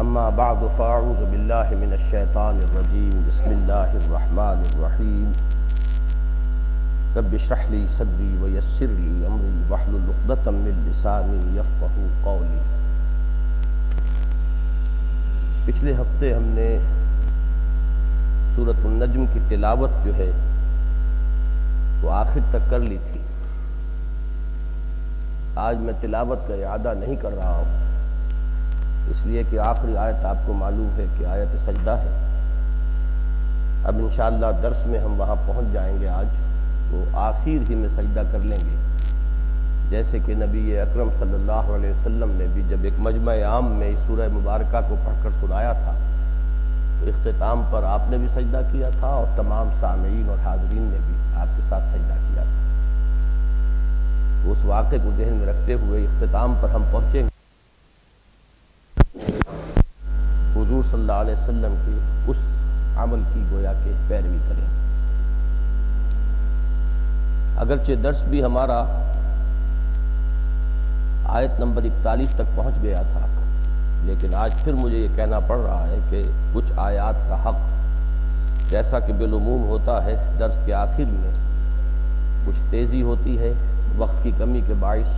اما بعد فاعوذ باللہ من الشیطان الرجیم بسم اللہ الرحمن الرحیم رب اشرح لی صدری ویسر لی امری واحلل عقدۃ من لسانی یفقہوا قولی۔ پچھلے ہفتے ہم نے سورۃ النجم کی تلاوت جو ہے وہ آخر تک کر لی تھی۔ آج میں تلاوت کا اعادہ نہیں کر رہا ہوں، اس لیے کہ آخری آیت آپ کو معلوم ہے کہ آیت سجدہ ہے۔ اب انشاءاللہ درس میں ہم وہاں پہنچ جائیں گے، آج وہ آخر ہی میں سجدہ کر لیں گے، جیسے کہ نبی اکرم صلی اللہ علیہ وسلم نے بھی جب ایک مجمع عام میں اس سورہ مبارکہ کو پڑھ کر سنایا تھا تو اختتام پر آپ نے بھی سجدہ کیا تھا اور تمام سامعین اور حاضرین نے بھی آپ کے ساتھ سجدہ کیا تھا۔ اس واقعے کو ذہن میں رکھتے ہوئے اختتام پر ہم پہنچیں گے، حضور صلی اللہ علیہ وسلم کی اس عمل کی گویا کہ پیروی کریں۔ اگرچہ درس بھی ہمارا آیت نمبر 41 تک پہنچ گیا تھا، لیکن آج پھر مجھے یہ کہنا پڑ رہا ہے کہ کچھ آیات کا حق، جیسا کہ بالعموم ہوتا ہے درس کے آخر میں کچھ تیزی ہوتی ہے، وقت کی کمی کے باعث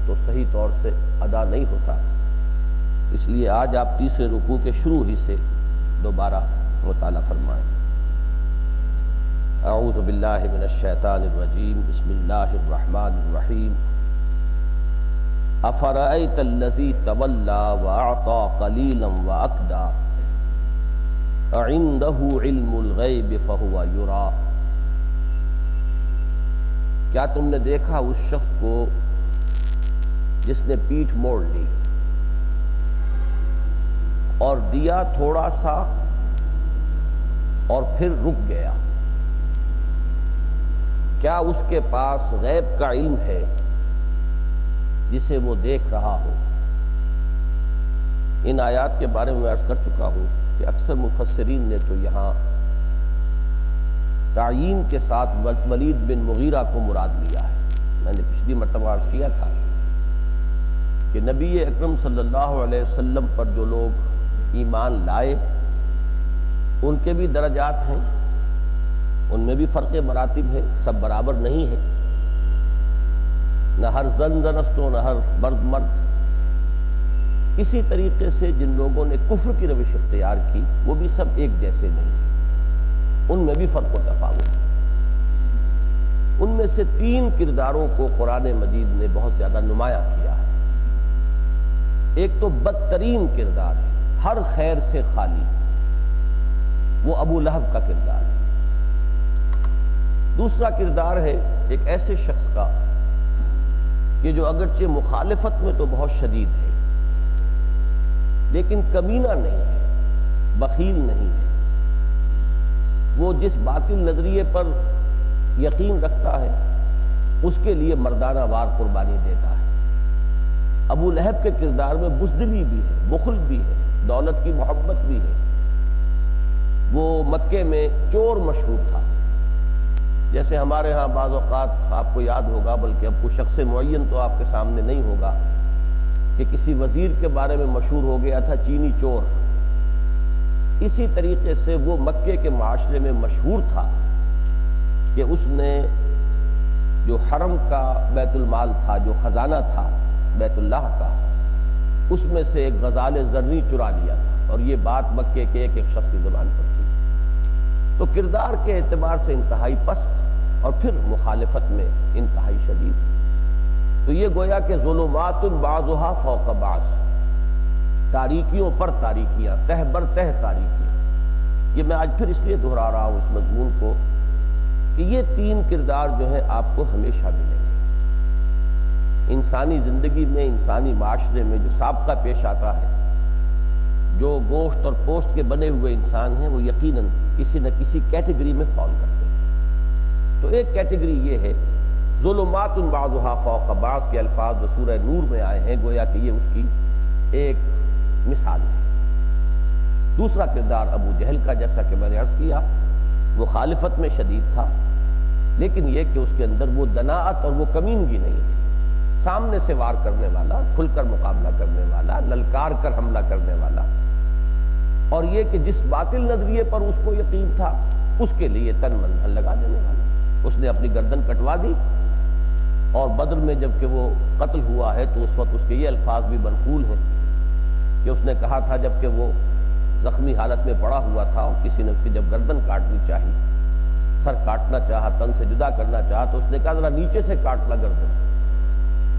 تو صحیح طور سے ادا نہیں ہوتا، اس لیے آج آپ تیسرے رکوع کے شروع ہی سے دوبارہ مطالعہ فرمائیں۔ اعوذ باللہ من الشیطان الرجیم بسم اللہ الرحمن الرحیم۔ افرأیت الذی تولی واعطی قلیلا واکدی اعندہ علم الغیب فہو یری۔ کیا تم نے دیکھا اس شخص کو جس نے پیٹھ موڑ لی اور دیا تھوڑا سا اور پھر رک گیا؟ کیا اس کے پاس غیب کا علم ہے جسے وہ دیکھ رہا ہو؟ ان آیات کے بارے میں عرض کر چکا ہوں کہ اکثر مفسرین نے تو یہاں تعیین کے ساتھ ولید بن مغیرہ کو مراد لیا ہے۔ میں نے پچھلی مرتبہ عرض کیا تھا کہ نبی اکرم صلی اللہ علیہ وسلم پر جو لوگ ایمان لائے ان کے بھی درجات ہیں، ان میں بھی فرق مراتب ہے، سب برابر نہیں ہے، نہ ہر زن زنست و نہ ہر مرد مرد۔ اسی طریقے سے جن لوگوں نے کفر کی روش اختیار کی وہ بھی سب ایک جیسے نہیں، ان میں بھی فرق و تفاوت۔ ان میں سے 3 کرداروں کو قرآن مجید نے بہت زیادہ نمایاں کیا ہے۔ ایک تو بدترین کردار ہے، ہر خیر سے خالی، وہ ابو لہب کا کردار ہے۔ دوسرا کردار ہے ایک ایسے شخص کا کہ جو اگرچہ مخالفت میں تو بہت شدید ہے لیکن کمینہ نہیں ہے، بخیل نہیں ہے، وہ جس باطل نظریے پر یقین رکھتا ہے اس کے لیے مردانہ وار قربانی دیتا ہے۔ ابو لہب کے کردار میں بزدلی بھی ہے، بخل بھی ہے، دولت کی محبت بھی ہے۔ وہ مکے میں چور مشہور تھا، جیسے ہمارے ہاں بعض اوقات آپ کو یاد ہوگا، بلکہ اب کوئی شخص معین تو آپ کے سامنے نہیں ہوگا، کہ کسی وزیر کے بارے میں مشہور ہو گیا تھا چینی چور۔ اسی طریقے سے وہ مکے کے معاشرے میں مشہور تھا کہ اس نے جو حرم کا بیت المال تھا، جو خزانہ تھا بیت اللہ کا، اس میں سے ایک غزال زرنی چرا لیا تھا، اور یہ بات مکے کے ایک ایک شخص کی زبان پر تھی۔ تو کردار کے اعتبار سے انتہائی پست اور پھر مخالفت میں انتہائی شدید۔ تو یہ گویا کہ ظلمات بعضھا فوق بعض، تاریکیوں پر تاریکیاں، تہ بر تہ تاریکیاں۔ یہ میں آج پھر اس لیے دہرا رہا ہوں اس مضمون کو کہ یہ 3 کردار جو ہیں آپ کو ہمیشہ ملیں گے انسانی زندگی میں، انسانی معاشرے میں۔ جو سابقہ پیش آتا ہے، جو گوشت اور پوست کے بنے ہوئے انسان ہیں وہ یقیناً کسی نہ کسی کیٹیگری میں فال کرتے ہیں۔ تو ایک کیٹیگری یہ ہے، ظلمات بعضھا فوق بعض کے الفاظ جو سورہ نور میں آئے ہیں، گویا کہ یہ اس کی ایک مثال ہے۔ دوسرا کردار ابو جہل کا، جیسا کہ میں نے عرض کیا، وہ خالفت میں شدید تھا، لیکن یہ کہ اس کے اندر وہ دناعت اور وہ کمینگی نہیں تھی۔ سامنے سے وار کرنے والا، کھل کر مقابلہ کرنے والا، للکار کر حملہ کرنے والا، اور یہ کہ جس باطل نظریے پر اس کو یقین تھا اس کے لیے تن من دھن لگا دینے والا، اس نے اپنی گردن کٹوا دی۔ اور بدر میں جب کہ وہ قتل ہوا ہے تو اس وقت اس کے یہ الفاظ بھی منقول ہیں کہ اس نے کہا تھا جب کہ وہ زخمی حالت میں پڑا ہوا تھا اور کسی نے اس کی جب گردن کاٹنی چاہی، سر کاٹنا چاہا، تن سے جدا کرنا چاہا، تو اس نے کہا ذرا نیچے سے کاٹنا گردن،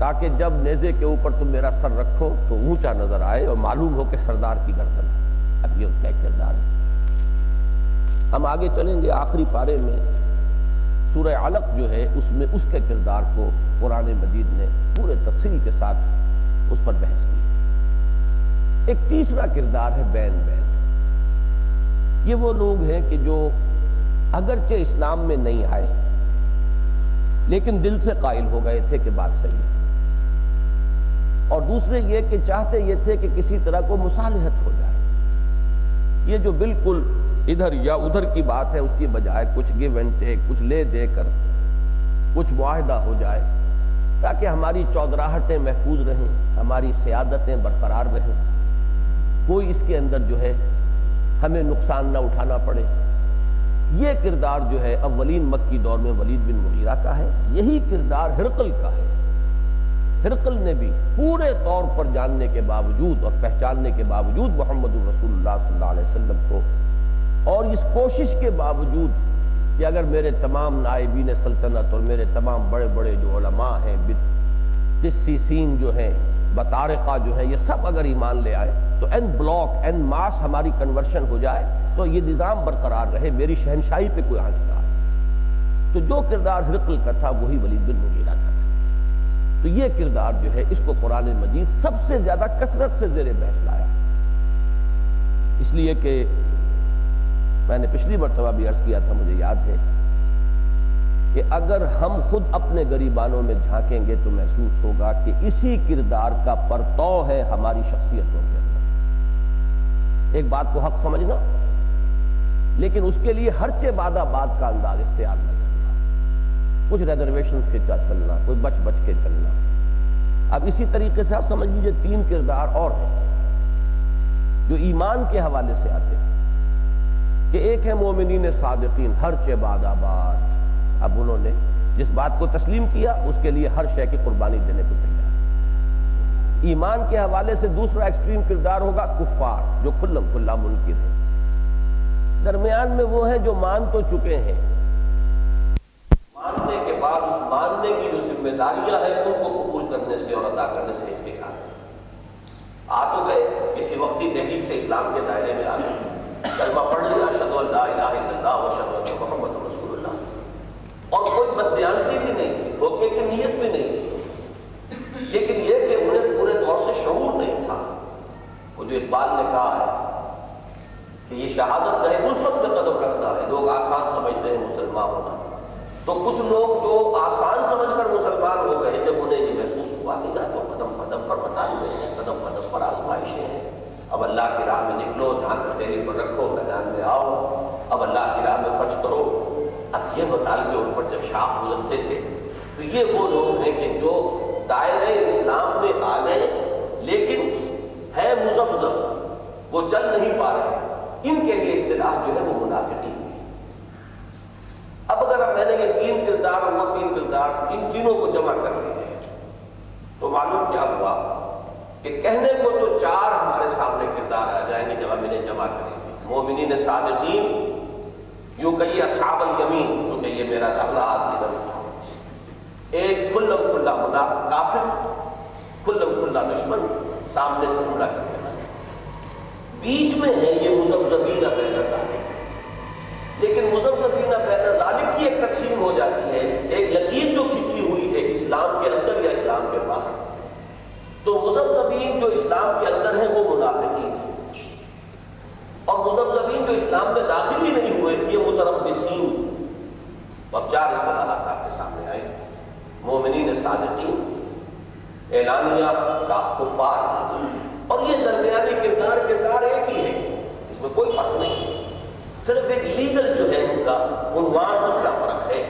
تاکہ جب نیزے کے اوپر تم میرا سر رکھو تو اونچا نظر آئے اور معلوم ہو کہ سردار کی گردن ہے۔ اب یہ اس کا ایک کردار ہے۔ ہم آگے چلیں گے آخری پارے میں سورہ علق جو ہے اس میں اس کے کردار کو قرآن مجید نے پورے تفصیل کے ساتھ اس پر بحث کی۔ ایک تیسرا کردار ہے بین بین۔ یہ وہ لوگ ہیں کہ جو اگرچہ اسلام میں نہیں آئے لیکن دل سے قائل ہو گئے تھے کہ بات صحیح ہے، اور دوسرے یہ کہ چاہتے یہ تھے کہ کسی طرح کو مصالحت ہو جائے، یہ جو بالکل ادھر یا ادھر کی بات ہے اس کی بجائے کچھ گیو اینڈ ٹیک، کچھ لے دے کر کچھ معاہدہ ہو جائے تاکہ ہماری چودراہٹیں محفوظ رہیں، ہماری سیادتیں برقرار رہیں، کوئی اس کے اندر جو ہے ہمیں نقصان نہ اٹھانا پڑے۔ یہ کردار جو ہے اولین مکی دور میں ولید بن مغیرہ کا ہے، یہی کردار ہرقل کا ہے۔ ہرقل نے بھی پورے طور پر جاننے کے باوجود اور پہچاننے کے باوجود محمد رسول اللہ صلی اللہ علیہ وسلم کو، اور اس کوشش کے باوجود کہ اگر میرے تمام نائبین سلطنت اور میرے تمام بڑے بڑے جو علماء ہیں، قسیسین جو ہیں، بطارقہ جو ہیں، یہ سب اگر ایمان لے آئے تو این بلاک این ماس ہماری کنورشن ہو جائے تو یہ نظام برقرار رہے، میری شہنشاہی پہ کوئی آنچ نہ آئے۔ تو جو کردار ہرقل کا تھا وہی ولید بن مغیرہ کا تھا۔ تو یہ کردار جو ہے اس کو قرآن مجید سب سے زیادہ کثرت سے زیر بحث لایا، اس لیے کہ میں نے پچھلی مرتبہ بھی عرض کیا تھا، مجھے یاد ہے کہ اگر ہم خود اپنے گریبانوں میں جھانکیں گے تو محسوس ہوگا کہ اسی کردار کا پرتو ہے ہماری شخصیتوں کے اندر۔ ایک بات کو حق سمجھنا، لیکن اس کے لیے ہر چہ بادہ بات کا انداز اختیار نہ کرنا، کچھ ریزرویشنز کے ساتھ چلنا، کوئی بچ بچ کے چلنا۔ اب اسی طریقے سے آپ سمجھ لیجئے تین کردار اور ہیں جو ایمان کے حوالے سے آتے ہیں، کہ ایک ہے مومنین صادقین، ہر چہ بادہ بات، اب انہوں نے جس بات کو تسلیم کیا اس کے لیے ہر شے کی قربانی دینے کو تیار۔ ایمان کے حوالے سے دوسرا ایکسٹریم کردار ہوگا کفار، جو کھلم کھلا منکر ہیں۔ درمیان میں وہ ہیں جو مان تو چکے ہیں، ماننے کے بعد اس ماننے کی جو ذمہ داریاں ہیں ان کو قبول کرنے سے اور ادا کرنے سے ہچکچاتے ہیں۔ آ تو گئے، کسی وقتی تحریک سے اسلام کے دائرے میں آ گئے، کلمہ پڑھ لیا، اشہد ان لا الہ الا اللہ و اشہد ان محمد رسول اللہ، اور کوئی بددیانتی بھی نہیں تھی، دھوکے کی نیت بھی نہیں تھی، لیکن یہ کہ انہیں پورے طور سے شعور نہیں تھا۔ وہ جو اقبال نے کہا ہے کہ یہ شہادت کا الفت میں قدم رکھنا ہے، لوگ آسان سمجھتے ہیں مسلمان ہونا، تو کچھ لوگ جو آسان سمجھ کر مسلمان ہو گئے جب انہیں یہ محسوس ہوا کہ نہ تو قدم قدم پر مطالبے ہیں، قدم قدم پر آزمائشیں ہیں، اب اللہ کی راہ میں نکلو، دھیان ہتھیلی پر رکھو، میدان میں آؤ، اب اللہ کی راہ میں خرچ کرو۔ اب یہ مطالبے ان پر جب شاخ گزرتے تھے تو یہ وہ لوگ ہیں کہ جو دائرۂ اسلام میں آ گئے لیکن ہے مذبذب، وہ چل نہیں پا رہے، ان کے لیے اصطلاح جو ہے وہ منافقین ہے۔ اب اگر میں نے یہ تین کردار اور وہ تین کردار ان تینوں کو جمع کر لیے تو معلوم کیا ہوا کہ کہنے کو تو چار ہمارے سامنے کردار آ جائیں گے جب ہم انہیں جمع کریں گے۔ مومنین صادقین، یوں کہیے اصحاب الیمین، چونکہ یہ میرا داخلہ ہاتھ ادھر تھا، ایک کھلم کھلا منافق کافر، کھلم کھلا دشمن، سامنے سے حملہ کرنے والا، بیچ میں ہے یہ مذبذبین بین ذالک۔ لیکن مذبذبین بین ذالک کی ایک تقسیم ہو جاتی ہے، ایک لکیر جو کھینچی ہوئی ہے اسلام کے اندر یا اسلام کے باہر، تو مذبذبین جو اسلام کے اندر ہیں وہ منافقین ہیں، اور مذبذبین جو اسلام میں داخل ہی نہیں ہوئے یہ متربصین۔ اب چار اصطلاحات آپ کے سامنے آئے، مومنین صادقین، اعلانیہ کا کفار، اور یہ درمیانی کردار ایک ہی ہے، اس میں کوئی فرق نہیں ہے، صرف ایک لیگل جو ہے ان کا عنوان اس کا فرق ہے۔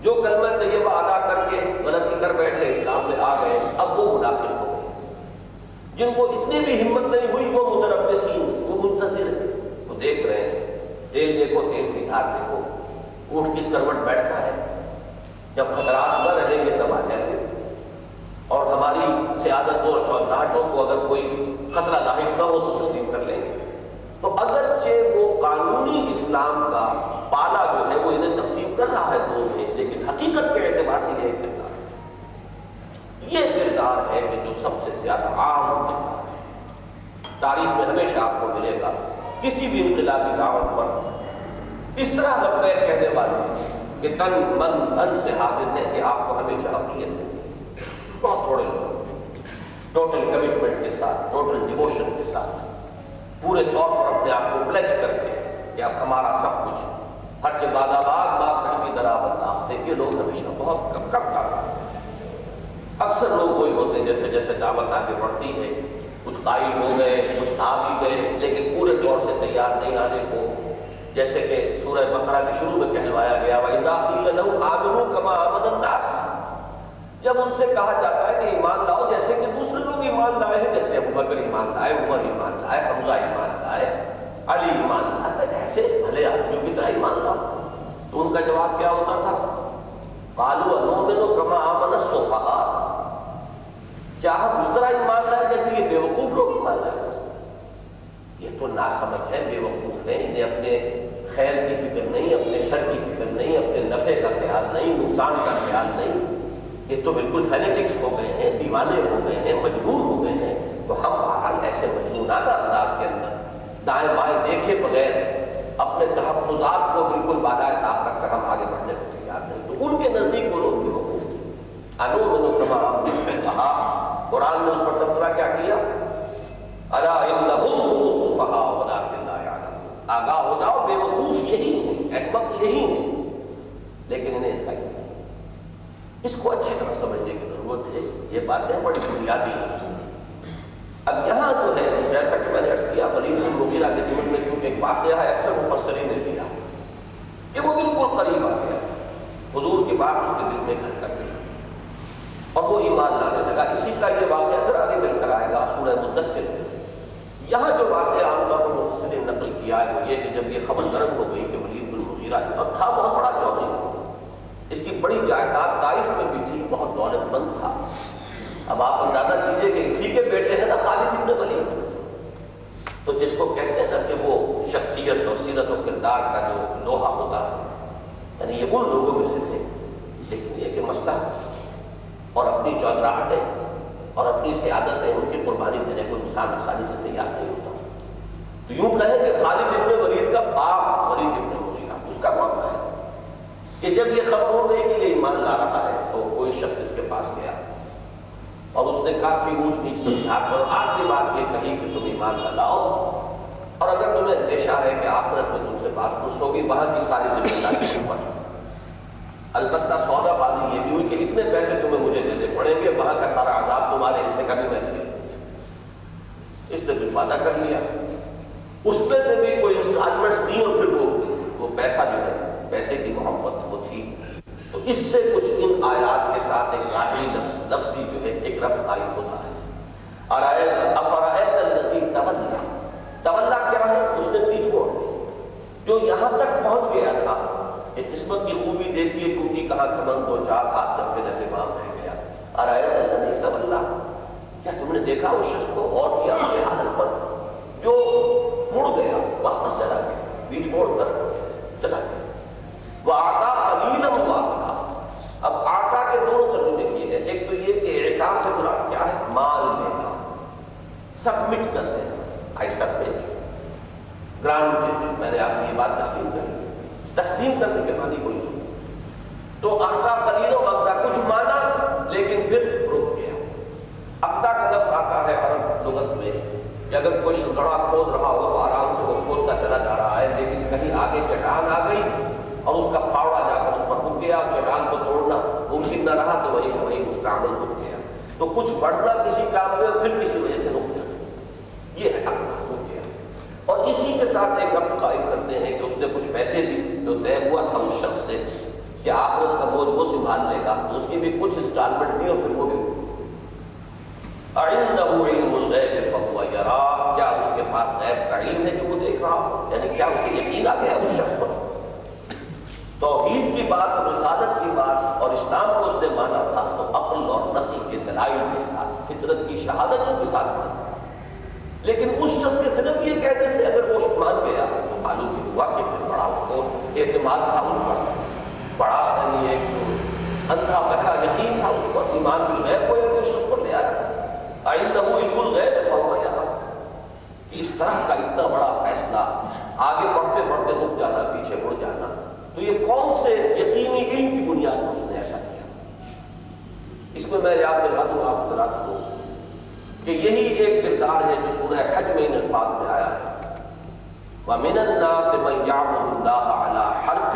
جو کلمہ طیبہ ادا کر کے غلطی کر بیٹھے، اسلام میں آ گئے، اب وہ منافق ہو گئے۔ جن کو اتنی بھی ہمت نہیں ہوئی وہ متربصین، وہ منتظر ہیں، وہ دیکھ رہے ہیں، تیل دیکھو تیل کی دھار دیکھو، اونٹ کس کروٹ بیٹھتا ہے، جب خطرات نہ رہیں گے تب آ جائیں گے، اور ہماری سیادتوں اور چودراہٹوں کو اگر کوئی خطرہ لاحق نہ ہو تو تسلیم کر لیں گے۔ تو اگرچہ وہ قانونی اسلام کا پالا جو ہے وہ انہیں تقسیم کر رہا ہے دو میں، لیکن حقیقت کے اعتبار سے یہ کردار ہے، یہ کردار ہے کہ جو سب سے زیادہ عام کردار ہے۔ تاریخ میں ہمیشہ آپ کو ملے گا کسی بھی انقلابی دعوت پر اس طرح لبیک کہنے والے کہ تن من دھن سے حاضر ہے کہ آپ کو ہمیشہ اقلیت دیں گے۔ بہت تھوڑے لوگ ٹوٹل کمٹمنٹ کے ساتھ، ٹوٹل ڈیووشن کے ساتھ، پورے طور پر اپنے آپ کو پلیج کر کے کہ اب ہمارا سب کچھ ہر چباد آباد باغ کشتی درآمد آختے، یہ لوگ ہمیشہ بہت کم کم دعوت۔ اکثر لوگ وہی ہوتے ہیں جیسے جیسے دعوت آگے بڑھتی ہے، کچھ قائل ہو گئے، کچھ آ بھی گئے، لیکن پورے طور سے تیار نہیں آنے کو، جیسے کہ سورہ بقرہ کے شروع میں کہلوایا گیا وَإِذَا قِيلَ لَهُمْ آمِنُوا كَمَا آمَنَ النَّاسُ، جب ان سے کہا جاتا ہے کہ ایمان لاؤ جیسے کہ دوسرے لوگ ایمان لائے ہیں، جیسے ابوبکر ایمان لائے، عمر ایمان لائے، حمزہ ایمان لائے، علی ایمان لائے، ایسے بھلے آدمیوں کی طرح ایمان لاؤ، تو ان کا جواب کیا ہوتا تھا؟ قَالُوا أَنُؤْمِنُ كَمَا آمَنَ السُّفَهَاءُ، کیا ہم اس طرح ایمان لائے جیسے یہ بے وقوف لوگ ایمان لائے؟ یہ تو ناسمجھ ہے، بے وقوف ہے، انہیں اپنے خیر کی فکر نہیں، اپنے شر کی فکر نہیں، اپنے نفع کا خیال نہیں، نقصان کا خیال نہیں، یہ تو بالکل فینیٹکس ہو گئے ہیں، دیوانے ہو گئے ہیں، مجنون ہو گئے ہیں۔ تو ہم بہرحال ایسے مجنونانہ انداز کے اندر دائیں بائیں دیکھے بغیر اپنے تحفظات کو بالکل بالائے طاق رکھ کر ہم آگے بڑھنے کو تیار نہیں۔ تو ان کے نزدیک وہ لوگ بے وقوف تھے۔ انؤمن کما آمن نے کہا، قرآن نے اس پر تبصرہ کیا کیا؟ الا انہم هم السفہاء ولکن لا یعلمون، آگاہ ہو جاؤ بے وقوف یہی ہیں، احمق یہی ہیں، لیکن انہیں اس کا ہی نہیں۔ اس کو اچھی طرح سمجھنے کی ضرورت ہے، یہ باتیں بڑی بنیادی ہیں۔ اب یہاں جو ہے جیسا کہ میں نے عرض کیا، ولید بن مغیرہ کے ذمن میں چونکہ ایک واقعہ ہے، اکثر مفسرین نے لیا کہ وہ بالکل قریب آ گیا، حضور کی بات اس کے دل میں گھر کر گئی اور وہ ایمان لانے لگا۔ اسی کا یہ واقعہ پھر آگے چل کر آئے گا سورہ مدثر میں۔ یہاں جو واقعہ عام طور پر مفسرین نے نقل کیا ہے وہ یہ کہ جب یہ خبر گرم ہو گئی کہ ولید بن مغیرہ اب تھا بہت بڑا چودھری، اس کی بڑی جائیداد طائف میں بھی تھی، بہت دولت مند تھا۔ اب آپ اندازہ کیجئے کہ اسی کے بیٹے ہیں نا خالد بن ولید، تو جس کو کہتے ہیں نا کہ وہ شخصیت اور سیرت و کردار کا جو لوہا ہوتا ہے، یعنی یہ ان لوگوں میں سے تھے، لیکن یہ کہ مسئلہ اور اپنی چودراہٹیں اور اپنی سیادتیں ان کی قربانی دینے کو انسان آسانی سے تیار نہیں ہوتا۔ تو یوں کہیں کہ خالد بن ولید کا باپ ولید بن مغیرہ، اس کا معاملہ ہے کہ جب یہ خبر ہو گئی کہ یہ ایمان لا رہا ہے تو کوئی شخص اس کے پاس گیا اور اس نے کافی اونچ نیچ سمجھا کر آخری بات یہ کہی کہ تم ایمان نہ لاؤ، اور اگر تمہیں اندیشہ ہے کہ آخرت میں تم سے بات پوچھ ہوگی، وہاں کی ساری ذمہ داری تم پر، البتہ سودا بازی یہ بھی ہوئی کہ اتنے پیسے تمہیں مجھے دینے پڑیں گے، وہاں کا سارا عذاب تمہارے حصے کا بھی میں چھیل۔ اس نے بھی وعدہ کر لیا، اس میں سے بھی کوئی انسٹالمنٹس دی اور پھر وہ پیسہ جو ہے، پیسے کی محبت وہ تھی، تو اس سے کچھ ان آیات کے ساتھ ایک ظاہری لفظی جو ہے ایک ربط قائم ہوتا ہے۔ افرأیت الذی تولی، تولا کیا ہے؟ اس نے پیچھ موڑ دی، جو یہاں تک پہنچ گیا تھا کہ قسمت کی خوبی دیکھیے ٹوٹی کہاں کمند، دو چار ہاتھ تک کے امام رہ گیا۔ ارأیت الذی تولی، کیا تم نے دیکھا اس شخص کو اور کیا اپنے حالت پر جو مڑ گیا، واپس چلا گیا، پیچھ موڑ کر چلا گیا۔ وَأَعْطَىٰ قَلِيلًا وَأَكْدَىٰ، اب آٹا کے دونوں ترجمے کیے گئے، ایک تو یہ کہ اعطاء سے مراد کیا ہے؟ مال دینا، سبمٹ کر دینا، آئی سبمٹ، گرانٹڈ، میں نے آپ کی یہ بات تسلیم کری، تسلیم کرنے کے معنی کوئی نہیں۔ تو آٹا قلیل و اقدا کچھ مانا لیکن پھر رک گیا۔ اقدا کا لفظ آتا ہے عرب لغت میں کہ اگر کوئی شگڑا کھود رہا ہو تو آرام سے وہ کھودتا چلا جا رہا ہے، لیکن کہیں آگے چٹان آ گئی اور اس کا پھاوڑا جا کر اس پر رک گیا اور چٹان کو توڑنا ممکن نہ رہا تو وہی اس کا عمل رک گیا۔ تو کچھ بڑھنا کسی کام میں اور پھر کسی وجہ سے رک جانا، یہ ہے اقدا، رک گیا۔ اور اسی کے ساتھ ایک ربط قائم کرتے ہیں کہ اس نے کچھ پیسے بھی جو طے ہوا تھا اس شخص سے کہ آخرت کا بوجھ وہ سنبھال لے گا، تو اس کی بھی کچھ انسٹالمنٹ دی اور پھر وہ بھی اعنده علم الغیب فهو یرا، کیا اس کے پاس غیب کا علم ہے کہ وہ ساتھ مانتا ہے، لیکن اس شخص کے صرف یہ کہنے سے اگر وہ مان گیا تو معلوم یہ ہوا کہ پھر بڑا وہ اعتماد تھا اس پر، بڑا یعنی ایک اندھا بہرا یقین تھا اس پر، ایمان بالغیب کوئی کوئی شخص پر لے آیا، آئندہ علم الغیب فہو یرا، اس طرح کا اتنا بڑا فیصلہ آگے بڑھتے بڑھتے رک جانا، پیچھے مڑ جانا، تو یہ کون سے یقینی علم کی بنیاد پر اس نے ایسا کیا؟ اس میں یاد دلا دوں آپ حضرات کو کہ یہی ایک کردار ہے جو سورہ حج میں ان الفاظ میں آیا ہے، وَمِنَ النَّاسِ مَن يَعْبُدُ اللَّهَ عَلَى حَرْفٍ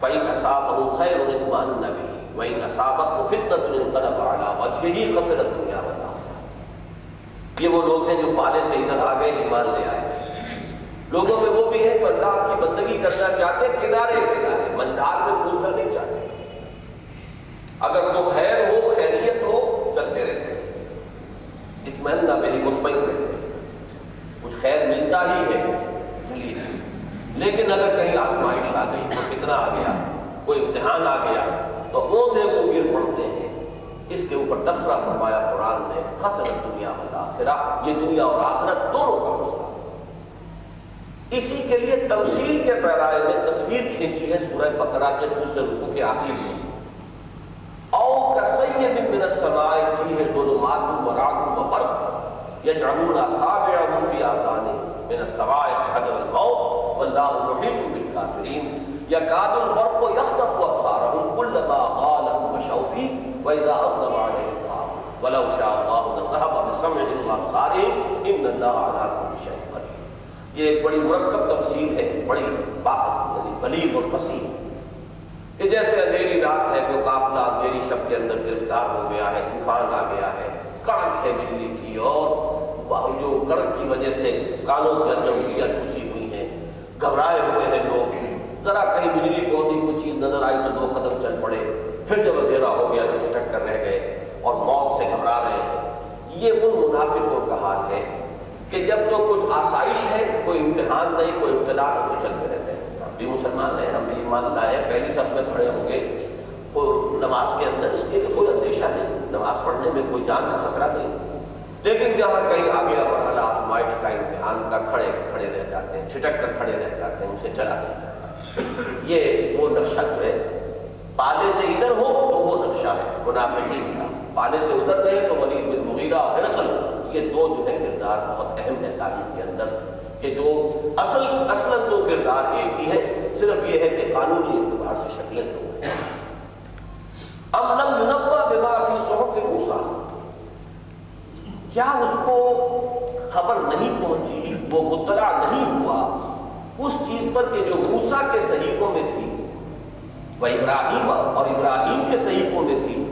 فَإِنْ أَصَابَهُ خَيْرٌ اطْمَأَنَّ بِهِ وَإِنْ أَصَابَتْهُ فِتْنَةٌ انقلب عَلَى وَجْهِهِ خَسِرَ الدُّنْيَا وَالْآخِرَةَ۔ یہ وہ لوگ ہیں جو پالے سے ادھر آ گئے، ایمان لے آئے تھے۔ لوگوں میں وہ بھی ہیں جو اللہ کی بندگی کرنا چاہتے ہیں، کنارے کنارے مندار میں کود کر نہیں چاہتے، اگر تو خیر ہو خیریت ہو چلتے رہتے ہیں، اطمئن نہ میری مطمئن رہتے ہیں، کچھ خیر ملتا ہی ہے چلیے، لیکن اگر کہیں آزمائش آ گئی، کوئی فتنہ آ گیا، کوئی امتحان آ گیا تو اوندھے کو گر پڑتے ہیں۔ اس کے اوپر تبصرہ فرمایا قرآن نے، خسرت دنیا والآخرہ، یہ دنیا اور آخرت دونوں کا خسارہ۔ اسی کے لیے تمثیل کے پیرائے میں تصویر کھینچی ہے سورہ بقرہ کے دوسرے رکوع کے آخر میں، او کصیب من السماء فیہ ظلمات ورعد وبرق یجعلون اصابعهم فی آذانہم من الصواعق حذر الموت واللہ محیط بالکافرین یکاد البرق یخطف ابصارهم کلما اضاء مشوا فیہ واذا اظلم علیہم قاموا ولو شاء اللہ لذهب بسمعهم وابصارهم ان اللہ علی کل شیء قدیر۔ یہ ایک بڑی مرکب تفسیر ہے، بڑی بلیغ اور فصیح، کہ جیسے اندھیری رات ہے، کوئی قافلہ اندھیری شب کے اندر گرفتار ہو گیا ہے، طوفان آ گیا ہے، کڑک ہے بجلی کی، اور جو کڑک کی وجہ سے کانوں کے اندر انگلیاں ٹھوسی ہوئی ہیں، گھبرائے ہوئے ہیں لوگ، ذرا کہیں بجلی کو ہوتی کوئی چیز نظر آئی تو 2 قدم چل پڑے، پھر جب اندھیرا ہو گیا تو چھٹک کر رہ گئے اور موت سے گھبرا رہے ہیں۔ یہ ان منافقوں کا حال ہے کہ جب تو کچھ آسائش ہے، کوئی امتحان نہیں، کوئی ابتلا نہیں، تو چلتے رہتے ہیں۔ ہم بھی مسلمان ہیں، ہم بھی ایمان لائے، پہلی صف میں کھڑے ہوں گے نماز کے اندر، اس لیے کہ کوئی اندیشہ نہیں، نماز پڑھنے میں کوئی جان کا خطرہ نہیں، لیکن جہاں کہیں آ گیا مرحلہ آزمائش کا، امتحان کا، کھڑے کھڑے رہ جاتے ہیں، چھٹک کر کھڑے رہ جاتے ہیں، ان سے چلا نہیں جاتا۔ یہ وہ نقشہ جو ہے پالے سے ادھر ہو تو وہ نقشہ ہے منافقین کا، پالے سے ادھر نہیں تو ولید بن مغیرہ اور ہرقل، یہ 2 جو ہے کردار بہت اہم ہے تاریخ کے اندر، کہ جو اصلاً تو کردار ایک ہی ہے، صرف یہ ہے کہ قانونی اعتبار سے شکلیں دو ہیں۔ ام لم ينبأ بما فی صحف موسیٰ، کیا اس کو خبر نہیں پہنچی، وہ مطلع نہیں ہوا اس چیز پر کہ جو موسیٰ کے صحیفوں میں تھی، وہ ابراہیم اور ابراہیم کے صحیفوں میں تھی۔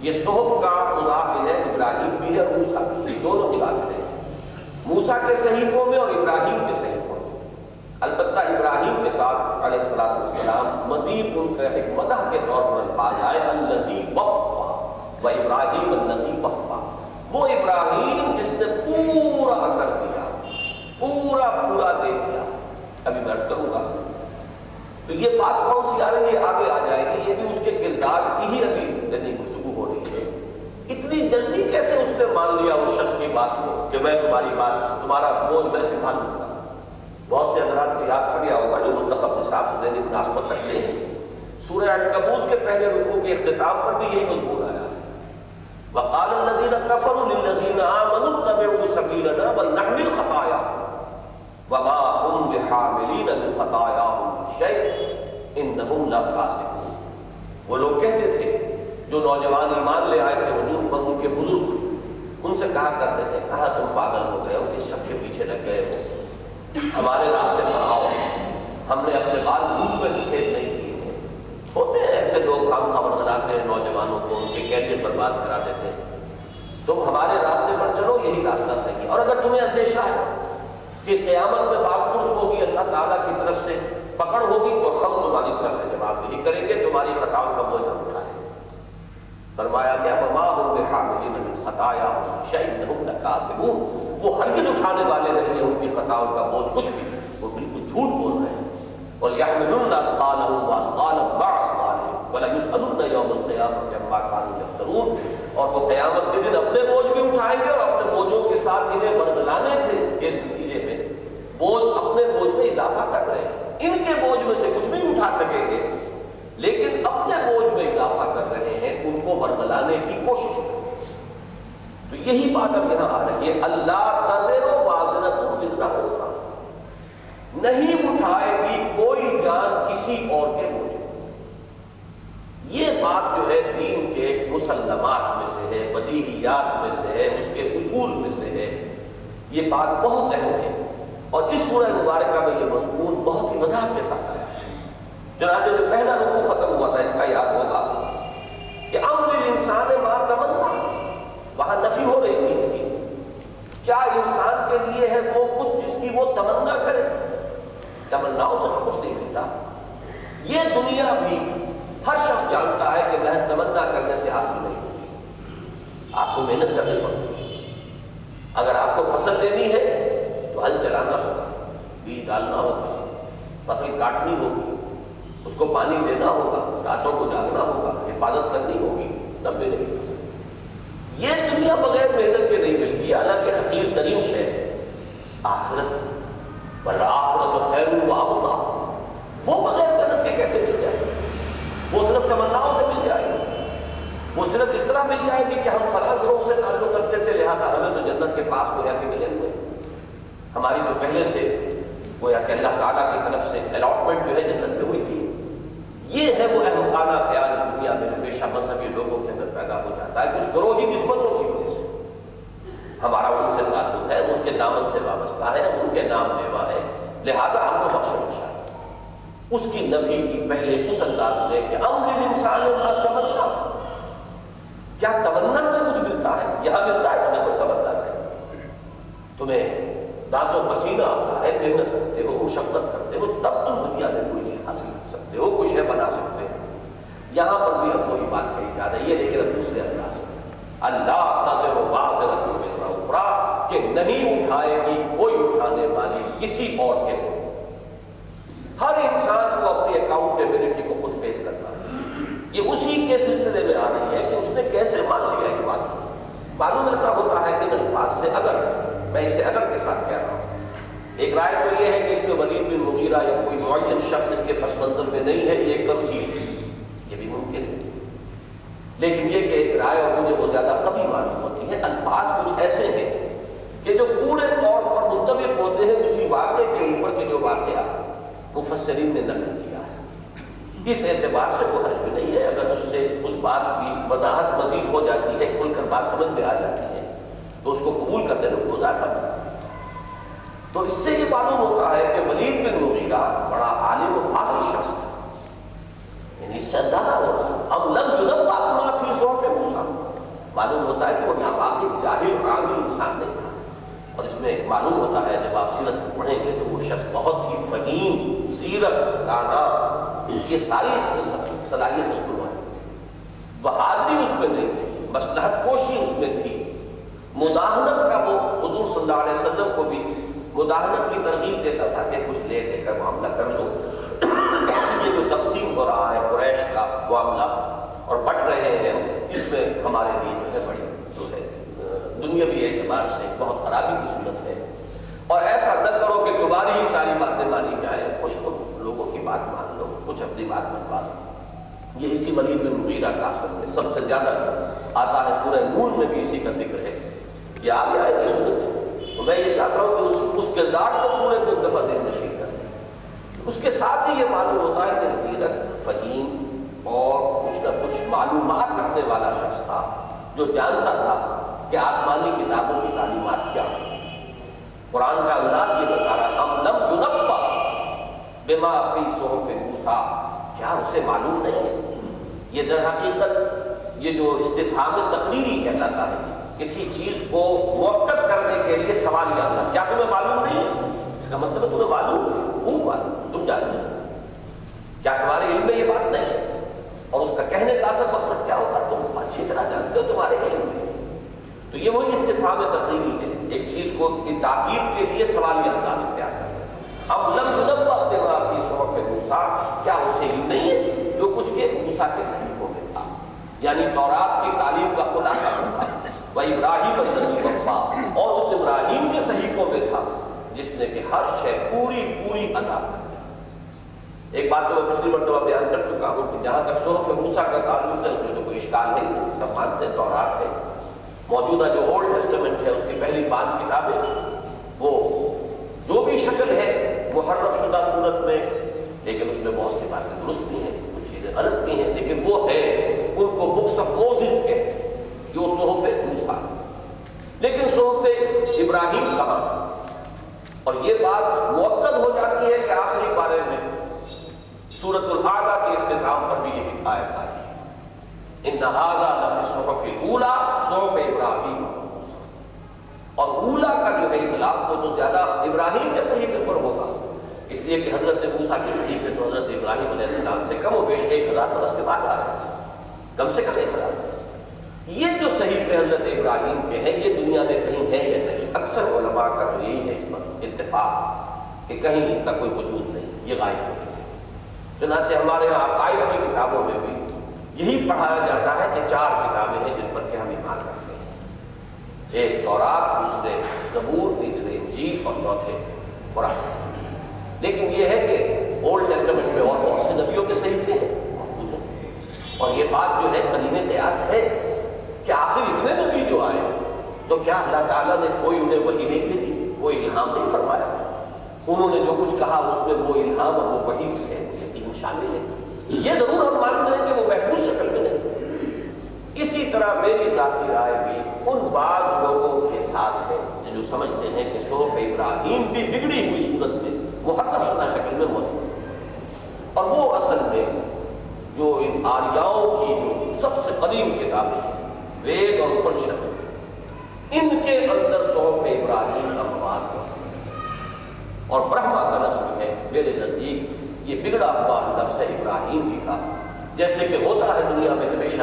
یہ صحف کا مضاف ہے، ابراہیم بھی ہے اور موسیٰ بھی ہے، دونوں مضاف ہیں، موسیٰ کے صحیفوں میں اور ابراہیم کے صحیفوں میں۔ البتہ ابراہیم کے ساتھ علیہ السلام مزید ان کا ایک مدح کے طور پر الفاظ آئے، الذی وفا و ابراہیم الذی وفا، وہ ابراہیم جس نے پورا کر دیا، پورا دے دیا۔ ابھی میں عرض کروں گا تو یہ بات کون سی آ رہی ہے، آگے آ جائے گی، یہ بھی اس کے کردار کی ہی ابھی یعنی گفتگو ہو رہی ہے۔ اتنی جلدی کیسے اس نے مان لیا اس شخص کی بات کو کہ میں تمہاری بات، تمہارا بوجھ میں سنبھالوں گا؟ بہت سے حضرات کو یاد پڑ گیا ہوگا جو منتخب نصاب سے ذہنی مناسبت رکھتے ہیں، سورہ عنکبوت کے پہلے رکوع کے اختتام پر بھی یہی مضمون آیا ہے، وقال الذین کفروا للذین آمنوا اتبعوا سبیلنا ولنحمل خطایاکم وما هم بحاملین من خطایاہم من شیء انہم لکاذبون۔ وہ لوگ کہتے تھے جو نوجوان ایمان لے آئے تھے حضور پر، ان کے بزرگ ان سے کہا کرتے تھے، کہا تم پاگل ہو گئے ہو، کس شخص کے پیچھے لگ گئے ہو، ہمارے راستے پر آؤ، ہم نے اپنے بال دھوپ میں سفید نہیں کیے ہیں۔ ہوتے ہیں ایسے لوگ خام خبر بناتے ہیں نوجوانوں کو، ان کی کیفیت برباد کرا دیتے ہیں، تم ہمارے راستے پر چلو، یہی راستہ صحیح ہے۔ اور اگر تمہیں اندیشہ ہے کہ قیامت میں بازپرس ہوگی، اللہ تعالیٰ کی طرف سے پکڑ ہوگی، تو ہم تمہاری طرف سے جواب دہی کریں گے، تمہاری خطاؤں کا بوجھ ہم اٹھائیں گے۔ فرمایا گیا وما هم بحاملین من خطایاہم من شیء انہم لکاذبون، وہ ہرگز اٹھانے والے نہیں ہیں ان کی خطاؤں کا بوجھ کچھ بھی، وہ بالکل جھوٹ بول رہے ہیں۔ وَلْيَحْمِلُنَّ أَثْقَالَهُمْ وَأَثْقَالًا مَعَ أَثْقَالِهِمْ وَلَيُسْأَلُنَّ يَوْمَ الْقِيَامَةِ عَمَّا كَانُوا يَفْتَرُونَ، اور وہ قیامت کے دن اپنے بوجھ بھی اٹھائیں گے اور یہی بات اب یہاں آ رہی ہے، اللہ تزر وازرۃ وزر اخری، نہیں اٹھائے گی کوئی جان کسی اور کے بوجھ۔ یہ بات جو ہے دین کے مسلمات میں سے ہے، بدیہیات میں سے ہے، اس کے اصول میں سے ہے، یہ بات بہت اہم ہے، اور اس سورہ مبارکہ میں یہ مضمون بہت ہی وضاحت کے ساتھ آیا ہے۔ چنانچہ جو پہلا رکوع ختم ہوا تھا، اس کا یاد ہوگا کہ امر الانسان ما تمنا، وہاں نفی ہو رہی تھی اس کی، کیا انسان کے لیے ہے وہ کچھ جس کی وہ تمنا کرے؟ تمناؤں سے تو کچھ نہیں ملتا، یہ دنیا بھی ہر شخص جانتا ہے کہ محض تمنا کرنے سے حاصل نہیں ہوتی، آپ کو محنت کرنی پڑتی ہے۔ اگر آپ کو فصل لینی ہے تو ہل چلانا ہوگا، بیج ڈالنا ہوگا، فصل کاٹنی ہوگی، اس کو پانی دینا ہوگا، راتوں کو جاگنا ہوگا، حفاظت کرنی ہوگی، تب ملے گی فصل۔ یہ دنیا بغیر محنت کے نہیں ملتی، حالانکہ حقیر ترین شے آخرت، والآخرۃ خیر وابقیٰ، وہ بغیر محنت کے کیسے مل جائے؟ وہ صرف تمناؤں سے مل جائے گی، وہ صرف اس طرح مل جائے گی کہ ہم فلاں گروہ سے تعلق رکھتے تھے لہٰذا ہمیں تو جنت کے پاس گویا کہ ملے ہوئے، ہماری تو پہلے سے گویا کہ اللہ تعالیٰ کی طرف سے الاٹمنٹ جو ہے جنت میں ہوئی تھی۔ یہ ہے وہ احمقانہ خیال دنیا میں ہمیشہ مذہبی لوگوں کے اندر پیدا ہو جاتا ہے، کچھ گروہی نسبتوں کی وجہ سے۔ ہمارا ان سے تعلق ہے، ان کے دامن سے وابستہ ہے، ان کے نام لیوا ہے، لہذا ہم کو بخشا۔ اس کی نفی کی پہلے اس انداز میں کہ امر الانسان ما تمنا، کیا تمنا سے کچھ ملتا ہے؟ یہاں ملتا ہے تمہیں کچھ تمنا سے، تمہیں دانت و پسینہ آتا ہے، محنت کرتے ہو، مشقت کرتے ہو، تب تم دنیا میں کوئی چیز حاصل کر سکتے ہو، کوئی شے بنا سکتے ہو۔ یہاں پر بھی اب وہی بات کہی جا رہی ہے، لیکن اب دوسرے انداز میں، اللہ تزر وازرۃ وزر اخری، کہ نہیں اٹھائے گی کوئی اٹھانے والی کسی اور کے بوجھ۔ ہر انسان کو اپنی اکاؤنٹیبلٹی کو خود فیس کرنا ہے، یہ اسی کے سلسلے میں آ رہی ہے کہ اس نے کیسے مان لیا اس بات کو۔ معلوم ایسا ہوتا ہے کہ الفاظ سے اگر، میں اسے اگر کے ساتھ کہہ رہا ہوں، ایک رائے تو یہ ہے کہ اس میں ولید بن مغیرہ یا کوئی معین شخص اس کے پس منظر میں نہیں ہے، یہ ایک تمثیل ہے، یہ بھی ممکن ہے، لیکن یہ کہ ایک رائے اور مجھے بہت زیادہ قوی معلوم ہوتی ہے۔ الفاظ کچھ ایسے ہیں کہ جو پورے طور پر منطبق ہوتے ہیں اسی واقعے کے اوپر کے جو واقعہ مفسرین نے نقل کیا ہے، اس اعتبار سے کوئی حرج بھی نہیں ہے اگر اس سے اس بات کی وضاحت مزید ہو جاتی ہے، کھل کر بات سمجھ میں آ جاتی ہے تو اس کو قبول کرنے میں کوئی ذائقہ نہیں۔ تو اس سے یہ معلوم ہوتا ہے کہ ولید بن مغیرہ بڑا عالم و فاضل شخص تھا، یعنی اس سے اندازہ ہو رہا ام لم ينبأ ما فی صحف موسیٰ، معلوم ہوتا ہے کہ وہ ناواقف جاہل عامی انسان نہیں تھا، اور اس میں معلوم ہوتا ہے جب آپ سیرت کو پڑھیں گے تو وہ شخص بہت ہی فہیم، زیرک، دانا، یہ ساری اس میں صلاحیت اس کو ہے، بہادری اس میں نہیں تھی، مصلحت کوشی اس میں تھی، مداہنت کا وہ حضور صلی اللہ علیہ وسلم کو بھی مداہنت کی ترغیب دیتا تھا کہ کچھ لے دے کر معاملہ کر لو۔ یہ جو تقسیم ہو رہا ہے قریش کا معاملہ اور بٹ رہے ہیں، اس میں ہمارے لیے جو ہے بڑی جو ہے دنیاوی اعتبار سے بہت خرابی کی صورت ہے، اور ایسا نہ کرو کہ تمہاری ہی ساری باتیں مانی جائیں، کچھ لوگوں کی بات مان لو، کچھ اپنی بات منوا لو۔ یہ اسی ولید بن مغیرہ کا اثر ہے، سب سے زیادہ آتا ہے سورہ نون میں بھی اسی کا ذکر ہے، یہ آگے آئے گی سورت میں۔ تو میں یہ چاہتا ہوں کہ اس کردار کو پورے کو ایک دفعہ ذہن نشین کر لیں، اس کے ساتھ ہی یہ معلوم ہوتا ہے کہ زیرک، فہیم اور کچھ نہ کچھ معلومات رکھنے والا شخص تھا، جو جانتا تھا کہ آسمانی کتابوں کی تعلیمات کیا ہیں۔ قرآن کا انداز یہ بتا رہا ام لم ينبأ بما فی صحف موسیٰ، کیا اسے معلوم نہیں ہے؟ یہ در حقیقت یہ جو استفہام تقریری کہلاتا ہے، کسی چیز کو موقف کرنے کے لیے سوالیہ انداز، کیا تمہیں معلوم نہیں ہے؟ اس کا مطلب ہے تمہیں معلوم ہے، خوب معلوم، تم جانتے ہو، کیا تمہارے علم میں یہ بات نہیں ہے؟ اور اس کا کہنے کا اصل مقصد کیا ہوگا؟ تم اچھی طرح جانتے ہو، تمہارے علم میں۔ تو یہ وہی استفہام تقریری ہے، ایک چیز کو کی تاکید کے لیے سوالیہ انداز اختیار کرتے ہیں۔ اب لم ينبأ بما فی صحف موسیٰ، کیا اسے علم نہیں ہے جو کچھ کہ موسیٰ کے صحیفوں میں تھا، یعنی تورات کی تعلیم کا خلاصہ تھا، وَإِبْرَاهِيمَ الَّذِي وَفَّىٰ، اور اس ابراہیم کے صحیفوں میں تھا جس نے کہ ہر شے پوری ادا کر دی۔ ایک بات تو میں پچھلی مرتبہ بیان کر چکا ہوں کہ جہاں تک صحف موسیٰ کا تعلق ہے اس میں تو کوئی اشکال نہیں، سب مانتے ہیں تورات ہے، موجودہ جو اولڈ ٹیسٹمنٹ ہے اس کی پہلی 5 کتابیں وہ جو بھی شکل ہے محرف شدہ صورت میں، لیکن اس میں بہت سی باتیں درست بھی ہیں، کچھ چیزیں غلط بھی ہیں، لیکن وہ ہے ان کو بکس آف موسیز کے جو صحف موسیٰ، لیکن صحف ابراہیم کہاں؟ اور یہ بات مؤکد ہو جاتی ہے کہ آخری پارے میں سورۃ الاعلیٰ کے اختتام پر بھی یہی آیت آئی ہے، ان ھذا لفی الصحف الاولیٰ صحف ابراہیم اور اولیٰ کا جو ہے اطلاق وہ تو زیادہ ابراہیم کے صحیفے پر ہوگا، اس لیے کہ حضرت موسیٰ کے صحیفے تو حضرت ابراہیم علیہ السلام سے کم و بیش 1000 برس کے بعد آ رہے ہیں، کم سے کم 1000 برس۔ یہ جو صحیفے حضرت ابراہیم کے ہیں یہ دنیا میں کہیں ہیں یا نہیں؟ اکثر علماء کا تو یہی ہے اس پر اتفاق کہ کہیں ان کا کوئی وجود نہیں، یہ غائب ہو چکے۔ چنانچہ ہمارے یہاں عقائد کی کتابوں میں بھی یہی پڑھایا جاتا ہے کہ 4 کتابیں ہیں جن پر کہ ہم ایمان رکھتے ہیں، ایک تورات، دوسرے زبور، تیسرے انجیل اور چوتھے قرآن۔ لیکن یہ ہے کہ اولڈ ٹیسٹمنٹ میں اور بہت سے نبیوں کے صحیفے ہیں موجود ہیں، اور یہ بات جو ہے قرین قیاس ہے کہ آخر اتنے نبی جو آئے تو کیا اللہ تعالیٰ نے کوئی انہیں وحی نہیں بھیجی، کوئی الہام نہیں فرمایا؟ انہوں نے جو کچھ کہا اس میں وہ الہام اور وہ وحی سے یقین شامل ہے۔ یہ ضرور ہم مانتے ہیں کہ وہ محفوظ شکل میں نہیں۔ اسی طرح میری ذاتی رائے بھی ان بعض لوگوں کے ساتھ ہے جو سمجھتے ہیں کہ صحف ابراہیم بھی بگڑی ہوئی صورت میں محرف شدہ شکل میں موجود ہے، اور وہ اصل میں جو ان آریاؤں کی جو سب سے قدیم کتابیں ہیں وید اور اپنشد، ان کے اندر صحف ابراہیم کا مواد ہے، اور برہما کا لفظ جو ہے میرے نزدیک یہ بگڑا ہوا لفظ ہے ابراہیم ہی کا، جیسے کہ ہوتا ہے دنیا میں ہمیشہ،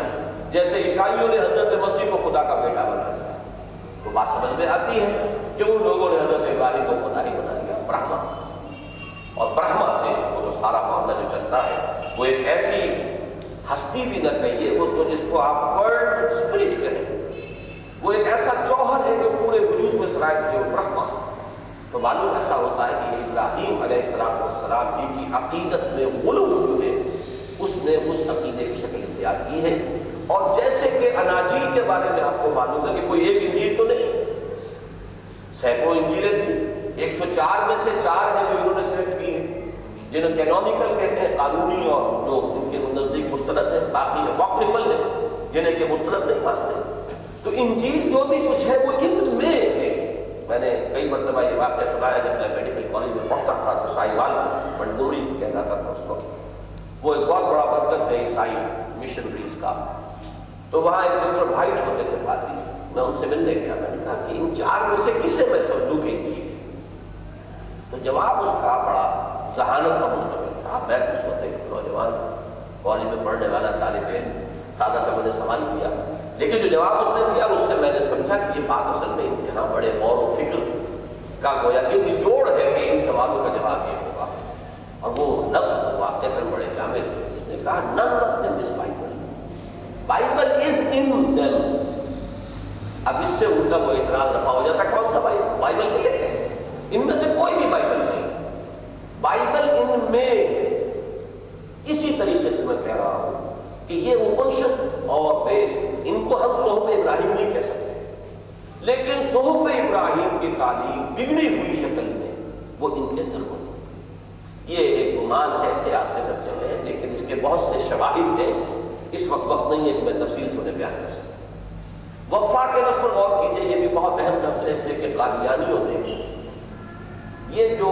جیسے عیسائیوں نے حضرت مسیح کو خدا کا بیٹا بنا دیا، تو بات سمجھ میں آتی ہے کہ ان لوگوں نے حضرت ابراہیم کو خدا ہی بنا دیا، برہما، اور برہما سے وہ جو سارا معاملہ جو چلتا ہے وہ ایک ایسی ہستی بھی نہ کہیے، وہ تو جس کو آپ ورلڈ اسپرٹ کہیں، وہ ایک ایسا جوہر ہے جو پورے وجود میں سرائے ہوئے برہما۔ تو معلوم ایسا ہوتا ہے کہ ابراہیم علیہ السلام ہی کی عقیدت میں غلو جو ہے اس نے اس عقیدے کی شکل اختیار کی ہے، اور جیسے کہ اناجیل کے بارے میں آپ کو معلوم ہے کہ کوئی ایک انجیل تو نہیں، سینکڑوں انجیلیں تھیں، 104 میں سے 4 ہیں جو انہوں نے سلیکٹ کی ہیں، جنہیں کینونیکل کہتے ہیں، قانونی، اور جو ان کے نزدیک مستند ہے، باقی اپوکریفل ہے جنہیں کہ مستند نہیں مانتے۔ تو انجیل جو بھی کچھ ہے وہ ان میں ہے۔ میں نے کئی مرتبہ یہ واقعہ سنایا جب میں میڈیکل کالج میں پڑھتا تھا تو سائیوال منڈوری کہتا تھا اس کو، وہ ایک بہت بڑا مرکز ہے عیسائی مشنریز کا، تو وہاں ایک مسٹر بھائی چھوٹے سے پادری، میں ان سے ملنے گیا، میں نے کہا کہ ان 4 میں سے کس سے میں سمجھوں کہ انجیل؟ تو جواب اس کا بڑا ذہانت کا مشتمل تھا۔ میں اس وقت ایک نوجوان کالج میں پڑھنے والا طالب علم، سادہ سا میں نے سوال کیا، لیکن جو جواب اس نے دیا اس سے میں نے سمجھا کہ یہ بات اصل میں انتہا بڑے غور و فکر کا گویا کہ نچوڑ ہے کہ ان سوالوں کا جواب یہ ہوگا، اور وہ لفظ واقعہ بڑے جامع تھے۔ اس نے کہا none of them is Bible is in them۔ اب اس سے ان کا وہ اعتراض رفع ہو جاتا، کون سا بائبل کسے کہتے ہیں؟ ان میں سے کوئی بھی بائبل نہیں، بائبل ان میں۔ اسی طریقے سے میں کہہ رہا ہوں کہ یہ اپنشد اور وید ان کو ہم صحف ابراہیم نہیں کہہ سکتے، لیکن صحف ابراہیم کی تعلیم بگڑی ہوئی شکل میں وہ ان کے اندر ہوتی۔ یہ ایک گمان ہے، قیاس کے درجے میں ہے، لیکن اس کے بہت سے شواہد ہیں، اس وقت نہیں ہے کہ میں تفصیل سے انہیں بیان کر سکتا۔ وفا کے لفظ پر غور کیجیے، یہ بھی بہت اہم لفظ ہے، اس لیے کہ قادیانیوں نے یہ جو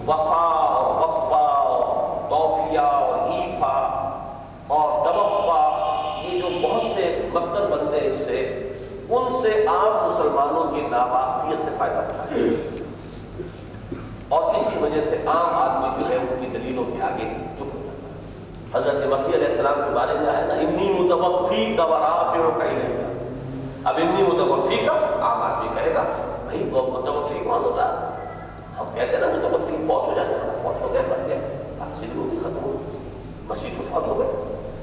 وفا اور وفا اور توفیہ اور ایفا اور توفا، یہ جو بہت سے مصدر بنتے ہیں اس سے، ان سے عام مسلمانوں کی ناواقفیت سے فائدہ اٹھایا، اور اسی وجہ سے عام آدمی جو ہے ان کی دلیلوں کے آگے چپ ہو جاتا ہے۔ حضرت مسیح علیہ السلام کے بارے میں آیا نا، انی متوفیک و رافعک الیک۔ اب انی متوفیک عام آدمی کہے گا بھائی وہ متوفی کون ہوتا ہے؟ ہم کہتے ہیں نا متوفی فوت ہو جانے والا، فوت ہو گیا، مر گیا، بات وہ بھی ختم ہو گئی، مسیح تو فوت ہو گئے،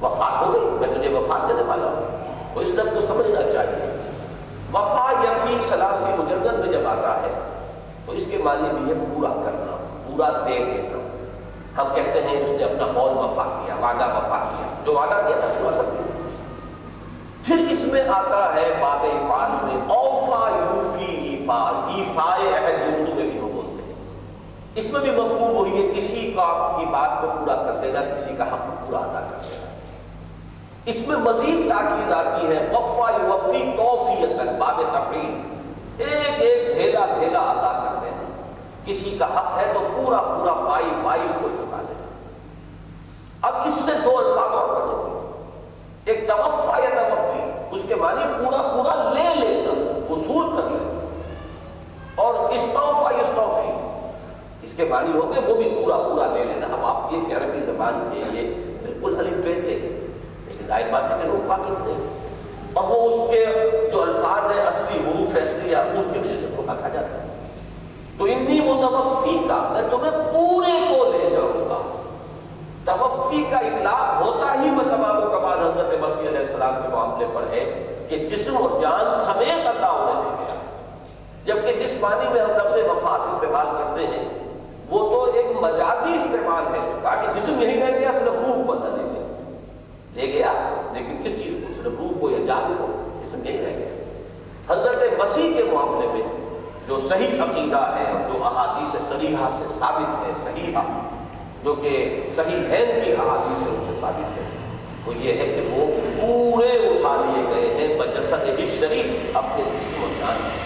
وفات ہو گئی، میں تجھے وفات دینے والا ہوں۔ تو اس لفظ کو سمجھنا چاہیے۔ وفا یفی ثلاثی مجرد میں جب آتا ہے تو اس کے معنی بھی ہے پورا کرنا، پورا دے دینا۔ ہم کہتے ہیں اس نے اپنا قول وفا کیا، وعدہ وفا کیا، جو وعدہ کیا تھا پورا کر دیا۔ پھر اس میں آتا ہے باب افعال میں اوفا یوفی ایفا، ایفائے عہد اردو میں بھی وہ بولتے ہیں، اس میں بھی مفہوم وہی ہے، کسی کا کی بات کو پورا کر دینا، کسی کا حق پورا ادا کر دینا۔ اس میں مزید تاکید آتی ہے وفا یوفی توفیۃ، باب تفعیل، ایک ایک دھیلا دھیلا ادا کر دینا، کسی کا حق ہے تو پورا پورا پائی پائی اس کو چکا دینا۔ اب اس سے دو الفاظ اور پڑھیں گے، ایک توفا یا توفی، اس کے معنی پورا پورا لے لینا، وصول کر لینا، اور استوفا یستوفی، اس کے معنی ہو گئے وہ بھی پورا پورا لے لینا۔ اب آپ یہ کہ عربی زبان کے یہ بالکل الف بے تھے، لیکن ظاہر بات ہے کہ لوگ واقف نہیں، اور وہ اس کے جو الفاظ ہیں اصلی حروف اصلی یا ان کی وجہ سے دھوکا کھا جاتا ہے۔ تو انی متوفی کا، میں تمہیں پورے کو لے جاؤں گا۔ توفی کا اطلاق ہوتا ہی تمام و کمال حضرت مسیح علیہ السلام کے معاملے پر ہے کہ جسم اور جان سمیت اللہ انہیں لے گیا، جبکہ جس معنی میں ہم لفظ وفات استعمال کرتے ہیں وہ تو ایک مجازی استعمال ہے اس کا، کہ جسم یہی رہ گیا، صرف روح کو اللہ لے گیا، لیکن کس چیز کو؟ صرف روح کو یا جان کو، جسم یہی رہ گیا۔ حضرت مسیح کے معاملے میں جو صحیح عقیدہ ہے اور جو احادیث صریحہ سے ثابت ہے، صحیحہ جو کہ صحیح ہے کی احادیث سے ان سے ثابت ہے، وہ یہ ہے کہ وہ پورے اٹھا لیے گئے ہیں بجسدہ شریف، اپنے جسم و جان سے۔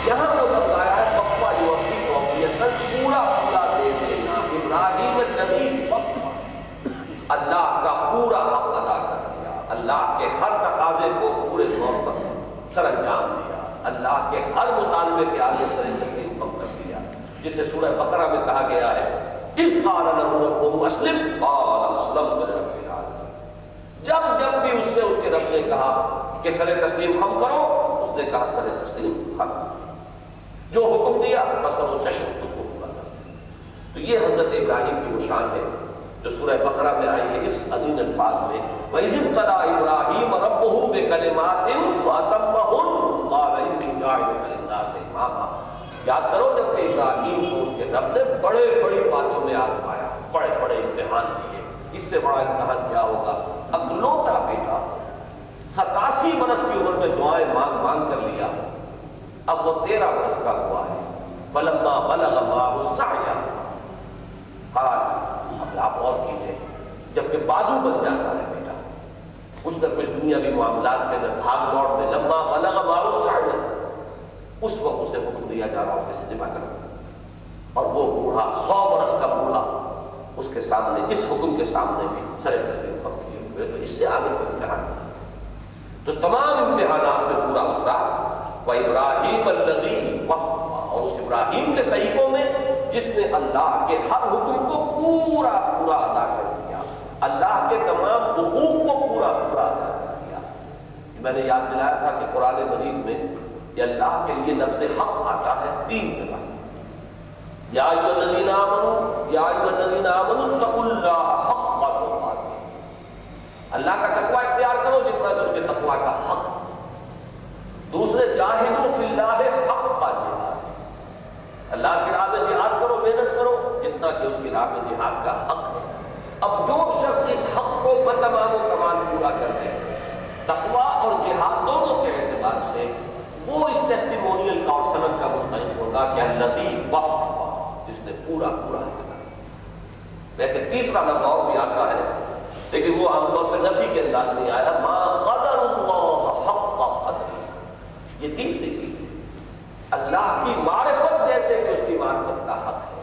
یہاں وہ لفظ آیا ہے وفا یوفی توفیۃ، پورا پورا دے دینا، ابراہیم الذی وفا، اللہ کا پورا حق ادا کر دیا، اللہ کے ہر تقاضے کو پورے طور پر سر انجام دیا، اللہ کے ہر مطالبے کے آگے سر تسلیم کم کر دیا، جسے سورہ بقرہ میں کہا گیا ہے اذ قال له ربه اسلم قال اسلمت لرب العالمین، جب جب بھی اس سے اس کے رب نے کہا کہ سر تسلیم خم کرو، اس نے کہا سر تسلیم خم، جو حکم دیا بسر و چشم اس کو پورا کر۔ تو یہ حضرت ابراہیم کی وہ شان ہے جو سورہ بقرہ میں آئی ہے اس عظیم الفاظ میں، وَإِذِ ابْتَلَىٰ إِبْرَاهِيمَ رَبُّهُ بِكَلِمَاتٍ فَأَتَمَّهُنَّ قَالَ إِنِّي جَاعِلُكَ لِلنَّاسِ إِمَامًا۔ یاد کرو جب کہ ابراہیم کو اس کے رب نے بڑے بڑی باتوں میں آزمایا، بڑے بڑے امتحان دیے، اس سے بڑا امتحان کیا ہوگا؟ اکلوتا بیٹا 87 برس کی عمر میں دعائیں مانگ مانگ کر لیا، اب وہ 13 برس کا ہوا ہے۔ فلما بلغ معه السعي قال، اب آپ اور کیجئے، جبکہ بازو بن جاتا ہے بیٹا، کچھ نہ کچھ دنیاوی معاملات کے اندر بھاگ دوڑ میں، لما بلغ معه السعي، اس وقت اسے حکم دیا جا رہا ہوں سے ذبح کرو، اور وہ بوڑھا 100 برس کا بوڑھا اس کے سامنے، اس حکم کے سامنے بھی سر تسلیم خم کیے ہوئے، تو اس سے آگے کوئی امتحان نہیں۔ تو تمام امتحانات میں پورا اترا، وَإِبْرَاهِيمَ الَّذِي وَفَّى، اور اس ابراہیم کے صحیفوں میں جس نے اللہ کے ہر حکم کو پورا پورا ادا کر دیا، اللہ کے تمام حقوق کو پورا پورا ادا کر دیا۔ میں نے یاد دلایا تھا کہ قرآن مجید میں یہ اللہ کے لیے لفظ حق آتا ہے 3 جگہ، یا ایھا الذین آمنوا، یا ایھا الذین آمنوا اتقوا اللہ حق تقاته، اللہ کا تقوی اختیار کرو جتنا کہ اس کے تقوی کا حق۔ دوسرے جاہدوا فی اللہ حق جہاد، اللہ کی راہ میں جہاد کرو، محنت کرو جتنا کہ اس کی راہ میں جہاد کا حق ہے۔ اب جو شخص اس حق کو بتمام و کمال پورا کر دے، تقوی اور جہاد دونوں کے اعتبار سے، وہ اس ٹیسٹیمونیل کا اور سند کا مستحق ہوگا کہ الذی وفا، جس نے پورا پورا کیا۔ ویسے تیسرا لفظ اور بھی آتا ہے، لیکن وہ عام طور پہ نفی کے انداز میں آیا، ما قدر اللہ حق قدر، یہ تیسری چیز ہے، اللہ کی معرفت جیسے کہ اس کی معرفت کا حق ہے،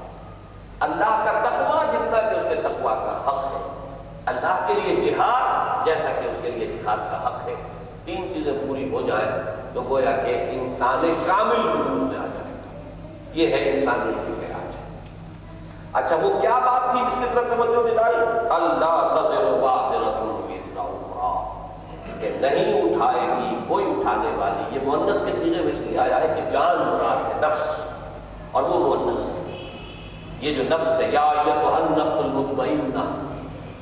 اللہ کا تقوی جتنا کہ اس کے تقوی کا حق ہے، اللہ کے لیے جہاد جیسا کہ اس کے لیے جہاد کا حق ہے۔ 3 چیزیں پوری ہو جائیں تو گویا کہ انسان کامل وجود میں آ جائے گا۔ یہ ہے انسانیت کی معراج۔ اچھا وہ کیا بات تھی جس کی طرف توجہ دلائی؟ اللہ تزر وازرۃ وزر اخرى، کہ نہیں اٹھائے گی کوئی اٹھانے والی، یہ مؤنث کے صیغے میں اس لیے آیا ہے کہ جان مراد ہے، نفس، اور وہ مؤنث ہے۔ یہ جو نفس ہے، یا ایھا النفس المطمئنہ،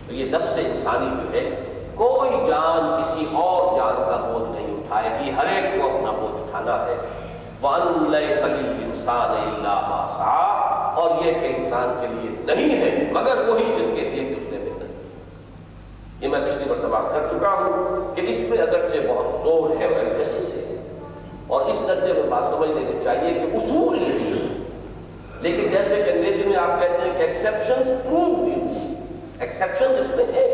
تو یہ نفس انسانی جو ہے کوئی جان کسی اور جان کا بوجھ نہیں اٹھائے گی، ہر ایک کو اپنا بوجھ اٹھانا ہے۔ وَأَن لَيْسَ لِلْإِنسَانِ إِلَّا مَا سَعَىٰ، اور یہ کہ انسان کے لیے نہیں ہے مگر وہی جس کے لیے کہ اس نے محنت کی۔ یہ میں پچھلی مرتبہ کر چکا ہوں کہ اس میں اگرچہ بہت زور ہے اور ایمفیسس ہے، اور اس درجے میں بات سمجھ لینی چاہیے کہ اصول یہی ہے، لیکن جیسے کہ انگریزی میں آپ کہتے ہیں کہ ایکسیپشنز پروو دی، ایکسیپشنز اس میں ہے۔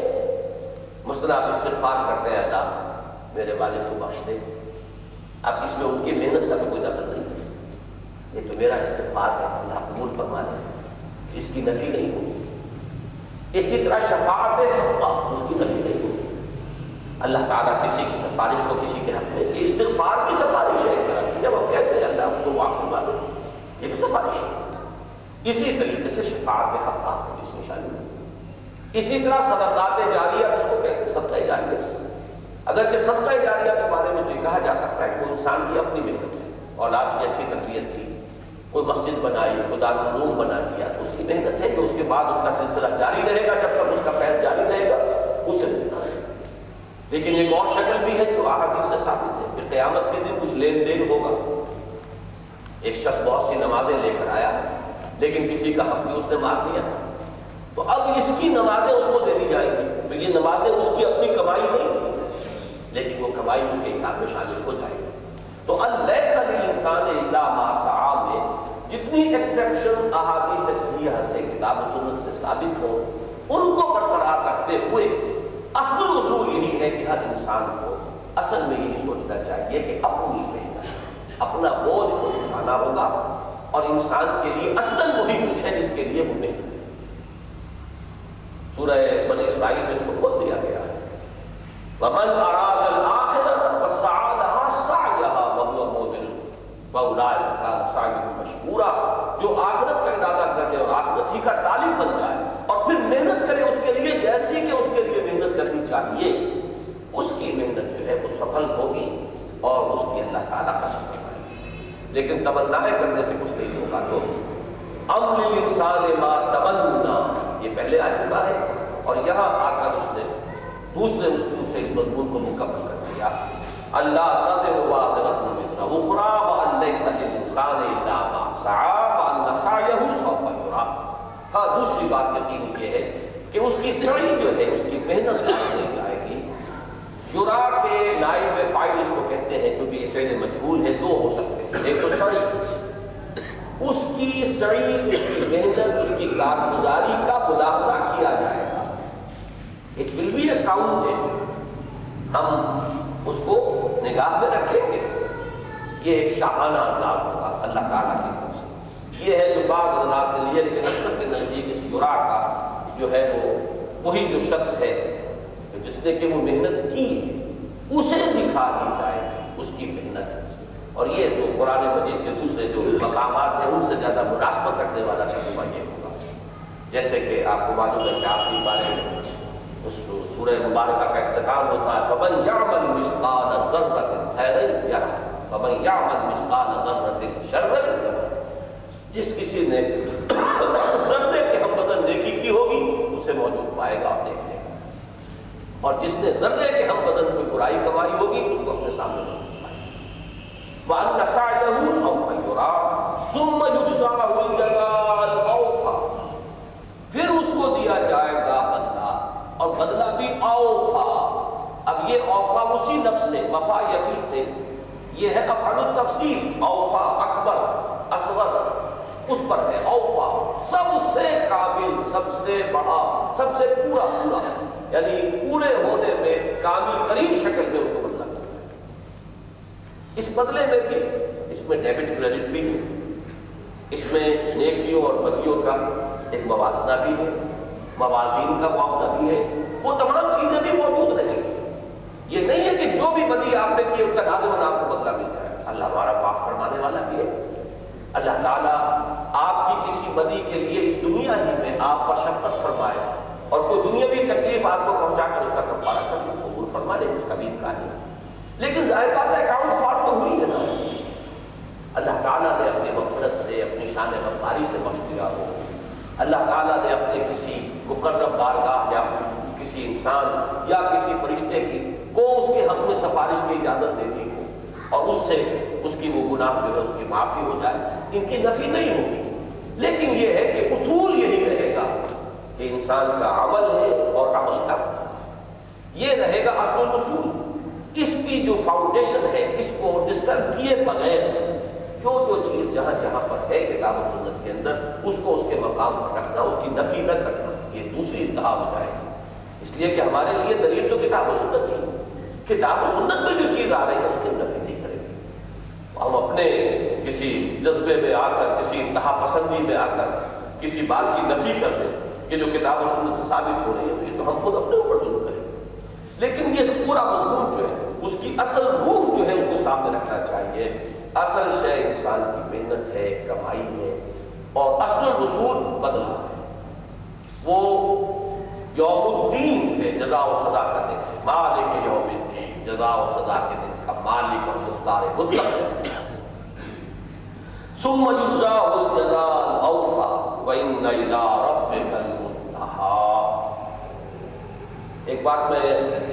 مثلا آپ استغفار کرتے ہیں اللہ میرے والد کو بخش دے، اب اس میں ان کی محنت کا بھی کوئی دخل نہیں ہے، یہ تو میرا استغفار ہے، اللہ قبول فرما لے، اس کی نفی نہیں ہوگی۔ اسی طرح شفاعت حقہ، اس کی نفی نہیں ہوگی۔ اللہ تعالیٰ کسی کی سفارش کو کسی کے حق میں، یہ استغفار کی سفارش ہے، جب ہم کہتے ہیں اللہ اس کو معاف فرما دے، یہ بھی سفارش ہے۔ اسی طریقے سے شفاعت حقہ اس میں شامل ہے۔ اسی طرح صدقات جاریہ، اس کو کہتے ہیں صدقہ جاریہ۔ اگرچہ صدقہ جاریہ کے بارے میں تو یہ کہا جا سکتا ہے کہ انسان کی اپنی محنت ہے، اولاد کی اچھی تربیت کی، کوئی مسجد بنائی، کوئی دارالعلوم بنا دیا، تو اس کی محنت ہے کہ اس کے بعد اس کا سلسلہ جاری رہے گا، جب تک اس کا فیض جاری رہے گا اسے ملنا ہے۔ لیکن ایک اور شکل بھی ہے جو احادیث سے ثابت ہے کہ قیامت کے دن کچھ لین دین ہوگا۔ ایک شخص بہت سی نمازیں لے کر آیا لیکن کسی کا حق بھی اس نے مار دیا تھا، تو اب اس کی نمازیں اس کو دے دی جائیں گی، تو یہ نمازیں اس کی اپنی کمائی نہیں تھی لیکن وہ کمائی اس کے حساب میں شامل ہو جائے گی۔ تو الیس للانسان الا ما سعی میں جتنی ایکسیپشنز احادیث صحیحہ سے، کتاب و سنت سے ثابت ہوں، ان کو برقرار رکھتے ہوئے اصل اصول یہی ہے کہ ہر انسان کو اصل میں یہی سوچنا چاہیے کہ اپنی محنت، اپنا بوجھ کو اٹھانا ہوگا، اور انسان کے لیے اصلاً وہی کچھ ہے جس کے لیے وہ محنت ہے۔ سورہ بنی اسرائیل میں اس کو کھول دیا گیا ہے، وَمَنْ أَرَادَ الْآخِرَةَ وَسَعَى لَهَا سَعْيَهَا وَهُوَ مُؤْمِنٌ فَأُولَٰئِكَ كَانَ سَعْيُهُمْ مَشْكُورًا، جو آخرت کا ارادہ کر لے اور آخرت ہی کا طالب بن جائے اور پھر محنت کرے اس کے لیے جیسی کہ اس کے لیے محنت کرنی چاہیے، اس کی محنت جو ہے وہ سفل ہوگی اور اس کی اللہ تعالیٰ کا شکر ہے۔ لیکن تمنائیں کرنے سے کچھ نہیں ہوگا۔ تو ام للانسان ما تمنا، یہ پہلے آ چکا ہے، اور یہاں آ کر اس نے دوسرے اسلوب سے اس مضمون کو مکمل کر دیا۔ اللہ تزر وازرۃ وزر اخری وان لیس للانسان الا ما سعی وان سعیہ سوف یری۔ ہاں، دوسری بات یقین یہ ہے کہ اس کی سعی جو ہے، اس کی محنت ضائع نہیں جائے گی۔ یرا کے نائب فاعل اس کو کہتے ہیں، جو بھی فعل مجہول ہے، دو ہو سکتے ہیں، ایک تو سعی، اس کی سعی، اس کی محنت، اس کی کارگزاری کا ملاحظہ کیا جائے گا۔ اٹ ول بی اکاؤنٹڈ، ہم اس کو نگاہ میں رکھیں گے۔ یہ ایک شاہانہ انداز ہوگا اللہ تعالیٰ کی طرف سے۔ یہ ہے جو بعض حضرات کے لیے، لیکن اکثر کے نزدیک اس یرا کا جو ہے وہ وہی جو شخص ہے جس نے کہ وہ محنت کی، اسے دکھا دی جائے گی اس کی محنت۔ اور یہ جو قرآن مجید کے دوسرے جو مقامات ہیں ان سے زیادہ مناسبت رکھنے والا ترجمہ یہ ہوگا۔ جیسے کہ آپ کو معلوم ہے کہ آخری بارے اس سورہ مبارکہ کا اختتام ہوتا ہے، فَمَنْ يَعْمَلْ مِثْقَالَ ذَرَّةٍ خَيْرًا يَرَهُ وَمَنْ يَعْمَلْ مِثْقَالَ ذَرَّةٍ شَرًّا يَرَهُ۔ جس کسی نے ذرے کے ہم بدن نیکی کی ہوگی اسے موجود پائے گا اور دیکھ لے گا، اور جس نے ذرے کے ہم بدن کوئی برائی کمائی ہوگی اس کو اپنے سامنے موجود پائے گا۔ وَأَنَّ سَعْيَهُ سَوْفَ يُرَىٰ ثُمَّ يُجْزَاهُ الْجَزَاءَ الْأَوْفَىٰ، پھر اس کو دیا جائے گا بدلہ، اور بدلہ بھی اوفا۔ اب یہ اوفا اسی لفظ سے، وفا یفی سے، یہ ہے افعل التفصیل، اوفا اکبر اصغر اس پر ہے۔ اوفا سب سے کامل، سب سے بڑا، سب سے پورا پورا، یعنی پورے ہونے میں کامل ترین شکل میں اس کو بدلہ کرتا ہے۔ اس بدلے میں بھی، اس میں ڈیبٹ کریڈٹ بھی ہے، اس میں نیکیوں اور بدیوں کا ایک موازنہ بھی ہے، موازین کا معاملہ بھی ہے، وہ تمام چیزیں بھی موجود رہیں گی۔ یہ نہیں ہے کہ جو بھی بدی آپ نے کی اس کا لازماً آپ کو بدلہ مل جائے۔ اللہ ہمارا معاف فرمانے والا بھی ہے۔ اللہ تعالیٰ آپ کی کسی بدی کے لیے اس دنیا ہی میں آپ پر شفقت فرمائے اور کوئی دنیاوی تکلیف آپ کو پہنچا کر اس کا کفارہ کر دے، قبول فرما لے، اس کا بھی امکان ہے۔ لیکن ظاہر بات ہے اکاؤنٹ فارم تو ہوئی ہے نا۔ اللہ تعالیٰ نے اپنی مغفرت سے، اپنی شان غفاری سے بخش دیا ہو، اللہ تعالیٰ نے اپنے کسی مقرب بارگاہ یا کسی انسان یا کسی فرشتے کی کو اس کے حق میں سفارش کی اجازت دے دی ہو اور اس سے اس کی وہ گناہ جو ہے اس کی معافی ہو جائے، ان کی نفی نہیں ہوگی۔ لیکن یہ ہے کہ اصول یہی رہے گا کہ انسان کا عمل ہے اور عمل کا یہ رہے گا اصل الاصول. اس کی جو فاؤنڈیشن ہے اس کو ڈسٹرب کیے بغیر جو چیز جہاں جہاں پر ہے کتاب و سنت کے اندر اس کو اس کے مقام پر رکھنا، اس کی نفی نہ کرنا، یہ دوسری انتہا ہو جائے گی. اس لیے کہ ہمارے لیے دلیل تو کتاب و سنت ہی ہے. کتاب و سنت میں جو چیز آ رہی ہے اس کی نفی نہیں کرے گی. ہم اپنے کسی جذبے میں آ کر، کسی انتہا پسندی میں آ کر کسی بات کی نفی کر دیں کہ جو کتاب و سنت سے ثابت ہو رہی ہے یہ تو ہم خود اپنے اوپر ظلم کریں. لیکن یہ پورا مضمون جو ہے اس کی اصل روح جو ہے اس کو سامنے رکھنا چاہیے. اصل شے انسان کی محنت ہے، کمائی ہے، اور اصل الوصول بدلہ ہے. وہ یوم الدین ہے، جزا و سزا کا دن ہے. مالک یوم الدین، جزا و سزا کے دن کا مالک اور مختار مطلق ہے. ثم یجزاہ الجزاء الاوفی وان الی ربک المنتہی. ایک بات میں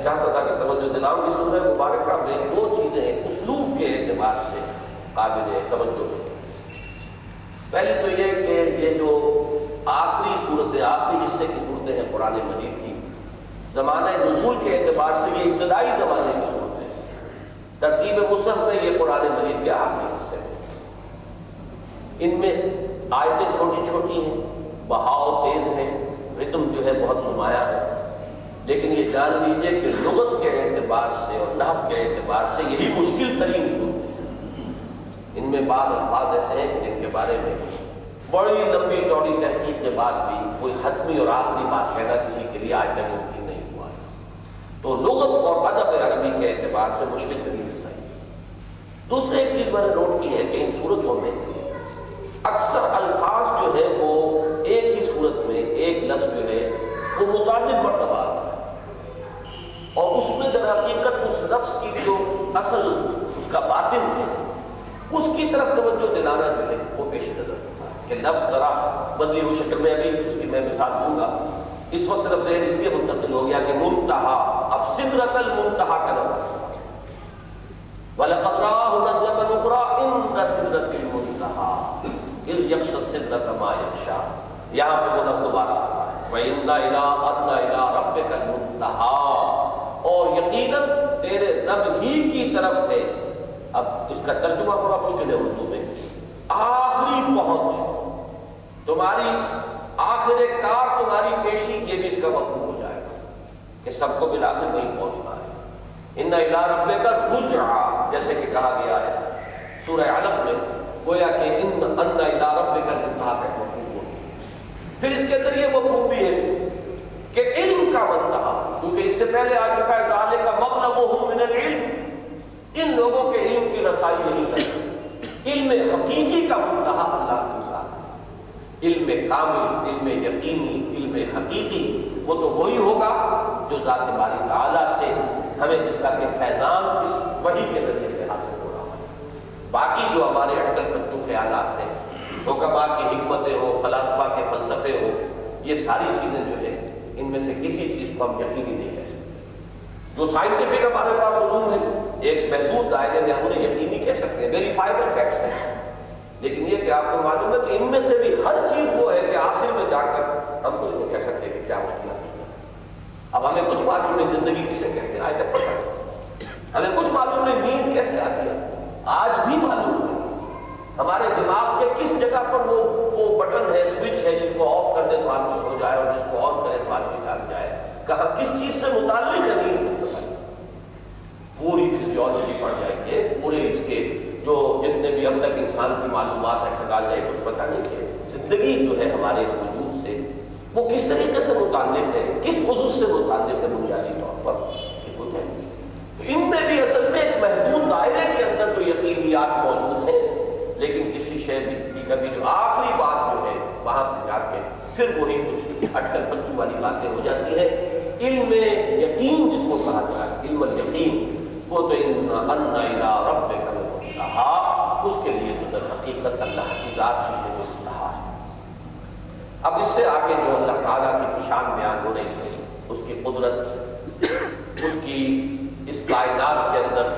چاہتا تھا کہ توجہ دلاؤں، اس سورہ مبارکہ میں دو چیزیں اسلوب کے اعتبار سے قابل توجہ ہے. پہلی تو یہ کہ یہ جو آخری حصے کی صورتیں ہیں قرآن مجید کی، زمانہ نزول کے اعتبار سے یہ ابتدائی زمانے کی صورت ہے. ترتیب مصحف میں یہ قرآن مجید کے آخری حصے ہیں. ان میں آیتیں چھوٹی چھوٹی ہیں، بہاؤ تیز ہے، ردم جو ہے بہت نمایاں ہے. لیکن یہ جان لیجئے کہ لغت کے اعتبار سے اور نحو کے اعتبار سے یہی مشکل ترین صورت ہے. ان میں بعض الفاظ ایسے ہیں کہ جن کے بارے میں بڑی لمبی چوڑی تحقیق کے بعد بھی کوئی حتمی اور آخری بات کہنا کسی کے لیے آج تک ممکن نہیں ہوا ہے. تو لغت اور ادب عربی کے اعتبار سے مشکل ترین حصہ ہے. دوسری ایک چیز میں نے نوٹ کی ہے کہ ان صورتوں میں اکثر الفاظ جو ہے وہ ایک ہی صورت میں ایک لفظ جو ہے وہ متعدد مرتبہ آتا ہے، اور اس میں در حقیقت اس لفظ کی جو اصل اس کا باطن ہے اس کی طرف توجہ دلانا جو ہے وہ پیش نظر ہوتا ہے کہ لفظ ذرا بدلی ہوئی شکل میں، ابھی اس کی میں مثال دوں گا. اس وقت صرف ذہن اس لیے منتقل ہو گیا کہ منتہا اب سدرۃ المنتہا کا لفظ ہے. وَلَقَدْ رَآهُ نَزْلَةً أُخْرَىٰ عِندَ سِدْرَةِ الْمُنتَهَىٰ إِذْ يَغْشَى السِّدْرَةَ مَا يَغْشَىٰ. یہاں پہ وہ لفظ دوبارہ آتا ہے وَإِنَّ إِلَىٰ رَبِّكَ الْمُنتَهَىٰ، اور یقیناً تیرے رب ہی کی طرف ہے. اب اس کا ترجمہ بڑا مشکل ہے اردو میں. آخری پہنچ، تمہاری آخر کار، تمہاری پیشی، یہ بھی اس کا مفہوم ہو جائے گا کہ سب کو بالآخر نہیں پہنچنا ہے. ان الی ربک الرجعی جیسے کہ کہا گیا ہے سورہ علق میں، گویا کہ ان الی ربک المنتہی کا مفہوم ہو. پھر اس کے اندر یہ مفہوم بھی ہے کہ علم کا منتہا، کیونکہ اس سے پہلے آ چکا ہے ذالک مبلغہم من العلم، ان لوگوں کے علم کی رسائی نہیں کرتی. علم حقیقی کا منتہا اللہ کی ذات ہے. علم کامل، علم یقینی، علم حقیقی وہ تو وہی ہوگا جو ذات باری تعالیٰ سے ہمیں اس کا کہ فیضان اس وحی کے ذریعے سے حاصل ہو رہا ہے. باقی جو ہمارے اٹکل پچو خیالات ہیں، حکما کی حکمتیں ہو، فلاسفہ کے فلسفے ہو، یہ ساری چیزیں جو ہے ان میں سے کسی چیز کو ہم یقینی نہیں کہہ سکتے. جو سائنٹیفک ہمارے پاس علوم ہے ایک محدود دائرے میں ہم انہیں یقینی کہہ سکتے ہیں، ویریفائبل فیکٹس ہیں. لیکن یہ کہ آپ کو معلوم ہے کہ ان میں سے بھی ہر چیز وہ ہے کہ آخر میں جا کر ہم کچھ کو کہہ سکتے ہیں کہ کیا اس کی حقیقت ہے. اب ہمیں کچھ معلوم نہیں زندگی کسے کہتے ہیں، آج تک پتہ نہیں. ہمیں کچھ معلوم نہیں نیند کیسے آتی ہے، آج بھی معلوم نہیں. ہمارے دماغ کے کس جگہ پر وہ بٹن ہے، سوئچ ہے جس کو آف کر دیں تو آدمی سو جائے اور جس کو آن کرے تو آدمی جاگ جائے. کہاں کس چیز سے متعلق ہے نیند، پوری فزیولوجی پڑھ جائیں گے، پورے اس کے جو جتنے بھی اب تک انسان کی معلومات ہے کھگال جائے کچھ پتہ نہیں کہ زندگی جو ہے ہمارے اس وجود سے وہ کس طریقے سے متعلق ہے، کس عضو سے متعلق ہے بنیادی طور پر یہ کچھ ہے. ان میں بھی اصل میں ایک محدود دائرے کے اندر تو یقینیات موجود ہیں، لیکن کسی شے کی کبھی جو آخری بات جو ہے وہاں پہ جا کے پھر وہی کچھ اٹکل پچو والی باتیں ہو جاتی ہیں. علم یقین جس کو کہا جائے، علم الیقین، وہ تو ان الی ربک المنتہی، اس کے لیے تو در حقیقت اللہ کی ذات ہی ہے منتہا ہے. اب اس سے آگے جو اللہ تعالیٰ کی شان بیان ہو رہی ہے، اس کی قدرت، اس کی اس کائنات کے اندر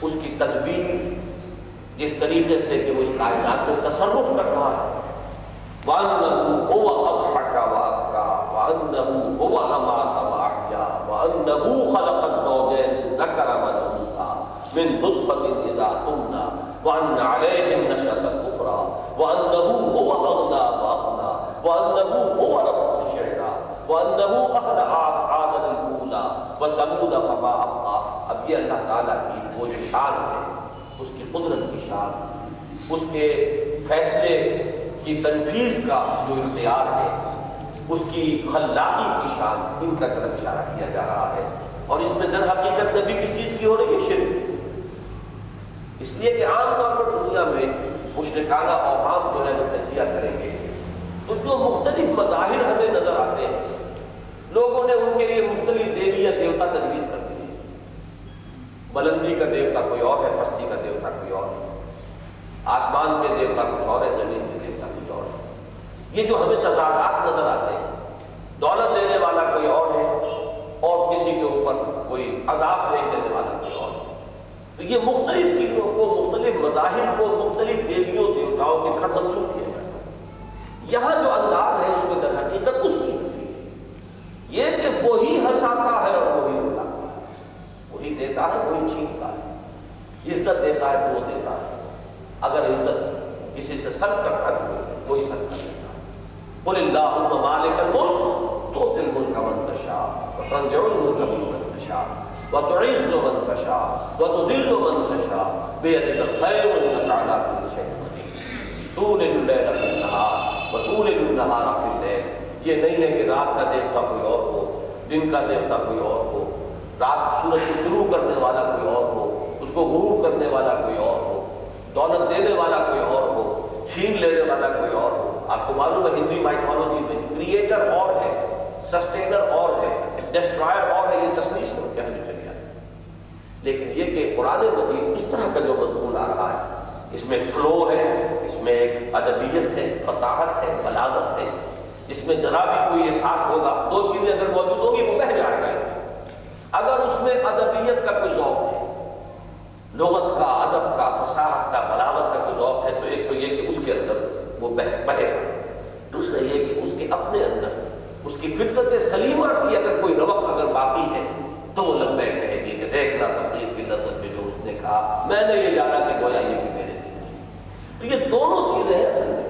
اس کی تدبیر، جس طریقے سے کہ وہ اس کائنات میں تصرف کر رہا ہے. وَأَنَّهُ هُوَ أَضْحَكَ وَأَبْكَىٰ وَأَنَّهُ هُوَ أَمَاتَ وَأَحْيَا وَأَنَّهُ خَلَقَ الزَّوْجَيْنِ الذَّكَرَ وَالْأُنثَىٰ مِن نُطْفَةٍ إِذَا تُمْنَىٰ وَأَنَّ عَلَيْهِ النَّشْأَةَ الْأُخْرَىٰ وَأَنَّهُ هُوَ أَغْنَىٰ وَأَقْنَىٰ وَأَنَّهُ هُوَ رَبُّ الشِّعْرَىٰ وَأَنَّهُ أَهْلَكَ عَادًا الْأُولَىٰ وَثَمُودَ فَمَا أَبْقَىٰ۔ اب یہ اللہ تعالیٰ کی وہ جو شان ہے، اس کی قدرت کی شان، اس کے فیصلے کی تنفیذ کا جو اختیار ہے، اس کی خلاقی کی شان، ان کا طرف اشارہ کیا جا رہا ہے۔ اور اس میں در حقیقت نفی کس چیز کی ہو رہی ہے؟ شرک۔ اس لیے کہ عام طور پر دنیا میں مشرکانہ اوہام جو ہے وہ تجزیہ کریں گے تو جو مختلف مظاہر ہمیں نظر آتے ہیں، لوگوں نے ان کے لیے مختلف دیوی یا دیوتا تجویز کر دی ہے۔ بلندی کا دیوتا کوئی اور ہے، پستی کا دیوتا کوئی اور ہے، آسمان کے دیوتا کچھ اور ہے، زمین کے دیوتا کچھ اور ہے۔ یہ جو ہمیں تضادات نظر آتے ہیں، دولت دینے والا کوئی اور ہے اور کسی کے اوپر کوئی عذاب بھیج دینے والا کوئی اور ہے، تو یہ مختلف چیزوں کو، مختلف مظاہر کو مختلف دیویوں دیوتاؤں کی طرف منسوخ کیا جاتا ہے۔ یہاں جو انداز ہے اس میں در حقیقت اس کی نفی ہے، یہ کہ وہی ہنساتا ہے اور وہی رلاتا ہے، وہی دیتا ہے وہی چھینتا ہے، عزت دیتا ہے تو وہ دیتا ہے، اگر عزت کسی سے سلب کرتا ہے تو کوئی سلب کر دیتا ہے۔ قل اللہم مالک الملک تؤتی الملک من تشاء وتنزع الملک ممن تشاء وتعز من تشاء وتذل من تشاء بیدک الخیر انک علی کل شیء قدیر تولج اللیل فی النہار وتولج النہار فی اللیل۔ یہ نہیں ہے کہ رات کا دیوتا کوئی اور ہو، دن کا دیوتا کوئی اور ہو، رات سورج کو طلوع کرنے والا کوئی اور ہو، اس کو غروب کرنے والا کوئی اور ہو، دولت دینے والا کوئی اور ہو، چھین لینے والا کوئی اور ہو۔ آپ کو معلوم ہے ہندی مائتھولوجی میں کریٹر اور ہے، سسٹینر اور ہے، ڈسٹرائر اور ہے، یہ تصنیف سے کہنے چلی آتی ہے۔ لیکن یہ کہ قرآن مجید اس طرح کا جو مضمون آ رہا ہے، اس میں فلو ہے، اس میں ایک ادبیت ہے، فصاحت ہے، بلاغت ہے، اس میں ذرا بھی کوئی احساس ہوگا، دو چیزیں اگر موجود ہوں گی وہ بہہ جائے گا۔ اگر اس میں ادبیت کا کوئی ذوق ہے، لغت کا، ادب کا، فصاحت کا، بلاغت کا کوئی ذوق ہے، تو ایک تو یہ کہ اس کے اندر وہ بہے گا، دوسرا یہ کہ اس کے اپنے اندر اس کی فطرت سلیمہ کی اگر کوئی رونق اگر باقی ہے تو وہ لبیک کہے گی کہ دیکھنا تقریر کی لذت میں جو اس نے کہا، میں نے یہ جانا کہ گویا یہ کہ میرے دل میں۔ تو یہ دونوں چیزیں ہیں اصل میں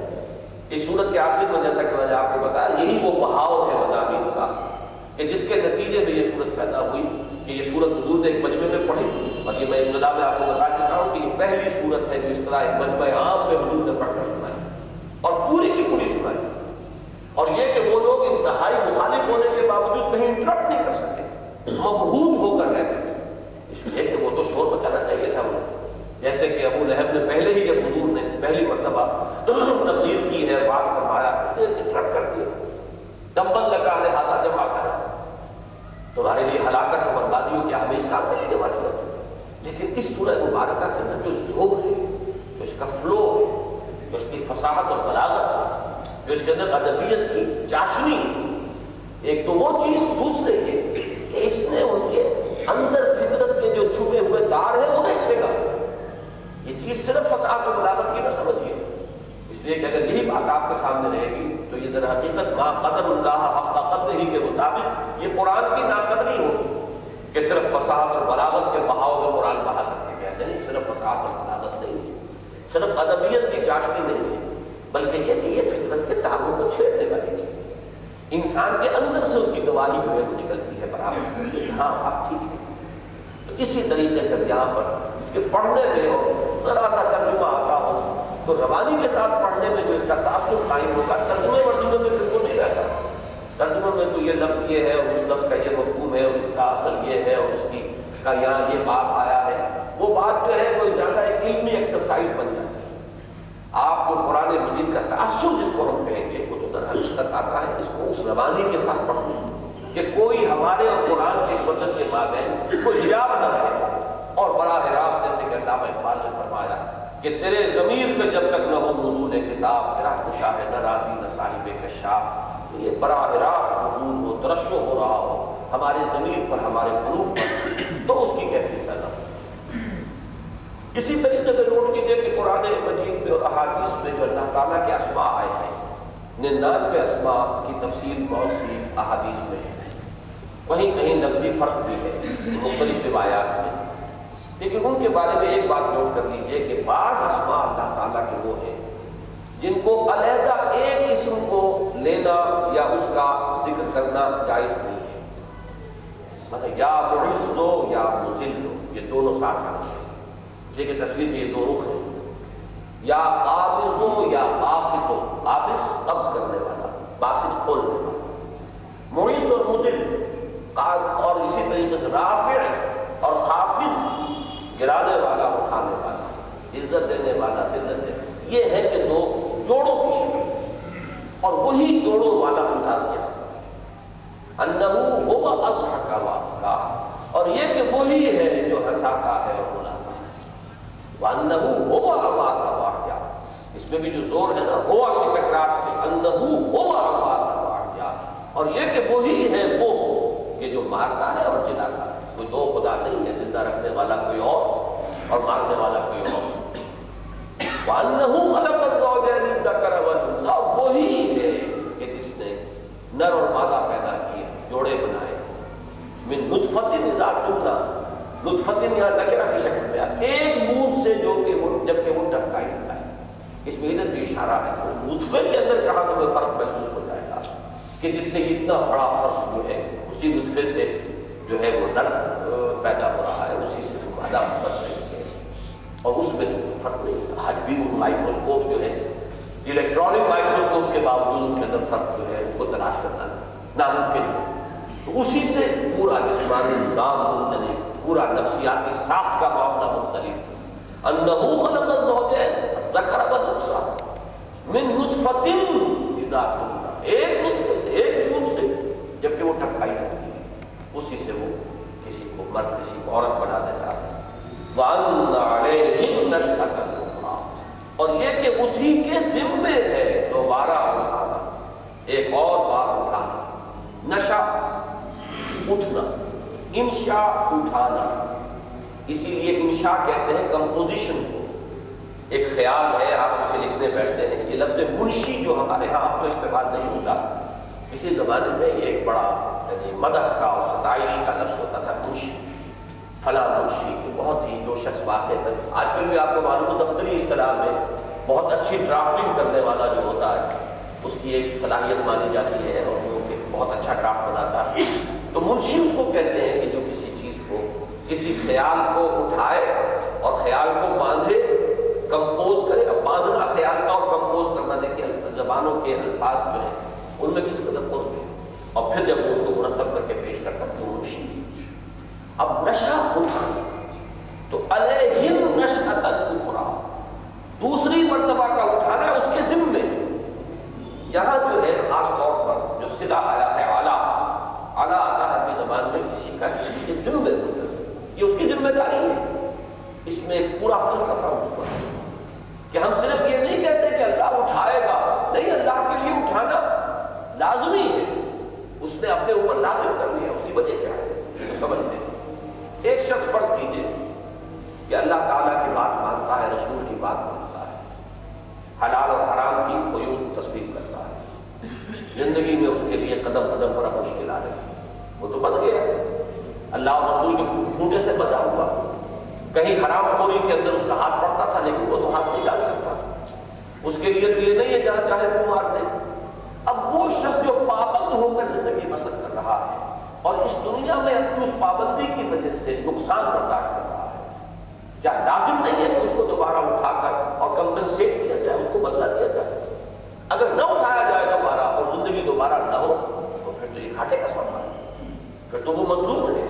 اس صورت کے آخر میں، جیسا کہ میں نے آپ کو بتایا، یہی وہ بہاؤ ہے مضامین کا کہ جس کے نتیجے میں یہ صورت پیدا ہوئی کہ یہ صورت حضور نے ایک مجمع میں پڑھی، اور یہ میں ابتدا میں آپ کو بتا چکا ہوں کہ یہ پہلی صورت ہے جو اس طرح ایک مجمع عام میں حضور نے پڑھ کر سنائی اور پوری کی پوری سنائی، اور یہ کہ وہ لوگ انتہائی مخالف ہونے کے باوجود کہیں انٹرپٹ نہیں کر سکے، مبہوت ہو کر رہ گئے، اس لیے کہ وہ تو شور مچانا چاہیے تھا انہیں، جیسے کہ ابو لہب نے پہلے ہی جب حضور نے پہلی مرتبہ تقریر کی ہے، واعظ فرمایا، اس نے انٹرپٹ کر دیا، دمبل لگا لہٰذا جمع کرا، تمہارے لیے ہلاکت اور بربادیوں کیا ہمیں اس کام کرنے کے بعد ہے۔ لیکن اس سورہ مبارکہ کے اندر جو ذوق ہے، جو اس کا فلو ہے، جو اس کی فصاحت اور بلاغت ہے، جو اس کے اندر ادبیت کی چاشنی ہے، ایک تو وہ چیز، دوسرے یہ کہ اس نے ان کے اندر فطرت کے جو چھپے ہوئے دار ہیں وہ نہیں چھیڑا۔ یہ چیز صرف فصاحت اور بلاغت کی نہ سمجھیے، اس لیے کہ اگر یہی بات آپ کے سامنے رہے گی تو یہ در حقیقت ما قدر اللہ حق قدر ہی کے مطابق یہ قرآن کی ناقدری ہوگی کہ صرف فصاحت اور بلاغت کے بہاؤ میں قرآن بہا کرتے گیا۔ نہیں، صرف فصاحت اور بلاغت نہیں ہے، صرف ادبیت کی چاشنی نہیں ہے، بلکہ یہ کہ یہ فطرت کے تاروں کو چھیڑنے والی چیز ہے، انسان کے اندر سے اس کی گواہی جو ہے وہ نکلتی ہے برابر، ہاں آپ ٹھیک ہے۔ تو اسی طریقے سے یہاں پر اس کے پڑھنے میں ہو ذرا سا ترجمہ آتا ہو تو روانی کے ساتھ پڑھنے میں جو اس کا تاثر قائم ہوگا، ترجمے ورجمے میں پھر وہ نہیں رہتا۔ ترجمے میں تو یہ لفظ یہ ہے اور اس لفظ کا یہ مفہوم ہے اور اس کا اصل یہ ہے اور اس کی کا یہاں یہ بات آیا ہے، وہ بات جو ہے وہ زیادہ ایک علمی ایکسرسائز بن جاتی ہے۔ آپ کو قرآن مجید کا تاثر جس کو ہم کہیں گے وہ تو در حقیقت آتا ہے اس کو اس روانی کے ساتھ پڑھنا کہ کوئی ہمارے اور قرآن کے اس وطن کے مابین کوئی حجاب نہ رہے، اور براہ راست جیسے کہ علامہ اقبال نے فرمایا کہ تیرے ضمیر پہ جب تک نہ ہو نزول کتاب، تیرا خوشا ہے نہ راضی نہ صاحب کشاف، تو یہ براہ راست نزول ہو، ترشح ہو رہا ہو ہمارے ضمیر پر، ہمارے قلوب پر، تو اس کی کیفیت پیدا ہو۔ اسی طریقے سے نوٹ کیجیے کہ قرآن مجید میں اور احادیث میں جو اللہ تعالیٰ کے اسماء آئے ہیں، 99 اسماء کی تفصیل بہت سی احادیث میں ہے، کہیں کہیں لفظی فرق بھی ہے مختلف روایات میں، لیکن ان کے بارے میں ایک بات نوٹ کر لیجیے کہ بعض اسماء اللہ تعالیٰ کے وہ ہیں جن کو علیحدہ ایک اسم کو لینا یا اس کا ذکر کرنا جائز نہیں ہے، مطلب یا معز ہو یا مذل ہو، یہ دونوں ساتھ آنا چاہیے۔ دیکھیں تصویر کے یہ دو رخ ہیں، یا قابض ہو یا باسط ہو، قابض قبض کرنے والا، باسط کھولنے والا، معز اور مذل، اور اسی طریقے سے رافع اور خافض، گرانے والا اٹھانے والا، عزت دینے والا ذلت دینے، یہ ہے کہ دو جوڑوں کی شکل، اور وہی جوڑوں والا انداز کیا انہو ہوا اضحک وابکا، اور یہ کہ وہی ہے جو ہنساتا ہے اور رلاتا ہے، وانہو ہوا امات واحیا، اس میں بھی جو زور ہے نا ہوا کی تکرار سے، انہو ہوا امات واحیا، اور یہ کہ وہی ہے وہ یہ جو مارتا ہے اور جلاتا ہے، کوئی دو خدا نہیں ہے، زندہ رکھنے والا کوئی اور مارنے والا کوئی اور۔ وَأَنَّهُ خَلَقَ الزَّوْجَيْنِ الذَّكَرَ وَالْأُنثَىٰ، وہی ہے کہ جس نے نر اور مادہ پیدا کیے، جوڑے بنائے، من نطفۃ اذا تمنیٰ، نطفۃ یہاں نکرہ کی شکل میں ایک بوند سے جو کہ جب کہ وہ ٹپکائی ہوتا ہے، اس میں ادھر بھی اشارہ ہے، اس نطفے کے اندر کہاں تمہیں فرق محسوس ہو جائے گا کہ جس سے اتنا بڑا فرق جو ہے اسی نطفے سے جو ہے وہ نر پیدا ہو رہا ہے، اسی سے وہ مادہ بن رہی ہے، اور اس میں کوئی فرق نہیں۔ آج بھی وہ مائکروسکوپ جو ہے، الیکٹرانک مائکروسکوپ کے باوجود اس کے اندر فرق جو ہے اس کو تلاش کرنا ناممکن ہے۔ تو اسی سے پورا جسمانی نظام مختلف، پورا نفسیاتی ساخت کا معاملہ مختلف۔ انہ خلق الزوجین الذکر والانثیٰ من نطفۃ اذا تمنیٰ، ایک نطفے سے، ایک بوند سے جب کہ وہ ٹپکائی جاتی ہے، اسی سے وہ کسی کو مرد کسی کو عورت بنا دیتا ہے۔ وَأَنَّ عَلَيْهِ النَّشْأَةَ الْأُخْرَىٰ، اور یہ کہ اسی کے ذمے ہے دوبارہ اٹھانا، ایک اور بار اٹھانا، نشا اٹھنا، انشاء اٹھانا، اسی لیے انشاء کہتے ہیں کمپوزیشن کو۔ ایک خیال ہے، آپ اسے لکھنے بیٹھتے ہیں، یہ لفظ منشی جو ہمارے ہاں اب تو استعمال نہیں ہوتا، اسی زمانے میں یہ ایک بڑا یعنی مدح کا اور ستائش کا لفظ ہوتا تھا، منشی، فلاں منشی، کہ بہت ہی جو شخص واقع ہے۔ آج کل بھی آپ کو معلوم ہے دفتری اصطلاح میں بہت اچھی ڈرافٹنگ کرنے والا جو ہوتا ہے اس کی ایک صلاحیت مانی جاتی ہے اور وہ کہ بہت اچھا ڈرافٹ بناتا ہے، تو منشی اس کو کہتے ہیں کہ جو کسی چیز کو، کسی خیال کو اٹھائے اور خیال کو باندھے، کمپوز کرے۔ اب باندھنا خیال کا اور کمپوز کرنا، دیکھیے زبانوں کے الفاظ جو ہیں ان میں کس قدر فرق ہے، اور پھر جب وہ اس کو مرتب کر کے پیش کرتا ہے تو منشی۔ اب نشا اٹھانا تو علیہ النشأۃ الاخریٰ، دوسری مرتبہ کا اٹھانا اس کے ذمے۔ یہاں جو ہے خاص طور پر جو صلہ آیا ہے اعلیٰ آتا ہے اپنی زبان میں کسی کا کسی کے ذمے، یہ اس کی ذمہ داری ہے۔ اس میں ایک پورا فلسفہ اس پر ہے کہ ہم صرف یہ نہیں کہتے کہ اللہ اٹھائے گا، نہیں، اللہ کے لیے اٹھانا لازمی ہے، اس نے اپنے اوپر لازم کر لیا۔ اس کی وجہ کیا ہے تو سمجھتے ہیں۔ ایک شخص فرض کیجئے کہ اللہ تعالیٰ کی بات مانتا ہے، رسول کی بات مانتا ہے، حلال اور حرام کی قیود تسلیم کرتا ہے، زندگی میں اس کے لیے قدم قدم پر مشکل آ رہی ہے، وہ تو بن گیا، اللہ اور رسول کے کھوٹے سے بچا ہوا، کہیں حرام خوری کے اندر اس کا ہاتھ پڑتا تھا لیکن وہ تو ہاتھ نہیں ڈال سکتا، اس کے لیے تو یہ نہیں ہے جہاں چاہے منہ مار دے۔ اب وہ شخص جو پابند ہو کر زندگی بسر کر رہا ہے اور اس دنیا میں اپنی اس پابندی کی وجہ سے نقصان برداشت کر رہا ہے، کیا لازم نہیں ہے کہ اس کو دوبارہ اٹھا کر اور کمپنسیٹ کیا جائے، اس کو بدلہ دیا جائے؟ اگر نہ اٹھایا جائے دوبارہ اور زندگی دوبارہ نہ ہو تو پھر تو یہ گھاٹے کا سودا ہے، پھر تو وہ مظلوم ہے،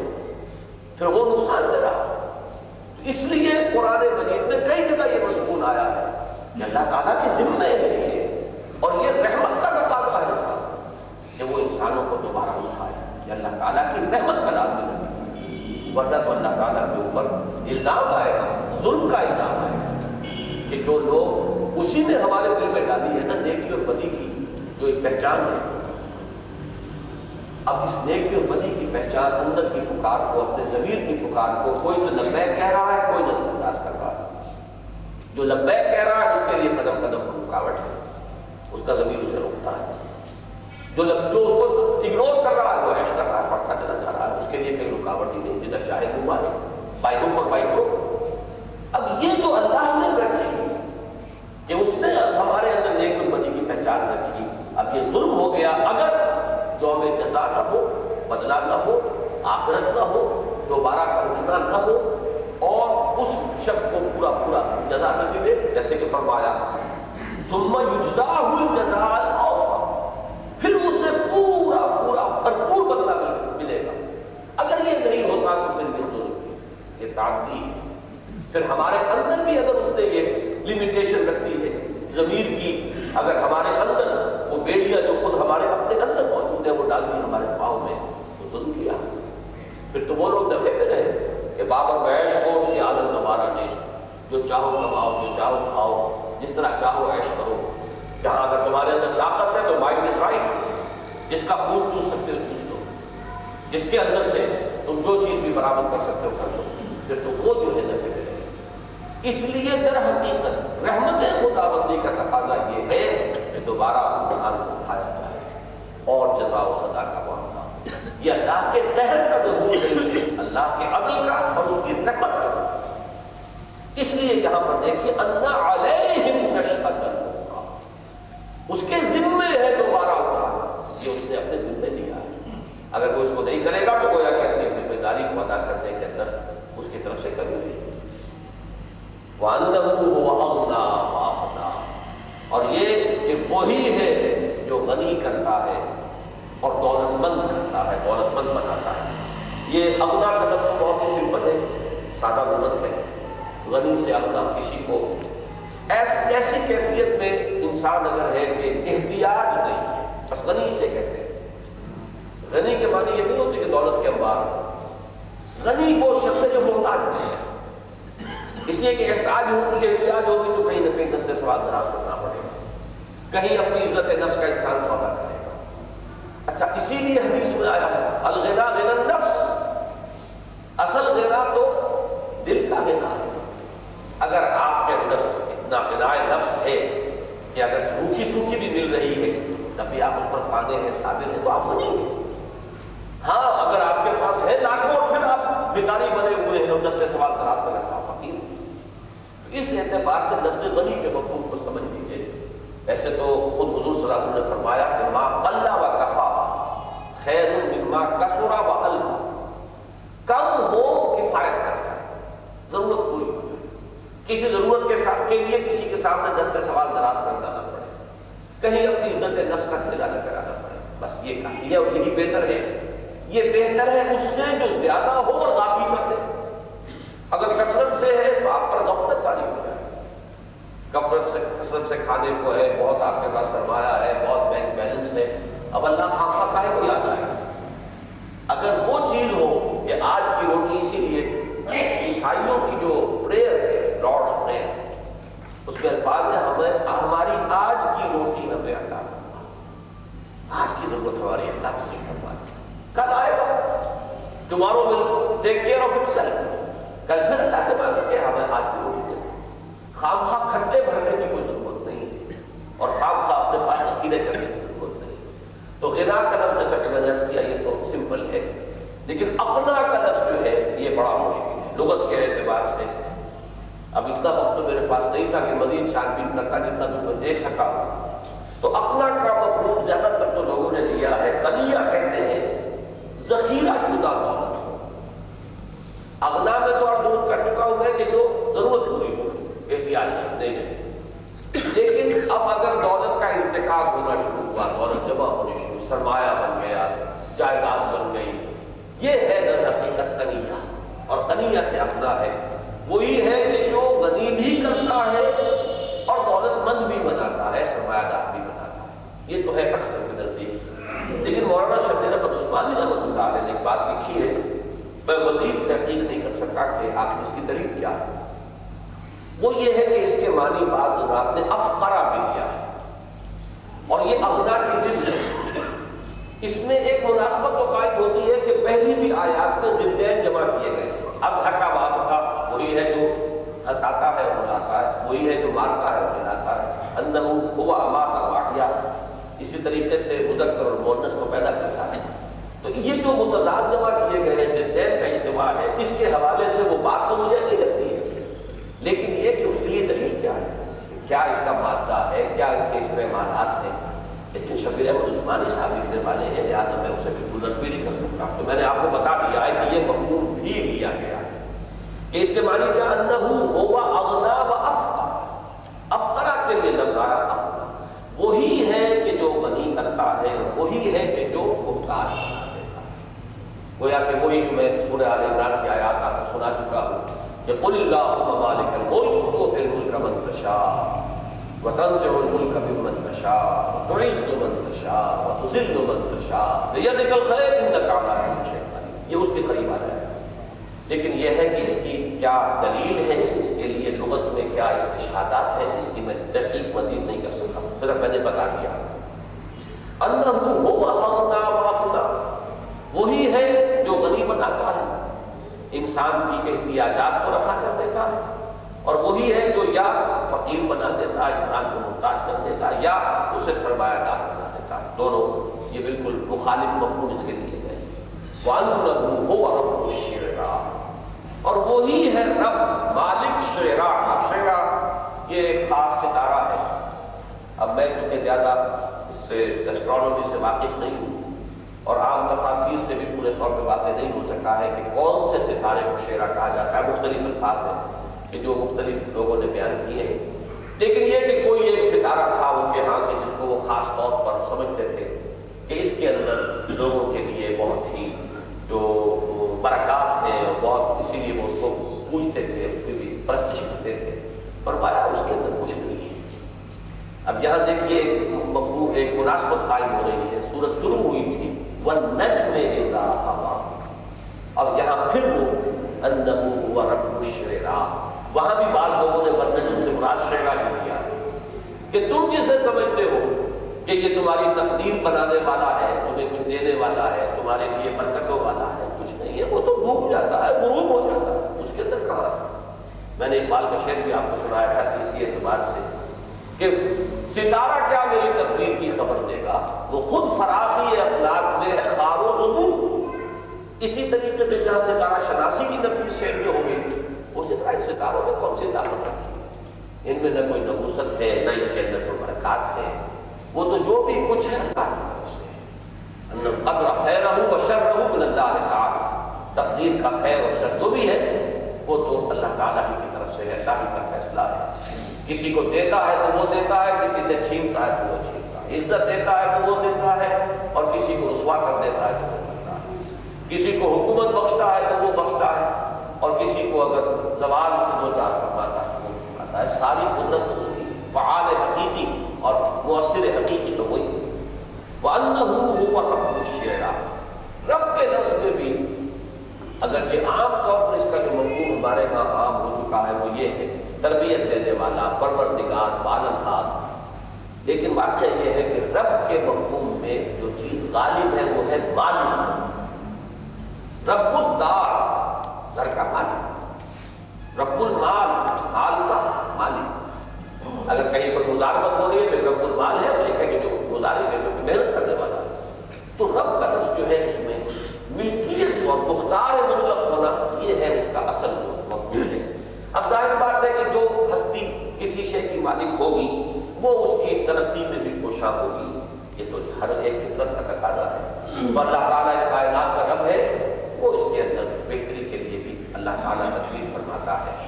پھر وہ نقصان دے رہا ہے۔ اس لیے قرآن مجید میں کئی جگہ یہ مضمون آیا ہے کہ اللہ تعالیٰ کے ذمے ہے یہ، اور یہ رحمت کا تقاضا ہے اس کا کہ وہ انسانوں کو دوبارہ اٹھائے، کہ اللہ تعالیٰ کی رحمت کا لازم ہے، ورنہ تو اللہ تعالیٰ کے اوپر الزام آئے گا، ظلم کا الزام آئے گا کہ جو لوگ اسی نے ہمارے دل میں ڈالی ہے نا نیکی اور بدی کی جو ایک پہچان ہے، اب اس نیکی اور بدی کی پہچان، اندر کی پکار کو، اپنے ضمیر کی پکار کو، کوئی تو لبیک کہہ رہا ہے، کوئی نظر انداز کر رہا ہے۔ جو لبیک کہہ رہا ہے اس کے لیے قدم قدم پر رکاوٹ ہے، اس کا ضمیر اسے روکتا ہے، جو اس کو اگنور کر رہا ہے وہ عیش کر رہا ہے, پڑھتا چلا جا رہا ہے, اس کے لیے کوئی رکاوٹ ہی نہیں, جدھر چاہے وہ مارے, بائی ہک اور بائی کروک. اب یہ جو اللہ نے رکھی کہ اس نے ہمارے اندر نیک اور بدی کی پہچان رکھی, اب یہ ظلم ہو گیا اگر یوم جزا نہ ہو, بدلہ نہ ہو, آخرت نہ ہو, دوبارہ کا اٹھنا نہ ہو, اور اس شخص کو پورا پورا جزا نہ ملے, جیسے کہ فرمایا ثم یجزاہ الجزاء الاوفی, پھر اسے پورا پورا بھرپور بدلہ ملے گا. اگر یہ نہیں ہوتا تو پھر یہ ظلم ہے, یہ تعدی ہے. پھر ہمارے اندر بھی اگر اس نے یہ لمیٹیشن رکھتی ہے ضمیر کی, اگر ہمارے اندر وہ بیڑیاں جو خود ہمارے اپنے اندر موجود ہے وہ ڈال دی ہمارے پاؤں میں, تو ظلم کیا. پھر تو وہ لوگ دفے میں رہے کہ بابر بیش کوش کی عادت دوبارہ نیش, جو چاہو کماؤ, جو چاہو کھاؤ, جس طرح چاہو عیش کرو. جہاں اگر تمہارے اندر طاقت ہے تو مائنڈ از رائٹ, جس کا خون چوس سکتے ہو چوس لو, جس کے اندر سے تم جو چیز بھی برآمد کر سکتے ہو کر لو. پھر تو وہ جو ہے دفے میں رہے. اس لیے در حقیقت رحمت خداوندی کا تقاضا یہ ہے کہ دوبارہ انسان کو اٹھایا جائے اور جزا و سزا کا معاملہ. یہ اللہ کے قہر کا ظہور نہیں ہے, اللہ کے عدل کا اور اس کی رحمت کا ظہور. اس لیے یہاں پر دیکھیے ان علیہم نشأۃ الاخری, اس کے ذمے ہے دوبارہ اٹھانا, یہ اس نے اپنے ذمے لیا ہے. اگر وہ اس کو نہیں کرے گا تو گویا کہ اپنی ذمہ داری کو ادا کرنے کے اندر اس کی طرف سے کمی ہوئی. وَأَنَّهُ هُوَ أَغْنَىٰ وَأَقْنَىٰ, اور یہ کہ وہی ہے جو غنی کرتا ہے اور دولت مند کرتا ہے, دولت مند بناتا ہے. یہ اغنا کا لفظ بہت ہی سمپل ہے, سادہ لغت ہے. غنی سے اغنا, کسی کو ایسی کیفیت میں انسان اگر ہے کہ احتیاج نہیں ہے, بس غنی سے کہتے ہیں. غنی کے معنی یہ نہیں ہوتی کہ دولت کے انبار. غنی وہ شخص ہے جو محتاج ہے, اس لیے کہ احتیاج ہوگی تو کہیں نہ کہیں دستے سوال دراز کرنا پڑے گا, کہیں اپنی عزت نفس کا انسان سودا کرے گا. اچھا, اسی لیے حدیث میں آیا ہے الغنا غنا النفس, اصل غنا تو دل کا غنا ہے. اگر آپ کے اندر اتنا غنائے نفس ہے کہ اگر بھوکی سوکھی بھی مل رہی ہے تب بھی آپ اس پر قادر ہیں, صابر ہیں, تو آپ غنی ہیں. ہاں, اگر آپ کے پاس ہے لاکھوں اور پھر آپ بھکاری بنے ہوئے ہیں اور دستے سوال دراز کرنے کا فقیر. اس اعتبار سے لفظ غنی کے مفہوم کو سمجھ لیجیے. ایسے تو خود حضور صلی اللہ علیہ وسلم نے فرمایا کہ ما قل و کفا خیر مما کثر و القا, کم ہو کفایت کرتا ہے, ضرورت پوری ہو جائے. کسی ضرورت کے لیے کسی کے سامنے دستے سوال دراز کرنا نہ پڑے, کہیں اپنی عزت نفس کا ٹھیلا نہ کرانا پڑے, بس یہ کافی ہے اور یہی بہتر ہے. یہ بہتر ہے اس سے جو زیادہ ہو اور غافل کر دے. اگر کثرت سے ہے تو آپ پر غفلت والی ہو جائے. کثرت سے کھانے کو ہے, بہت آپ کے پاس سرمایہ ہے, بہت بینک بیلنس ہے, اب اللہ خواہ کاہے کو یاد آئے. اگر وہ چیز ہو کہ آج کی روٹی, اسی لیے عیسائیوں کی جو پریئر ہے لارڈس پریئر, اس میں الفاظ ہے ہمیں ہماری آج کی روٹی ہمیں عطا کرنا, آج کی ضرورت ہماری اللہ کو نہیں فرما, کل آئے گا. Tomorrow will take care of itself. کل پھر اللہ سے مانگے کہ ہمیں آج کی روٹی دے. خام خواہ کھٹے بھرنے کی کوئی ضرورت نہیں ہے اور خام خواہ اپنے پاس ذخیرے کرنے کی ضرورت نہیں. تو غنا کا لفظ جیسا کہ میں نے عرض کیا یہ تو سمپل ہے, لیکن اقنا کا لفظ جو ہے یہ بڑا مشکل ہے لغت کے اعتبار سے. اب اتنا وقت تو میرے پاس نہیں تھا کہ مزید چھان بین کرتا, جتنا بھی میں دیکھ سکا. تو اقنا کا مفہوم زیادہ تر تو لوگوں نے لیا ہے, قنیہ کہتے ہیں ذخیرہ شدہ دولت. اغنا میں تو ضرورت کر چکا ہوں میں کہ جو ضرورت پوری ہو, احتیاج نہیں ہے. لیکن اب اگر دولت کا انتقال ہونا شروع ہوا, دولت جمع ہونی شروع, سرمایہ بن گیا, جائیداد بن گئی, یہ ہے در حقیقت قنیہ. اور قنیہ سے اغنا ہے وہی ہے کہ جو غنی بھی کرتا ہے اور دولت مند بھی بناتا ہے, سرمایہ دار بھی بناتا ہے. یہ تو ہے اکثر کے نزدیک. لیکن مولانا شبیر احمد عثمانی رحمۃ اللہ علیہ نے ایک بات لکھی ہے, میں مزید تحقیق نہیں کر سکا کہ آخر اس کی دلیل کیا ہے. وہ یہ ہے کہ اس کے معنی بعض حضرات نے افقرا بھی لیا ہے, اور یہ اغنا کی ضد ہے. اس میں ایک مناسبت تو قائم ہوتی ہے کہ پہلی بھی آیات میں ضدین جمع کیے گئے. اضحکا وابکا وہی ہے جو ہنساتا ہے اور رلاتا ہے, وہی ہے جو مارتا ہے اور کھلاتا ہے. انہ ہوا امات اور واقعہ, اسی طریقے سے مذکر اور مؤنث کو پیدا کرتا ہے. تو یہ جو متضاد جمع کیے گئے ضدین کا اجتماع ہے، اس کے حوالے سے وہ بات تو مجھے اچھی لگتی ہے، لیکن یہ کہ اس کے لیے دلیل کیا ہے، کیا اس کا مادہ ہے، کیا اس کے استعمالات ہیں. لیکن شبیر احمد عثمانی صاحب لکھنے والے ہیں، لہٰذا میں اسے بالکل رد بھی نہیں کر سکتا. تو میں نے آپ کو بتا دیا ہے کہ یہ مفہوم بھی لیا گیا ہے کہ اس کے معنی کیا، انہو ہوا اغنا و افقر. افقرہ کے لیے لفظ آیا اغنا، وہی ہے کہ جو غنی کرتا ہے، وہی ہے کہ جو محتاج بنا دیتا ہے. گویا کہ وہی جو میں سورہ آل عمران کی آیات آپ کو سنا چکا ہوں کہ قل اللہم مالک الملک تؤتی الملک من تشاء وتنزع الملک ممن تشاء وتعز من تشاء وتذل من تشاء بیدک الخیر انک علی کل شیء قدیر. یہ اس کے قریب آ جائے گا. لیکن یہ ہے کہ اس کی کیا دلیل ہے، اس کے لیے لغت میں کیا استشہادات ہیں، اس کی میں تحقیق مزید نہیں کر سکتا، صرف میں نے بتا دیا. انہو ہوا اغنا و اقنا، وہی ہے جو غنی بناتا ہے، انسان کی احتیاجات کو رفع کر دیتا ہے، اور وہی ہے جو یا فقیر بنا دیتا ہے، انسان کو محتاج کر دیتا ہے، یا اسے سرمایہ دار بنا دیتا ہے. دونوں یہ بالکل مخالف مفہوم اس کے لیے گئے. وَأَنَّهُ هُوَ رَبُّ الشِّعْرَىٰ، اور وہی ہے رب مالک شعراء کا. شعراء یہ ایک خاص ستارہ ہے. اب میں چونکہ زیادہ اس سے ایسٹرونومی سے واقف نہیں ہوں اور عام تفاسیر سے بھی پورے طور پہ واضح نہیں ہو سکا ہے کہ کون سے ستارے کو شعراء کہا جاتا ہے. مختلف الفاظ ہیں کہ جو مختلف لوگوں نے بیان کیے ہیں، لیکن یہ کہ کوئی ایک ستارہ تھا ان کے ہاں کہ جس کو وہ خاص طور پر سمجھتے تھے کہ اس کے اندر لوگوں کے لیے بہت ہی جو برکات ہیں، اور بہت اسی لیے وہ اس کو پوجتے تھے، اس کی بھی پرستش کرتے تھے. فرمایا اس کے اندر کچھ نہیں ہے. اب یہاں دیکھیے مفہوم ایک مناسبت قائم ہو رہی ہے. سورت شروع ہوئی تھی وَالنَّجْمِ إِذَا هَوَىٰ، اب یہاں پھر وہ انہو هُوَ رَبُّ الشِّعْرَىٰ. وہاں بھی بعض لوگوں نے وَالنَّجْمِ سے مراد شعراء ہی کیا ہے کہ تم جسے سمجھتے ہو کہ یہ تمہاری تقدیر بنانے والا ہے، تمہیں کچھ دینے والا ہے، تمہارے لیے برکتوں والا ہے، کچھ نہیں ہے. وہ تو ڈوب جاتا ہے، غروب ہو جاتا ہے. اس کے اندر کہاں ہے؟ میں نے اقبال کا شعر بھی آپ کو سنایا تھا اسی اعتبار سے کہ ستارہ کیا میری تقدیر کی خبر دے گا، وہ خود فراخی افلاک میں ہے خار و زبور. اسی طریقے سے جہاں ستارہ شناسی کی نفیس شعر میں ہوگی، وہ ستاروں میں کون سی طاقت رکھی ہے؟ ان میں نہ کوئی نبوست ہے، نہ ان کے اندر کوئی برکات ہے. وہ تو جو بھی کچھ ہے اللہ کی طرف سے. ان القدر خیرہ و شرہ من اللہ تعالی، تقدیر کا خیر اور شر جو بھی ہے وہ تو اللہ تعالیٰ ہی کی طرف سے ہے، اللہ ہی کا فیصلہ ہے. کسی کو دیتا ہے تو وہ دیتا ہے، کسی سے چھینتا ہے تو وہ چھینتا ہے. عزت دیتا ہے تو وہ دیتا ہے، اور کسی کو رسوا کر دیتا ہے تو وہ کرتا ہے. کسی کو حکومت بخشتا ہے تو وہ بخشتا ہے، اور کسی کو اگر زوال سے دو چار فرماتا ہے تو وہ فرماتا ہے. ساری قدرت اس کی فعال حقیقی اور مؤثر حقیقی تو وہی. وَأَنَّهُ هُوَ رَبُّ الشِّعْرَىٰ، رب کے لفظ میں بھی اگرچہ عام طور پر اس کا جو مفہوم ہمارے ہاں عام ہو چکا ہے وہ یہ ہے تربیت دینے والا، پروردگار، پالنہار، لیکن واقعہ یہ ہے کہ رب کے مفہوم میں جو چیز غالب ہے وہ ہے مالک. رب الدار، گھر کا مالک. رب المال، مال کا مالک. اگر کہیں پر مزاربت ہو رہی ہے کہ رب المال ہے اور لکھے کہ جو مزارب ہے، جو محنت کرنے والا ہے، تو رب کا لفظ جو ہے اس میں ملکیت اور مختار مطلق ہونا یہ ہے اس کا اصل جو مفہوم ہے. اب ظاہر بات ہے کہ جو ہستی کسی شے کی مالک ہوگی وہ اس کی ترقی میں بھی کوشاں ہوگی. یہ تو ہر ایک فطرت کا تقاضا ہے. تو اللہ تعالیٰ اس کائنات کا رب ہے، وہ اس کے اندر بہتری کے لیے بھی اللہ تعالیٰ تدبیر فرماتا ہے.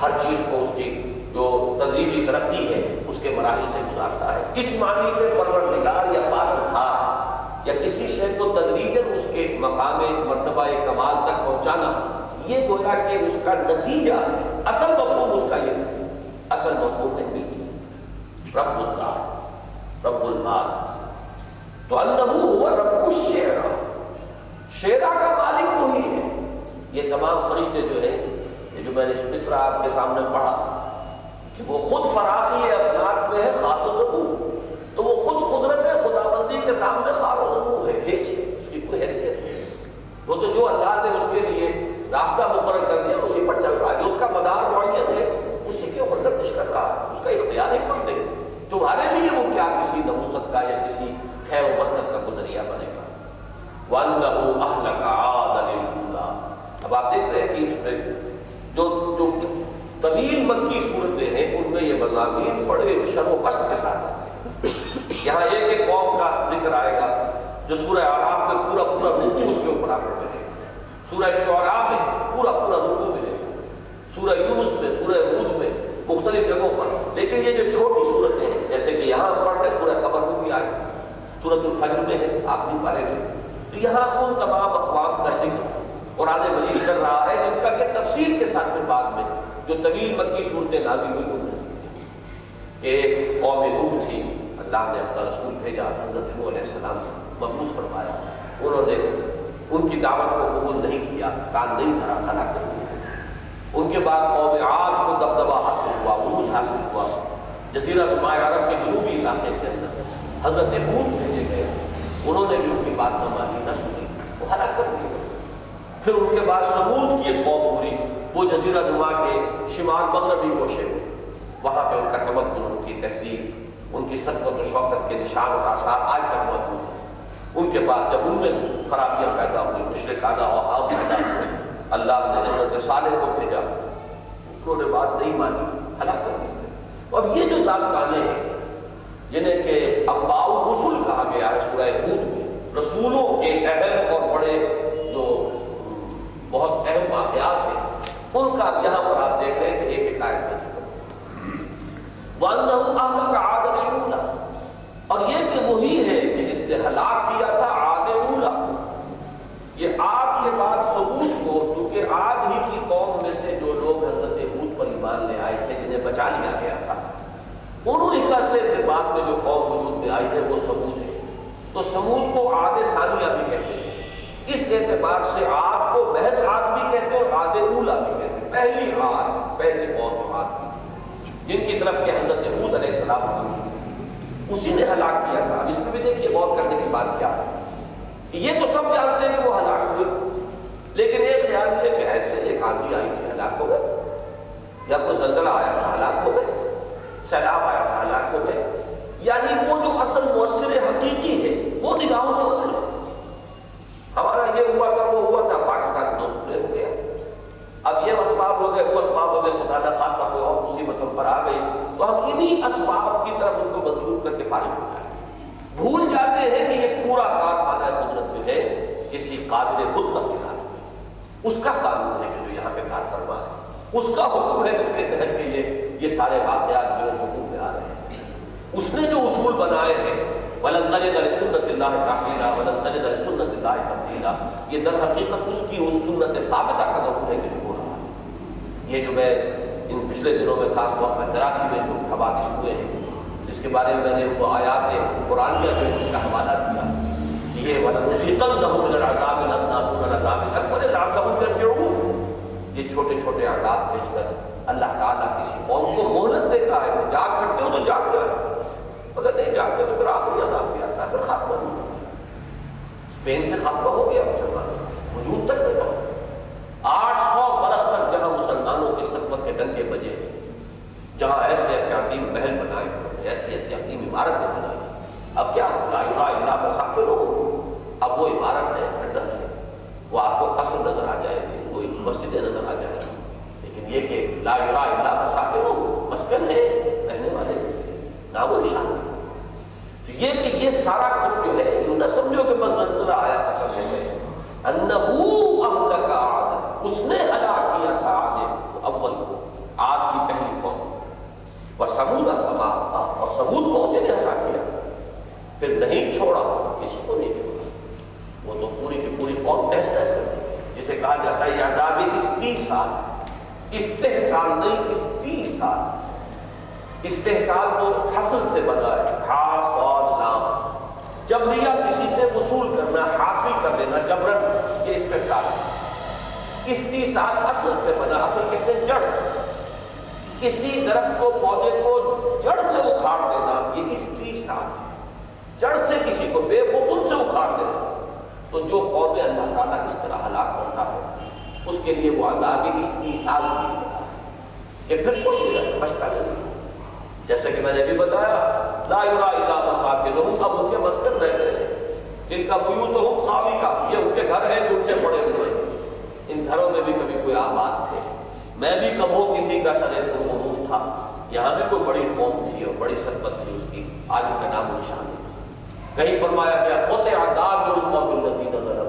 ہر چیز کو اس کی جو تدریجی ترقی ہے اس کے مراحل سے گزارتا ہے. اس معنی میں پروردگار یا پالنہار یا کسی شے کو تدریجاً اس کے مقام مرتبہ کمال تک پہنچانا، یہ گویا کہ اس کا نتیجہ ہے. اصل مفہوم اس کا یہ ہے، اصل مفہوم ہے ملکی. رب الدار، رب المال. تو انہو ہوا رب الشعراء، شعراء کا مالک وہی ہے. یہ تمام فرشتے جو ہیں، یہ جو میں نے مصرع آپ کے سامنے پڑھا کہ وہ خود فراخی افلاک میں ہے خار و زبور، تو وہ خود قدرت خداوندی کے سامنے خار و زبور ہے، ہیچ ہے، اس کی کوئی حیثیت ہے. وہ تو جو اللہ نے اس کے لیے راستہ مقرر کر دیا اسی پر چل رہا ہے. جو اس کا مدار معین ہے اسی کے اوپر گردش کر رہا ہے، اس کا اختیار ہی کوئی نہیں. تمہارے لیے وہ کیا کسی نبوست کا یا کسی خیر و برکت کا ذریعہ بنے گا. وَأَنَّهُ أَهْلَكَ عَادًا الْأُولَىٰ۔ اب آپ دیکھ رہے ہیں کہ اس میں جو طویل مکی صورتیں ہیں ان میں یہ مضامین بڑے شر و قصد کے ساتھ آتے ہیں۔ یہاں ایک ایک قوم کا ذکر آئے گا جو سورہ اعراف میں پورا پورا رکوع اس کے اوپر آکر ملے گا، سورہ شعراء میں پورا پورا رکوع ملے گا، سورہ یونس میں، سورہ ہود میں، مختلف جگہوں پر۔ لیکن یہ جو چھوٹی صورتیں ہیں جیسے کہ یہاں پڑھ رہے سورہ قمر میں بھی آئے، سورۃ الفجر میں ہے آخری پارے میں، تو یہاں ان تمام اقوام کا ذکر قرآن مجید کر رہا ہے جن کا کہ تفصیل کے ساتھ میں بعد میں جو طویل مکی صورتیں نازل ہوئی ان میں ایک قوم نوح تھی، اللہ نے اپنا رسول بھیجا، حضرت نوح علیہ السلام مبعوث فرمایا، انہوں نے ان کی دعوت کو قبول نہیں کیا، کان نہیں دھرا، ہلاک کر دیا۔ ان کے بعد قوم عاد کو دبدبہ حاصل ہوا، عروج حاصل ہوا، جزیرہ نما عرب کے جنوبی علاقے کے اندر حضرت ہود بھیجے گئے، انہوں نے بھی ان کی بات نہ مانی، نہ سنی، وہ ہلاک کر دیا۔ پھر ان کے بعد سمود کی ایک قوم ہوئی، وہ جزیرہ نما کے شمال مغربی گوشے میں، وہاں پہ ان کا تمدن، ان کی تہذیب، ان کی صدقت و شوکت کے نشان اور آثار آج تک موجود ہیں۔ ان کے بعد جب ان میں خرابیاں پیدا ہوئی، مشرکانہ اوہام پیدا ہوئے، اللہ نے حضرت صالح کو بھیجا، انہوں نے بات نہیں مانی، ہلاک کر دیا۔ اب یہ جو داستانیں ہیں جنہیں کہ انباء الرسل کہا گیا ہے سورہ ہود میں، رسولوں کے اہم اور بڑے جو بہت اہم واقعات ہیں، ان کا یہاں پر آپ دیکھ رہے ہیں کہ ایک ایک آیت میں ذکر وَأَنَّهُ أَهْلَكَ عَادًا الْأُولَىٰ، اور یہ کہ وہی ہے کہ اس نے ہلاک کیا تھا عاد اولا، یہ عاد کے بعد ثمود کو، چونکہ عاد ہی کی قوم میں سے جو لوگ حضرت ہود پر ایمان لے آئے تھے جنہیں بچا لیا گیا تھا، انہوں کا سے بعد میں جو قوم وجود میں آئی ہے وہ ثمود ہے۔ تو ثمود کو عاد ثانیہ بھی کہتے ہیں، اس اعتبار سے عاد کو محض عاد بھی کہتے ہیں اور عاد اولا بھی کہتے ہیں، پہلی عاد، پہلی قوم جو عاد تھی جن کی طرف کہ حضرت ہود علیہ السلام اسی نے ہلاک کیا تھا۔ اس میں بھی دیکھیے غور کرنے کی بات کیا ہے کہ یہ تو سب جانتے ہیں کہ وہ ہلاک ہوئے، لیکن ایک خیال یہ کہ ایسے ایک آندھی آئی تھی ہلاک ہو گئے، یا کوئی زلزلہ آیا تھا ہلاک ہو گئے، سیلاب آیا تھا ہلاک ہو گئے، یعنی وہ جو اصل مؤثر حقیقی ہے وہ نگاہوں سے بدل گیا۔ ہمارا یہ ہوا تھا، وہ ہوا تھا، پاکستان دو ٹکڑے ہو گیا، اب یہ اسباب ہو گئے، وہ اسباب ہو گئے، خدا نہ خواستہ کوئی اور مصیبت ہم پر آ گئی تو ہم انہی اسباب کی طرف اس کو منسوخ کر کے فارغ ہو جائیں، بھول جاتے ہیں کہ یہ پورا کارخانہ قدرت جو ہے کسی قادر مطلق کے ہاتھ میں، اس کا قانون ہے کہ جو یہاں پہ کار فرما ہے، اس کا حکم ہے جس کے تحت کے یہ سارے واقعات جو ہے حکم میں آ رہے ہیں۔ اس نے جو اصول بنائے ہیں وَلَن تَجِدَ لِسُنَّتِ اللَّهِ تَحْوِيلًا وَلَن تَجِدَ لِسُنَّتِ اللَّهِ تَبْدِيلًا، یہ در حقیقت اس کی اس سنت ثابتہ کا ضرور ہے کہ جو ہو رہا ہے۔ یہ جو میں ان پچھلے دنوں میں خاص طور پر کراچی میں جو حوادث ہوئے ہیں، جس کے بارے میں میں نے وہ آیات قرآنیہ میں اس کا حوالہ دیا کہ یہ وَلَنُذِيقَنَّهُم مِّنَ الْعَذَابِ الْأَدْنَىٰ دُونَ الْعَذَابِ الْأَكْبَرِ لَعَلَّهُمْ يَرْجِعُونَ، یہ چھوٹے چھوٹے عذاب بھیج کر اللہ تعالیٰ کسی قوم کو مہلت دیتا ہے، جاگ سکتے ہو تو جاگ جائے، اگر نہیں جاگتے تو پھر آخری عذاب بھی آتا ہے، پھر خاتمہ نہیں ہوتا۔ اسپین سے خاتمہ ہو گیا مسلمان، وجود تک نہیں پہنچا۔ 800 برس تک جہاں مسلمانوں کی سطوت کے ڈنکے بجے، جہاں ایسے ایسے عظیم محل بنائے، ایسی ایسی عظیم عمارتیں بنائی، اب کیا لا یرا الا مساکنہ، اب وہ عمارت ہے کھنڈر ہے، وہ آپ کو قصر نظر آ جائے گی، کوئی مسجدیں نظر آ جائے گی، لیکن یہ کہ لا یرا الا مساکنہ، مسکن ہے، رہنے والے نام و نشان ہے۔ تو یہ کہ یہ سارا کچھ جو ہے یوں نہ سمجھو کہ بس زلزلہ آیا ختم ہو گئے، انہو اہلک عاد، اس نے ہلاک کیا تھا عاد اول کو، عاد کی پہلی قوم، وثمود فما ابقیٰ، اور ثمود کو اسی نے ہلاک کیا، پھر نہیں چھوڑا، کسی کو نہیں چھوڑا، وہ تو پوری کی پوری قوم تہس تہس کر دی، جسے کہا جاتا ہے یہ عذاب استحصال، استحصال نہیں استحصال، استحصال تو حصل سے بنا ہے، حاص اور لام، جبریہ کسی سے وصول کرنا، حاصل کر لینا جبرن، یہ استحصال ہے۔ استحصال اصل سے بنا، اصل کہتے ہیں جڑ، کسی درخت کو پودے کو جڑ سے اکھاڑ دینا، یہ استحصال ہے، جڑ سے کسی کو بے خبر سے اکھاڑ دینا۔ تو جو قوم اللہ تعالیٰ اس طرح ہلاک کرتا ہے اس کے لیے وہ عذاب استحصال کی اصطلاح ہے کہ پھر کوئی بچتا نہیں، جیسے کہ میں نے بھی بتایا لا یرا الا مساکنہم، اب ان کے مسکن رہ گئے، ان کا بیوتہم خاویہ، یہ ان کے گھر ہیں جو ان کے پڑے ہوئے ہیں، ان گھروں میں بھی کبھی کوئی آباد تھے، میں بھی کبھو کسی کا سر غرور تھا، یہاں بھی کوئی بڑی قوم تھی اور بڑی سربت تھی اس کی، آج ان کا نام و نشان نہیں۔ کہیں فرمایا گیا قطع دابر القوم الذین ظلموا،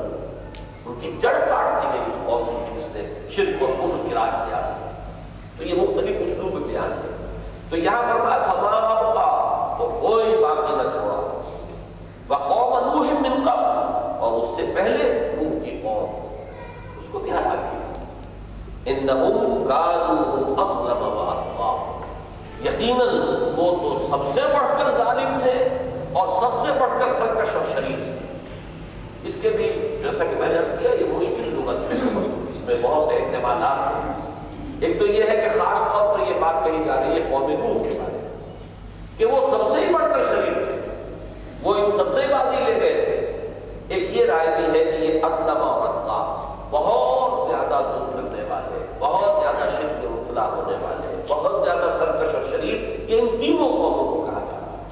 ان کی جڑ کاٹ دی گئی اس قوم کی جس نے شرک اور کفر کی راہ کیا۔ تو یہ مختلف اسلوب بیان ہے۔ تو یہاں فرمایا فما ابقا، تو کوئی باقی نہ چھوڑا، وقوم نوح من قبل، اور اس سے پہلے نوح کی قوم، اس کو بھی ہلاک کیا۔ انہم کانوا هم اظلم واطغى، یقیناً وہ تو سب سے بڑھ کر ظالم تھے اور سب سے بڑھ کر سرکش اور شریر تھے۔ اس کے بھی جیسا کہ میں نے عرض کیا یہ مشکل لغت ہے، اس میں بہت سے احتمالات ہیں۔ ایک تو یہ ہے کہ خاص طور پر یہ بات کہی جا رہی ہے قوم نوح کے بارے میں کہ وہ سب سے ہی بڑھ کر شریر تھے، وہ ان سب سے بازی لے گئے تھے۔ ایک یہ رائے بھی ہے کہ یہ اظلم اور اطغیٰ، بہت زیادہ ظلم کرنے والے، بہت زیادہ شرک میں مبتلا ہونے والے، بہت زیادہ سرکش اور شریر، یہ ان تینوں قوموں کو کہا جاتا ہے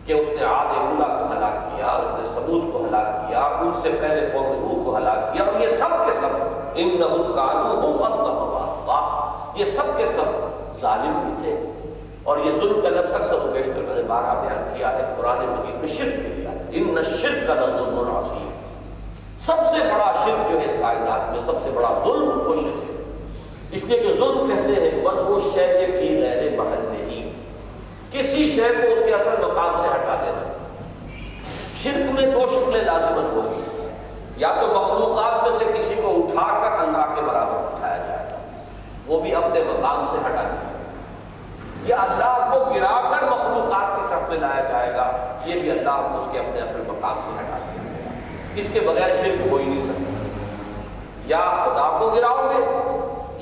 کہ اس نے عاد اولیٰ کو ہلاک کیا، اس نے ثمود کو ہلاک کیا، ان سے پہلے قوم نوح کو ہلاک کیا، اور یہ سب کے سب انہم کانوا هم اظلم واطغى، یہ سب کے سب ظالم بھی تھے۔ اور یہ ظلم کا لفظ اکثر و بیشتر میں نے بارہا بیان کیا ہے، قرآن مجید میں شرک کے لیا ہے، ان الشرک لظلم عظیم، سب سے بڑا شرک جو ہے اس کائنات میں، سب سے بڑا ظلم وہ شرک ہے۔ اس لیے کہ ظلم کہتے ہیں وہ شے فی غیر محلہ، کسی شے کو اس کے اصل مقام سے ہٹا دینا۔ شرک میں دو شکلیں لازمن ہوگی، یا تو مخلوقات میں سے کسی کو اٹھا کر اللہ کے برابر اٹھایا جائے گا، وہ بھی اپنے مقام سے ہٹا دیا، یا اللہ کو گرا کر مخلوقات کی صف میں لایا جائے گا، یہ بھی اللہ کو اس کے اپنے اصل مقام سے ہٹا دیا جائے گا۔ اس کے بغیر شرک ہو ہی نہیں سکتا، یا خدا کو گراؤ گے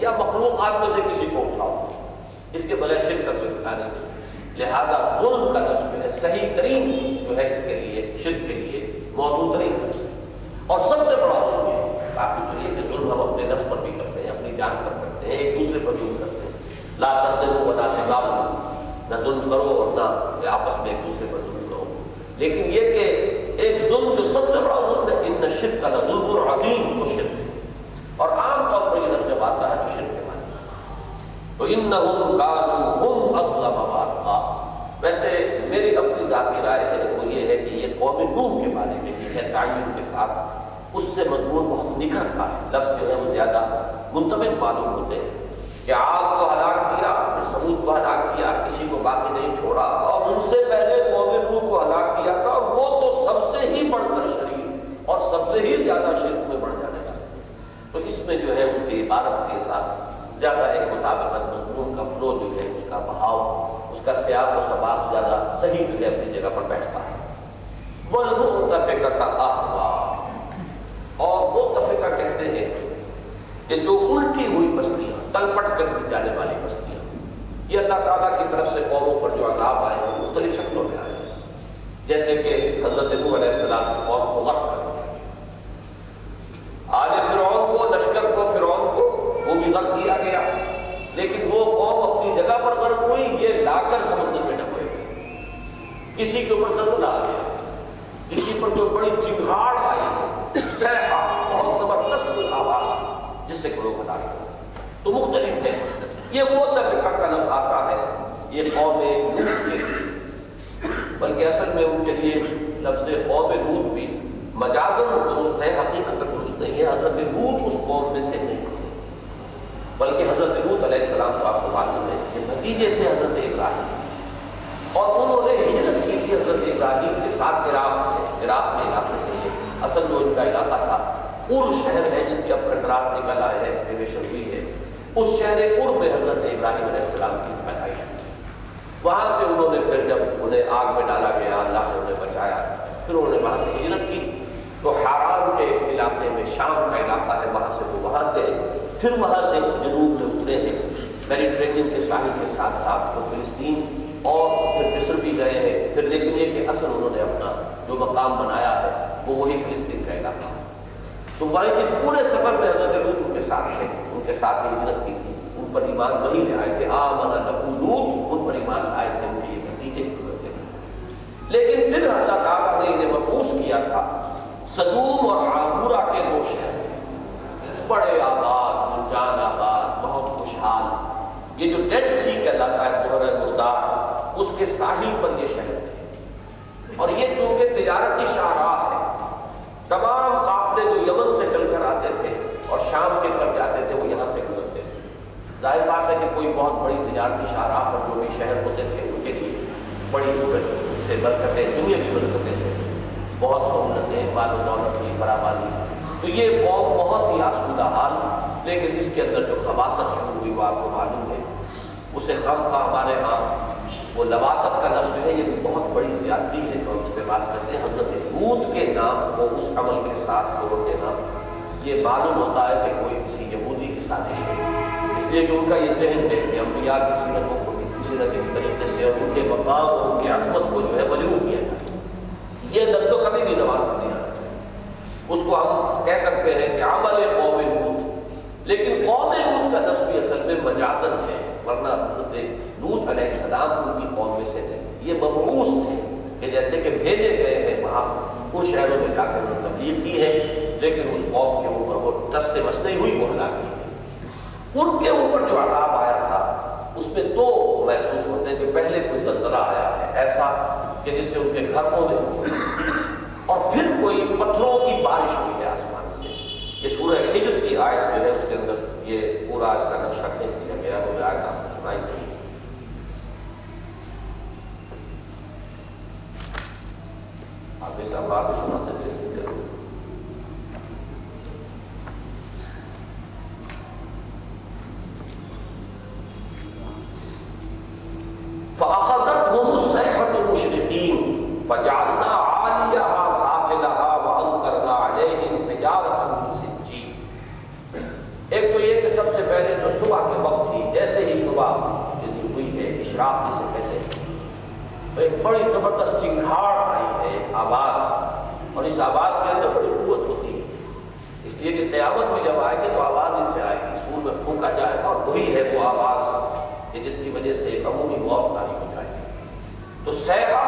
یا مخلوقات میں سے کسی کو اٹھاؤ گے، اس کے بغیر شرک کا کوئی ٹھکانا نہیں۔ لہذا ظلم کا لفظ جو ہے صحیح ترین جو ہے اس کے لیے شرک کے لیے موضوع ترین لفظ ہے، اور سب سے بڑا ظلم ہے۔ باقی تو یہ کہ ظلم ہم اپنے نفس پر بھی کرتے ہیں، اپنی جان پر کرتے ہیں، ایک دوسرے پر ظلم کرتے ہیں، لا تظلموا ولا تظالموا، نہ ظلم کرو اور نہ آپس میں ایک دوسرے پر ظلم کرو۔ لیکن یہ کہ ایک ظلم جو سب سے بڑا ظلم ہے، ان الشرک لظلم عظیم، وہ شرک ہے، اور عام طور پر یہ لفظ جب آتا ہے تو شرک کے معنی تو انہم کانوا هم اظلم واطغى۔ ویسے میری اپنی ذاتی رائے ہے وہ یہ ہے کہ یہ قوم نوح کے بارے میں یہ ہے تعین کے ساتھ، اس سے مضمون بہت نکھرتا ہے، لفظ جو ہے وہ زیادہ منطبق معلوم ہوتے ہیں کہ عاد کو ہلاک کیا، پھر ثمود کو ہلاک کیا، کسی کو باقی نہیں چھوڑا، اور ان سے پہلے قوم نوح کو ہلاک کیا تھا، اور وہ تو سب سے ہی بڑھ کر شریر اور سب سے ہی زیادہ شرک میں بڑھ جانے والے۔ تو اس میں جو ہے اس کی عبارت کے ساتھ زیادہ ایک مطابقت، مضمون کا فلو جو ہے، اس کا بہاؤ، اس کا سیاق و سباق زیادہ صحیح جو ہے اپنی جگہ پر بیٹھتا ہے۔ وَالْمُؤْتَفِكَةَ أَهْوَىٰ، اور وہ تفرقہ کہتے ہیں کہ جو الٹی ہوئی بستیاں، تلپٹ کر دی جانے والی بستیاں، یہ اللہ تعالیٰ کی طرف سے قوموں پر جو عذاب آئے ہیں مختلف شکلوں میں آئے ہیں، جیسے کہ حضرت نوح علیہ السلام کی قوم کو غرق کر دیا، آل فرعون کو، لشکر کو، فرعون کو وہ بھی غرق کیا گیا، لیکن وہ قوم اپنی جگہ پر غرق ہوئی، یہ لا کر سمندر میں ڈبوئے گئے۔ کسی کے اوپر زلزلہ آ گیا، کسی پر کوئی بڑی چنگھاڑ آئی، صیحہ، بہت زبردست آواز جس سے لوگ ہلاک ہوئے۔ تو مختلف ہے، یہ مؤتفقہ کا لفظ آتا ہے یہ قوم لوط کے لیے، بلکہ اصل میں ان کے لیے لفظ قوم لوط بھی مجازاً درست ہے، حقیقت درست نہیں ہے۔ حضرت لوط اس قوم میں سے نہیں تھے، بلکہ حضرت لوط علیہ السلام کو آپ کو معلوم ہے کہ بھتیجے تھے حضرت ابراہیم، اور انہوں نے ہجرت کی تھی حضرت ابراہیم کے ساتھ عراق سے، عراق میں علاقے سے یہ اصل جو ان کا علاقہ تھا ار شہر ہے، جس کے اب کھنڈرات نکل آئے ہیں، ایکسکیویشن ہوئی ہے، اس شہر ار میں حضرت ابراہیم علیہ السلام کی پیدائش ہوئی۔ وہاں سے انہوں نے پھر جب انہیں آگ میں ڈالا گیا، اللہ نے انہیں بچایا، پھر انہوں نے وہاں سے ہجرت کی، تو حران کے علاقے میں، شام کا علاقہ ہے، وہاں سے وہ وہاں گئے، پھر وہاں سے جنوب میں اترے ہیں، میڈیٹرینین کے ساحل کے ساتھ ساتھ وہ فلسطین اور پھر مصر بھی گئے ہیں، پھر لیکن یہ کہ اصل انہوں نے اپنا جو مقام بنایا ہے وہ وہی فلسطین کا علاقہ ہے۔ تو وہی اس پورے سفر میں حضرت لوط ان کے ساتھ تھے، ان کے ساتھ ہی ہجرت کی تھی، ان پر ایمان وہی لے آئے تھے، آمن لہ لوط، ان پر ایمان آئے تھے، ان کے یہ بھتیجے تھے۔ لیکن پھر اللہ تعالیٰ نے انہیں مبعوث کیا تھا سدوم اور عامورہ کے دو شہر تھے، بڑے آباد، گلجان آباد، بہت خوشحال۔ یہ جو ڈیڈ سی کہلاتا ہے بحر مردار، اس کے ساحل پر یہ شہر تھے، اور یہ چونکہ تجارتی شاہراہ ہے، تمام قافلے جو یمن سے چل کر آتے تھے اور شام کے طرف جاتے تھے وہ یہاں سے گزرتے تھے۔ ظاہر بات ہے کہ کوئی بہت بڑی تجارتی شاہراہ پر جو بھی شہر ہوتے تھے ان کے لیے بڑی سے برکتیں، دنیاوی برکتیں تھے، بہت سہولتیں، مال و دولت کی فراوانی۔ تو یہ قوم بہت ہی آسودہ حال، لیکن اس کے اندر جو خباثت شروع ہوئی وہ آپ کو معلوم ہے۔ اسے خواہ ہمارے ہاں وہ لواطت کا لفظ جو ہے یہ بھی بہت بڑی زیادتی ہے جو ہم استعمال کرتے ہیں۔ حضرت لوط کے نام کو اس عمل کے ساتھ جوڑ دینا، یہ معلوم ہوتا ہے کہ کوئی کسی یہودی کی سازش ہے، اس لیے کہ ان کا یہ ذہن ہے کہ انبیاء کی سیرتوں کو بھی کسی نہ کسی طریقے سے اور ان کے مقام اور ان کی عظمت کو جو ہے مجروح کیا جائے۔ یہ لفظ تو کبھی بھی زبان پر نہیں آنا چاہیے۔ اس کو ہم کہہ سکتے ہیں کہ عمل قوم لوط، لیکن قوم لوط کا لفظ بھی اصل میں مجازن ہے، ورنہ حضرت لوط علیہ السلام ان کی قوم میں سے تھے، یہ مبعوث تھے کہ جیسے کہ بھیجے گئے ہیں وہاں ان شہروں میں جا کر انہوں نے تبلیغ کی ہے، لیکن اس قوم کے اوپر وہ ٹس سے مس نہیں ہوئی، وہ ہلاک کی گئی۔ ان کے اوپر جو عذاب آیا تھا اس میں دو محسوس ہوتے ہیں کہ پہلے کوئی زلزلہ آیا ہے ایسا کہ جس سے ان کے گھر اودے ہوئے، اور پھر کوئی پتھروں کی بارش ہوئی ہے آسمان سے۔ یہ سورہ حجر کی آیت جو ہے اس کے اندر یہ پورا اس کا نقشہ کھینچ دیا گیا، وہ آیت آپ کو سنائی تھی۔ آپ اس اب آپ سناتے تھے فَأَخَذَتْهُمُ الصَّيْحَةُ مُشْرِقِينَ فَجَعَلْنَا عَالِيَهَا سَافِلَهَا وَأَمْطَرْنَا عَلَيْهِمْ حِجَارَةً مِّن سِجِّيلٍ۔ ایک تو یہ کہ سب سے پہلے تو صبح کے وقت تھی، جیسے ہی صبح یعنی ہوئی ہے، اشراق جسے کہتے ہیں، تو ایک بڑی زبردست چنگھاڑ آئی ہے، ایک آواز، اور اس آواز کے اندر بڑی قوت ہوتی ہے، اس لیے کہ قیامت میں جب آئے گی تو آواز اس سے آئے گی، سور میں پھونکا جائے گا، اور وہی ہے وہ آواز کہ جس کی وجہ سے ایک عمومی موت طاری ہو جائے گی۔ تو صیحہ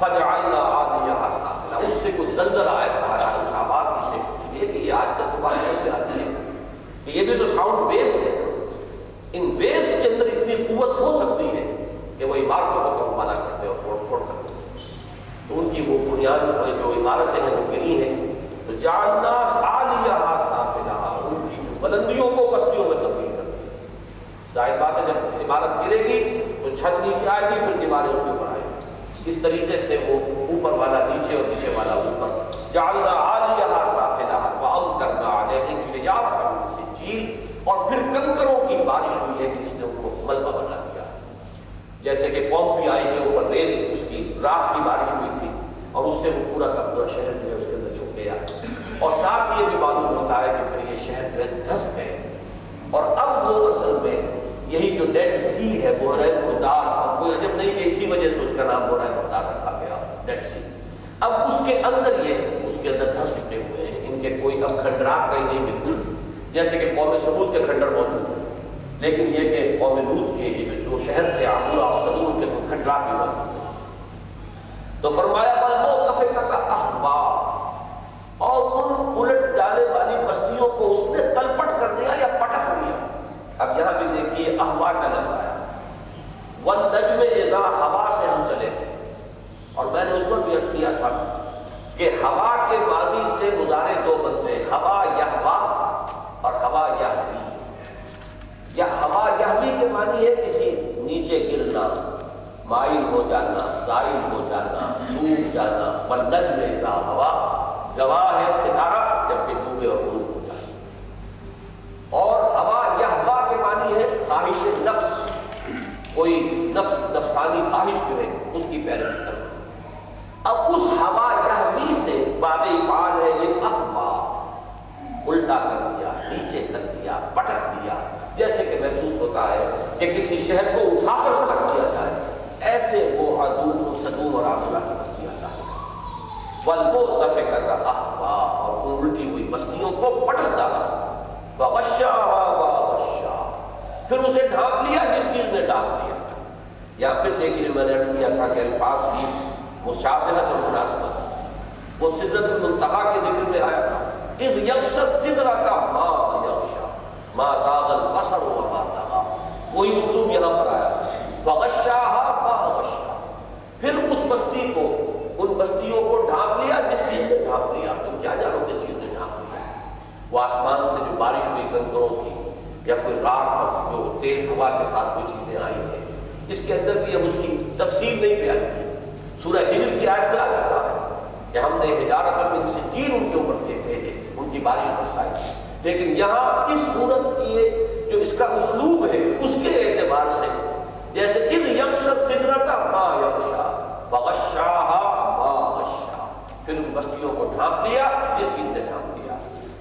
فجعلنا عالیہا سافلہ، اس سے کچھ زلزلہ ایسا آیا اس آواز ہی سے، اس لیے کہ یہ آج تک تو بات چلتی آتی ہے کہ یہ بھی تو ساؤنڈ ویوز ہے، ان ویوز کے اندر اتنی قوت ہو سکتی ہے کہ وہ عمارتوں کو کمانا کرتے اور پھوڑ پھوڑ کرتے، تو ان کی وہ بنیاد جو عمارتیں ہیں وہ گری ہیں، تو جعلنا عالیہا سافلہ، ان کی جو بلندیوں کو پستیوں میں تبدیل کر دیا۔ ظاہر بات ہے جب عمارت گرے گی تو چھت نیچے آئے گی، پھر دیواریں اس کے اوپر آئیں گی، اس طریقے سے وہ اوپر والا نیچے اور نیچے والا اوپر۔ جعلنا عالیہا سافلہ وامطرنا علیہم حجارۃ من سجیل، اور پھر کنکروں کی بارش ہوئی ہے کہ اس نے ان کو ملبہ بنا دیا، جیسے کہ قوم بھی آئی کے اوپر ریت اس کی راہ کی بارش ہوئی تھی، اور اس سے وہ پورا کا پورا شہر جو ہے اس کے اندر چھپ گیا، اور ساتھ یہ بھی معلوم ہوتا ہے کہ پھر یہ شہر جو ہے دھس گئے، اور اب وہ اصل میں یہی جو ڈیڈ سی ہے بحر مردار، اور کوئی عجب نہیں کہ اسی وجہ سے اس کا نام بحر مردار رکھا گیا، ڈیڈ سی، اب اس کے اندر یہ اس کے اندر دھس چکے ہوئے ہیں، ان کے کوئی اب کھنڈرات کہیں نہیں ملتے، جیسے کہ قوم ثمود کے کھنڈر موجود ہیں، لیکن یہ کہ قوم لوط کے یہ جو شہر تھے عامورہ اور سدوم کے کوئی کھنڈرات بھی موجود ہیں۔ تو فرمایا فالمؤتفقۃ اہوا، اور ان الٹ ڈالے والی بستیوں کو اس نے تلپٹ کر دیا یا پٹخ دیا۔ اب یہاں بھی دیکھیے اہوا کا لفظ آیا، والنجم اذا ہوا سے ہم چلے تھے، اور میں نے اس وقت بھی عرض کیا تھا کہ ہوا کے ماضی سے مضارع دو بنتے ہیں، ہوا یہوا اور ہوا یہوی۔ یا ہوا یہوی کے معنی ہے کسی نیچے گرنا، مائل ہو جانا، زائل ہو جانا، ڈوب جانا، والنجم اذا ہوا گواہ ہے ستارہ جب کہ ڈوبے اور غروب ہو جائے، اور ہوا یہوا کے معنی ہے خواہش نفس، کوئی نفسانی خواہش جو ہے اس کی پیروی کرنا۔ اب اس ہوا یہوی سے باب افعال ہے یہ اہوا، الٹا کر دیا، نیچے کر دیا، پٹک دیا، جیسے کہ محسوس ہوتا ہے کہ کسی شہر کو اٹھا کر پٹک دیا جائے، ایسے وہ عدوم سدوم اور عامورہ کی بستیاں اللہ والمؤتفقۃ اہوا، اور ان الٹی ہوئی بستیوں کو پٹک ڈالا، وغشاها وغشا، پھر اسے ڈھانپ لیا جس چیز نے ڈھانپ لیا۔ یا پھر دیکھیے میں نے عرض کیا تھا کہ الفاظ کی مشابہت اور مناسبت، وہ سدرۃ المنتہا کے ذکر میں آیا تھا، اذ یغشی السدرۃ ما یغشی ما زاغ البصر وما طغی، وہی اسلوب یہاں پر آیا، فغشاها ما غشی، پھر اس بستی کو، ان بستیوں کو ڈھانپ لیا جس چیز نے ڈھانپ لیا، تم کیا جانو جس چیز نے ڈھانپ لیا، وہ آسمان سے جو بارش ہوئی کنکروں کی، یا کوئی راکھ جو تیز ہوا کے ساتھ کوئی چیزیں آئی ہیں، اس کے اندر بھی اب اس کی تفصیل نہیں بیان کی۔ سورہ ہجر کی آیت میں آ چکا ہے کہ ہم نے حجارۃ من سجیل ان کے اوپر بھیجے، ان کی بارش برسائی، لیکن یہاں اس صورت کی جو اس کا اسلوب ہے اس کے اعتبار سے، جیسے اذ یغشی السدرۃ ما یغشی فغشاها ما غشی، پھر ان بستیوں کو ڈھانپ لیا جس چیز نے ڈھانپ لیا۔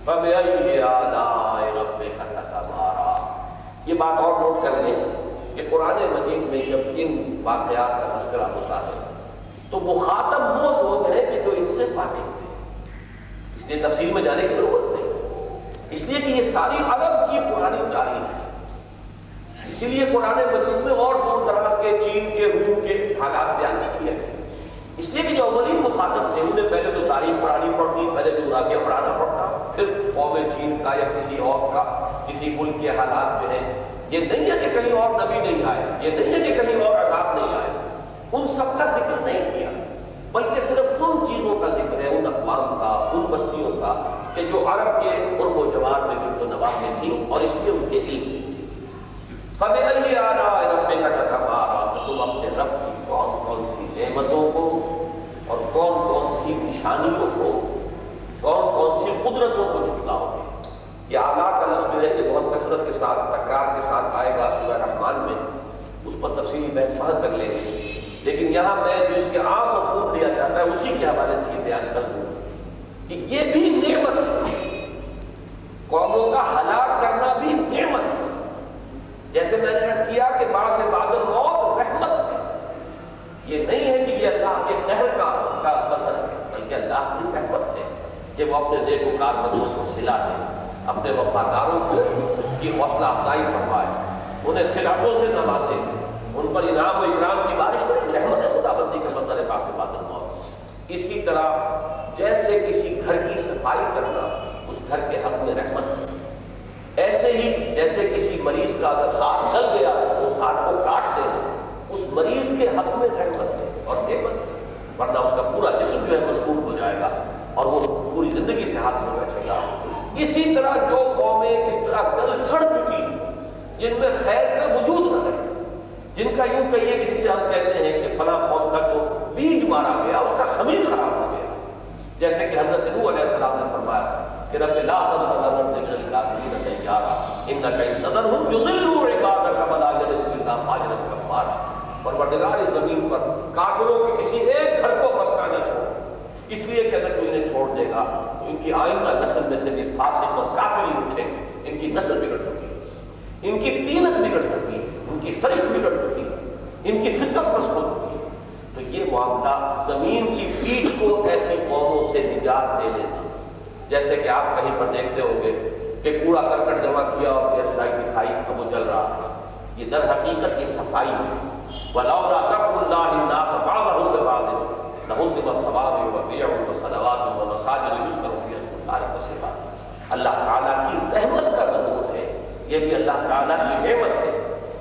فبأي آلاء ربك تتمارى، یہ بات اور نوٹ کر لیں کہ قرآن مجید میں جب ان واقعات کا تذکرہ ہوتا ہے تو مخاطب وہ لوگ ہیں کہ جو ان سے واقف تھے، اس لیے تفصیل میں جانے کی ضرورت نہیں، اس لیے کہ یہ ساری عرب کی پرانی تاریخ ہے، اسی لیے قرآن مجید میں اور دور دراز کے چین کے، روم کے حالات بیان نہیں کیے گئے، اس لیے کہ جو اولین مخاطب تھے انہیں پہلے تو تاریخ پڑھانی پڑتی، پہلے جغرافیہ پڑھانا پڑتا، پھر قوم چین کا یا کسی اور کا، کسی ملک کے حالات جو ہیں، یہ نہیں ہے کہ کہیں اور نبی نہیں آئے، یہ نہیں ہے کہ کہیں اور عذاب نہیں آئے، ان سب کا ذکر نہیں کیا، بلکہ صرف ان چیزوں کا ذکر ہے، ان اقوام کا، ان بستیوں کا کہ جو عرب کے قرب و جوار میں گرد و نواح میں تھیں اور اس کے ان کے علم میں تھی۔ فبأي آلاء ربك تتمارى، تو تم اپنے رب کی کون کون سی نعمتوں کو اور کون کون سی نشانیوں کو، کون کون سی قدرتوں کو جھٹلاؤ گے۔ یہ آلاء کا لفظ جو ہے کہ بہت کثرت کے ساتھ، تکرار کے ساتھ آئے گا سورہ رحمان میں، اس پر تفصیلی بحث وہاں کر لیں گے، لیکن یہاں میں جو اس کے عام مفہوم لیا جاتا ہے اسی کے حوالے سے یہ بیان کر دوں کہ یہ بھی نعمت ہے، قوموں کا ہلاک کرنا بھی نعمت ہے، جیسے میں نے عرض کیا کہ بعض سے بعد الموت رحمت ہے، یہ نہیں ہے کہ یہ اللہ کے قہر کا اثر ہے، بلکہ اللہ کی رحمت ہے کہ وہ اپنے نیک وکار بندوں کو صلہ دے، اپنے وفاداروں کو کی حوصلہ افزائی فرمائے، انہیں خلافوں سے نوازے، ان پر انعام و اکرام کی بارش کرے، رحمت ہے خدا بندی کے مسئلے بعد سے بعد الموت۔ اسی طرح جیسے کسی گھر کی صفائی کرنا اس گھر کے حق میں رحمت ہے، ایسے ہی جیسے کسی مریض کا اگر ہاتھ گل گیا ہے تو اس ہاتھ کو کاٹ دینا اس مریض کے حق میں رحمت ہے اور نعمت ہے، ورنہ اس کا پورا جسم جو ہے مسموم ہو جائے گا اور وہ پوری زندگی سے ہاتھ میں بیٹھے گا۔ اسی طرح جو قومیں اس طرح گل سڑ چکی جن میں خیر کا وجود نہ رہے، جن کا یوں کہیے کہ جسے ہم کہتے ہیں کہ فلاں قوم کا جو بیج مارا گیا اس کا خمیر خراب ہو گیا، جیسے کہ حضرت نوح علیہ السلام نے فرمایا کہ رب لا تذر على الارض من الكافرين ديارا انك ان تذرهم يضلوا عبادك ولا يلدوا الا فاجرا كفارا، پروردگار زمین پر کافروں کے کسی ایک گھر کو بسنا نہ چھوڑ، اس لیے کہ اگر تو انہیں چھوڑ دے گا تو ان کی آئندہ نسل میں سے بھی فاسق اور کافر ہی اٹھیں گے، ان کی نسل بگڑ چکی ہے، ان کی تینت بگڑ چکی ہے، ان کی سرشت بگڑ چکی ہے، ان کی فطرت پست ہو چکی ہے، تو یہ معاملہ زمین کی بیج کو ایسی قوموں سے نجات دے لینا، جیسے کہ آپ کہیں پر دیکھتے ہوں گے کہ کوڑا کرکٹ جمع کیا اور گیس لائٹ دکھائی تو وہ جل رہا ہے، یہ در حقیقت یہ صفائی ہے۔ وَلَوْلَا دَفْعُ اللَّهِ النَّاسَ بَعْضَهُم بِبَعْضٍ لَهُدِّمَتْ صَوَامِعُ وَبِيَعٌ وَصَلَوَاتٌ وَمَسَاجِدُ يُذْكَرُ فِيهَا اسْمُ اللَّهِ كَثِيرًا۔ اللہ تعالیٰ کی رحمت کا نمون ہے، یہ بھی اللہ تعالیٰ کی نعمت ہے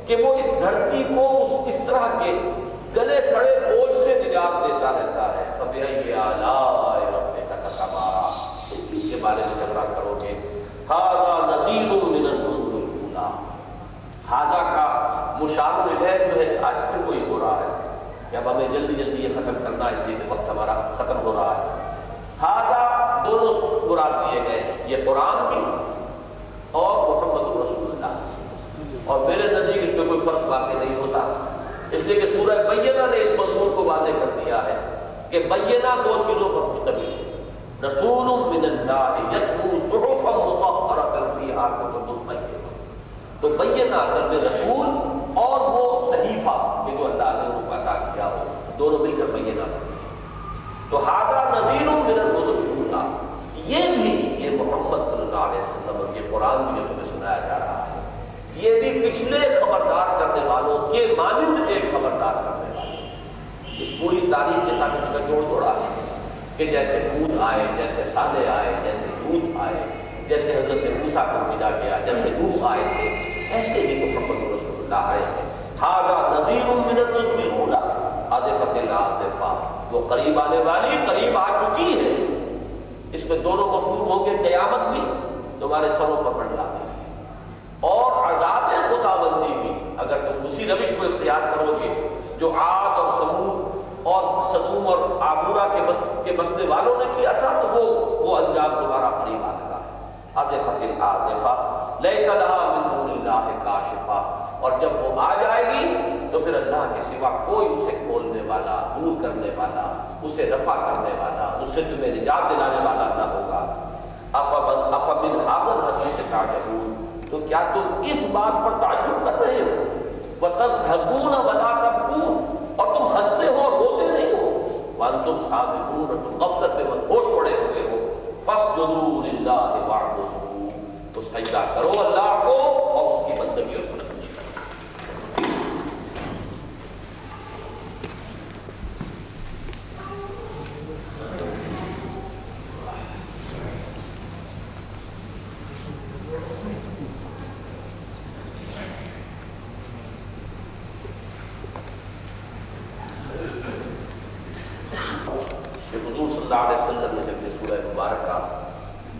کہ وہ اس دھرتی کو اس طرح کے گلے سڑے بوجھ سے نجات دیتا رہتا ہے۔ فَبِأَيِّ آلَاءِ رَبِّكَ تَتَمَارَىٰ، اس چیز کے بارے میں جھگڑا کرو گے۔ ھذا نذیر من النذر الاولیٰ، ھذا کا مشار الیہ جو ہے آج پھر کوئی ہو رہا ہے کہ اب ہمیں جلدی جلدی یہ ختم کرنا ہے اس لیے کہ وقت ہمارا ختم ہو رہا ہے۔ ھذا دونوں مراد دیے گئے، یہ قرآن بھی اور محمد رسول اللہ، اور میرے نزدیک اس میں کوئی فرق واقع نہیں ہوتا، اس لیے کہ سورہ بینہ نے اس مضمون کو واضح کر دیا ہے کہ بینہ دو چیزوں پر مشتمل ہے، رسول من اللہ یتلو صحفا مطہرۃ فیہا کتب قیمہ، تو بینہ اصل میں رسول اور وہ صحیفہ کہ جو اللہ نے ان کو عطا کیا ہو، دونوں مل کر بینہ بنتے ہیں۔ تو ھذا نذیر من النذر الاولیٰ، یہ بھی یہ محمد صلی اللہ علیہ وسلم یہ قرآن بھی جو تمہیں سنایا جا رہا ہے یہ بھی پچھلے خبردار کرنے والوں کے مانند ایک خبردار کرنے والے، اس پوری تاریخ کے ساتھ اس کا جوڑ توڑا ہے۔ کہ جیسے ہود آئے، جیسے صالح آئے، جیسے لوط آئے، جیسے حضرت موسیٰ کو بھیجا گیا، جیسے نوح آئے تھے، ایسے ہی محمد رسول اللہ آئے ہیں۔ ھذا نذیر من الرسل الاولیٰ آزفۃ العازفہ، وہ قریب آنے والی قریب آ چکی ہے۔ اس میں دونوں مفہوم ہوں گے، قیامت بھی تمہارے سروں پر منڈلا دے گی اور عذاب خداوندی بھی، اگر تم اسی روش کو اختیار کرو گے جو عاد اور ثمود اور سدوم اور عامورہ کے بسنے والوں نے کیا تھا، تو وہ انجام تمہارا قریب آ لگا ہے۔ آزفۃ العازفہ لیس لہا من دون اللہ کاشفہ، اور جب وہ آ جائے گی تو پھر اللہ کے سوا کوئی اسے کھولنے والا، دور کرنے والا، اسے رفع کرنے والا، اس سے تمہیں نجات دلانے والا نہ ہوگا۔ افمن ھذا الحدیث تعجبون، تو کیا تم اس بات پر تعجب کر رہے ہو؟ وتضحکون ولا تبکون، اور تم ہنستے ہو اور روتے نہیں ہو۔ وانتم سامدون، اور تم غفلت میں مدہوش پڑے ہوئے ہو۔ فاسجدوا للہ واعبدوا، تو سجدہ کرو اللہ کو اور اس کی بندگی اور پرستش کرو۔ حضور صلی اللہ علیہ وسلم نے جب یہ سورہ مبارکہ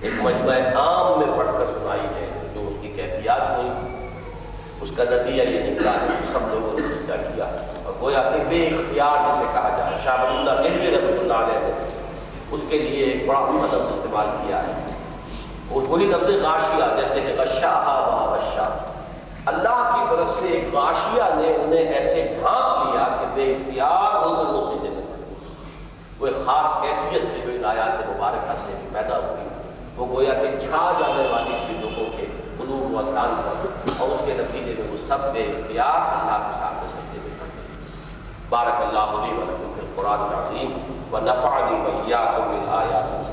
ایک مجمع عام میں پڑھ کر سنائی ہے، جو اس کی کیفیات ہوئی، اس کا نتیجہ یہ نکلا ہے کہ سب لوگوں نے سجدہ کیا، اور گویا کہ بے اختیار جسے کہا جائے، شاہ ولی اللہ دہلوی رحمۃ اللہ علیہ نے اس کے لیے ایک بڑا لفظ استعمال کیا ہے، وہی لفظ غاشیہ، جیسے کہ غشاہا و غشا، اللہ کی طرف سے ایک غاشیہ نے انہیں ایسے ڈھانپ لیا کہ بے اختیار ہو کر وہ سجدے میں پڑ گئے۔ وہ ایک خاص کیفیت ہے جو ان آیات مبارکہ سے پیدا ہوئی، وہ گویا کہ چھا جانے والی تھی لوگوں کے قلوب و اذہان پر، اور اس کے نتیجے میں وہ سب بے اختیار اللہ کے سامنے سجدے میں پڑ گئے۔ بارک اللہ لی و لکم فی القرآن العظیم و نفعنی و ایاکم بالآیات